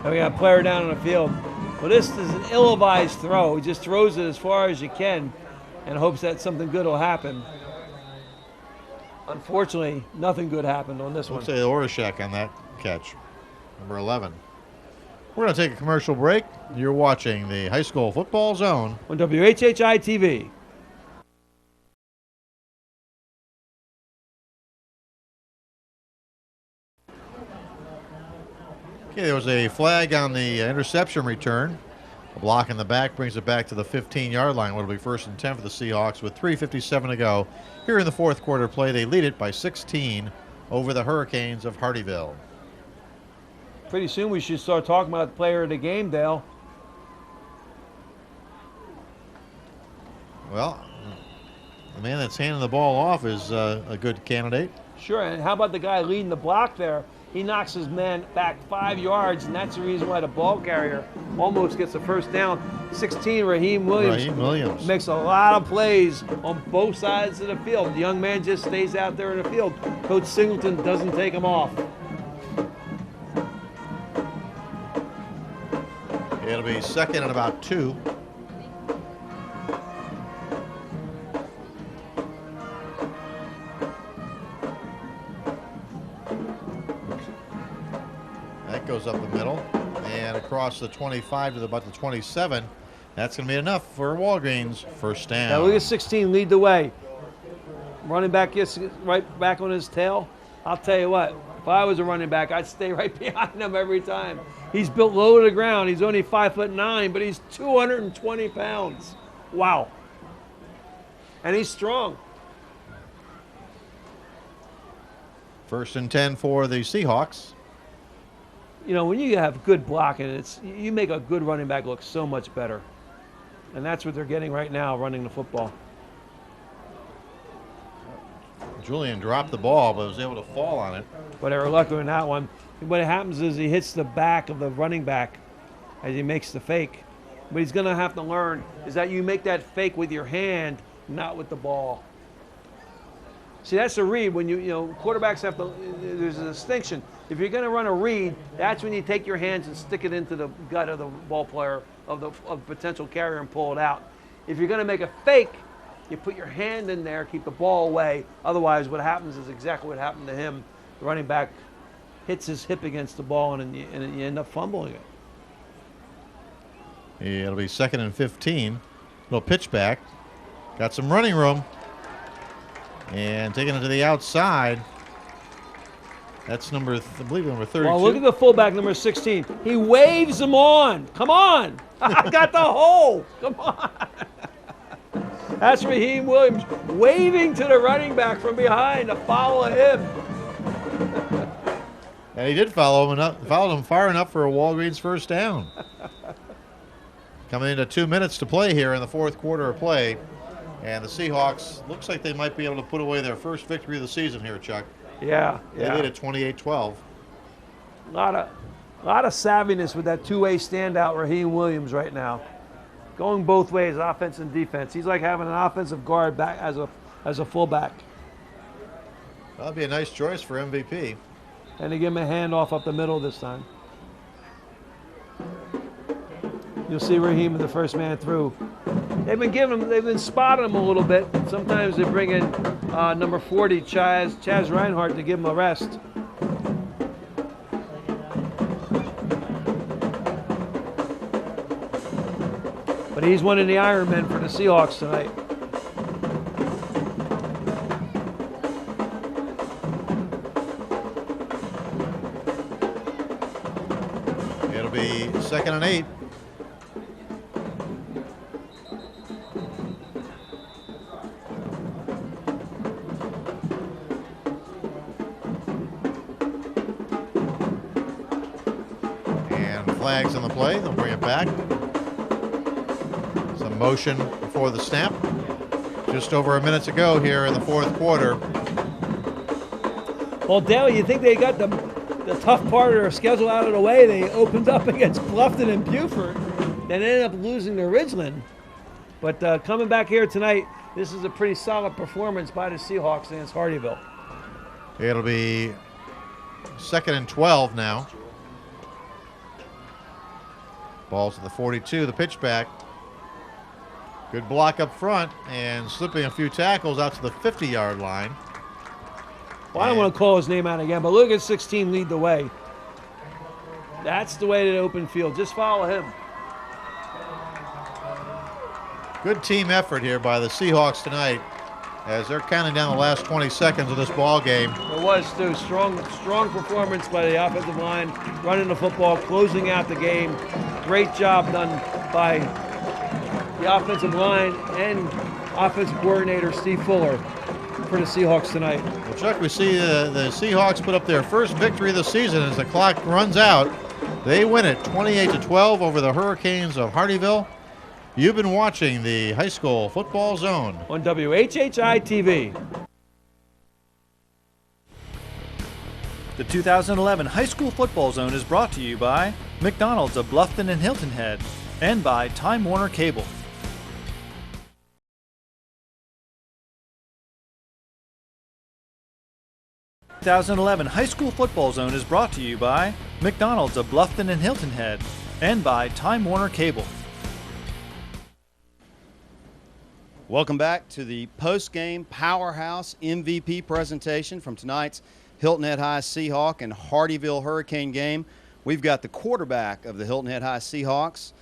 And we got a player down on the field. Well, this is an ill-advised throw. He just throws it as far as you can and hopes that something good will happen. Unfortunately, nothing good happened on this one. Looks like Orishek on that catch. Number 11. We're going to take a commercial break. You're watching the High School Football Zone On WHHI-TV. Okay, there was a flag on the interception return. A block in the back brings it back to the 15-yard line. It'll be 1st and 10 for the Seahawks with 3:57 to go. Here in the fourth quarter play, they lead it by 16 over the Hurricanes of Hardeeville. Pretty soon we should start talking about the player of the game, Dale. Well, the man that's handing the ball off is a good candidate. Sure, and how about the guy leading the block there? He knocks his man back 5 yards, and that's the reason why the ball carrier almost gets the first down. 16, Raheem Williams. Raheem Williams. Makes a lot of plays on both sides of the field. The young man just stays out there in the field. Coach Singleton doesn't take him off. It'll be 2nd and about 2. That goes up the middle and across the 25 to about the 27. That's going to be enough for Walgreens. First down. Now look at 16 lead the way. Running back gets right back on his tail. I'll tell you what, if I was a running back, I'd stay right behind him every time. He's built low to the ground. He's only 5'9", but he's 220 pounds. Wow. And he's strong. 1st and 10 for the Seahawks. You know, when you have good blocking, you make a good running back look so much better. And that's what they're getting right now, running the football. Julian dropped the ball, but was able to fall on it. But they were lucky in that one. What happens is he hits the back of the running back as he makes the fake. What he's going to have to learn is that you make that fake with your hand, not with the ball. See, that's the read when you know quarterbacks have to. There's a distinction. If you're going to run a read, that's when you take your hands and stick it into the gut of the ball player, of the potential carrier, and pull it out. If you're going to make a fake, you put your hand in there, keep the ball away. Otherwise, what happens is exactly what happened to him. The running back hits his hip against the ball, and you end up fumbling it. It'll be 2nd and 15. Little pitch back. Got some running room. And taking it to the outside. That's I believe number 32. Well, look at the fullback, number 16. He waves him on. Come on. I got the hole. Come on. That's Raheem Williams waving to the running back from behind to follow him. And he did followed him far enough for a Walgreens first down. Coming into 2 minutes to play here in the fourth quarter of play. And the Seahawks, looks like they might be able to put away their first victory of the season here, Chuck. Yeah. They lead at 28-12. A lot of savviness with that two-way standout, Raheem Williams, right now. Going both ways, offense and defense. He's like having an offensive guard back as a fullback. That'll be a nice choice for MVP. And they give him a handoff up the middle this time. You'll see Raheem in the first man through. They've been spotting him a little bit. Sometimes they bring in number 40, Chaz Reinhardt, to give him a rest. But he's one of the Ironmen for the Seahawks tonight. It'll be 2nd and 8. Flags on the play. They'll bring it back. Some motion before the snap. Just over a minute to go here in the fourth quarter. Well, Dale, you think they got the tough part of their schedule out of the way? They opened up against Bluffton and Beaufort, then ended up losing to Ridgeland. But coming back here tonight, this is a pretty solid performance by the Seahawks against Hardeeville. It'll be 2nd and 12 now. Ball to the 42, the pitch back. Good block up front and slipping a few tackles out to the 50-yard line. Well, I don't want to call his name out again, but look at 16 lead the way. That's the way to the open field. Just follow him. Good team effort here by the Seahawks tonight as they're counting down the last 20 seconds of this ball game. It was, Stu. Strong performance by the offensive line, running the football, closing out the game. Great job done by the offensive line and offensive coordinator Steve Fuller for the Seahawks tonight. Well, Chuck, we see the Seahawks put up their first victory of the season as the clock runs out. They win it 28-12 over the Hurricanes of Hardeeville. You've been watching the High School Football Zone on WHHI-TV. The 2011 High School Football Zone is brought to you by McDonald's of Bluffton and Hilton Head and by Time Warner Cable. The 2011 High School Football Zone is brought to you by McDonald's of Bluffton and Hilton Head and by Time Warner Cable. Welcome back to the post-game Powerhouse MVP presentation from tonight's Hilton Head High Seahawk and Hardeeville Hurricane game. We've got the quarterback of the Hilton Head High Seahawks,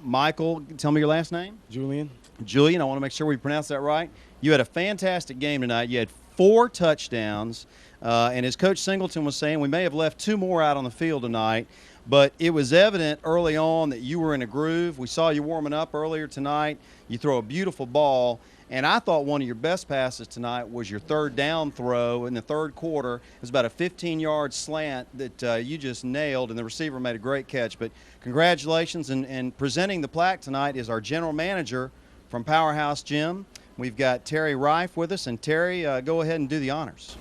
Michael. Tell me your last name. Julian. Julian, I want to make sure we pronounce that right. You had a fantastic game tonight. You had 4 touchdowns, and as Coach Singleton was saying, we may have left 2 more out on the field tonight, but it was evident early on that you were in a groove. We saw you warming up earlier tonight. You throw a beautiful ball, and I thought one of your best passes tonight was your third down throw in the third quarter. It was about a 15-yard slant that you just nailed, and the receiver made a great catch. But congratulations, and presenting the plaque tonight is our general manager from Powerhouse Gym. We've got Terry Reif with us, and Terry, go ahead and do the honors.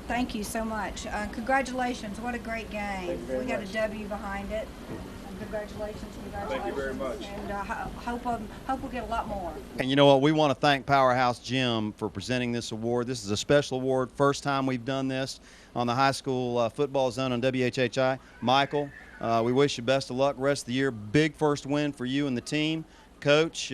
Thank you so much. Congratulations, what a great game. We got a W behind it. congratulations. Thank you very much. And hope we'll get a lot more. And you know what? We want to thank Powerhouse Gym for presenting this award. This is a special award. First time we've done this on the high school football zone on WHHI. Michael, we wish you best of luck rest of the year. Big first win for you and the team. Coach,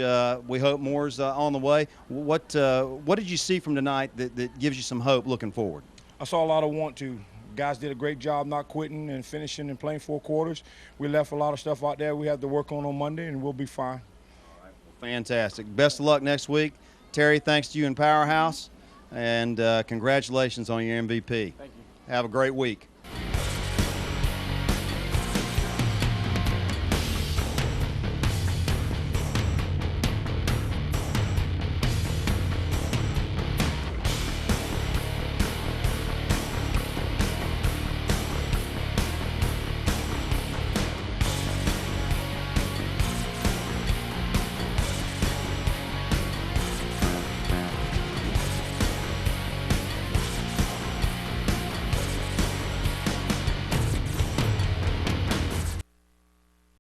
we hope more's on the way. What did you see from tonight that gives you some hope looking forward? I saw a lot of want to. Guys did a great job not quitting and finishing and playing 4 quarters. We left a lot of stuff out there we have to work on Monday, and we'll be fine. All right, well, fantastic. Best of luck next week. Terry, thanks to you and Powerhouse, and congratulations on your MVP. Thank you. Have a great week.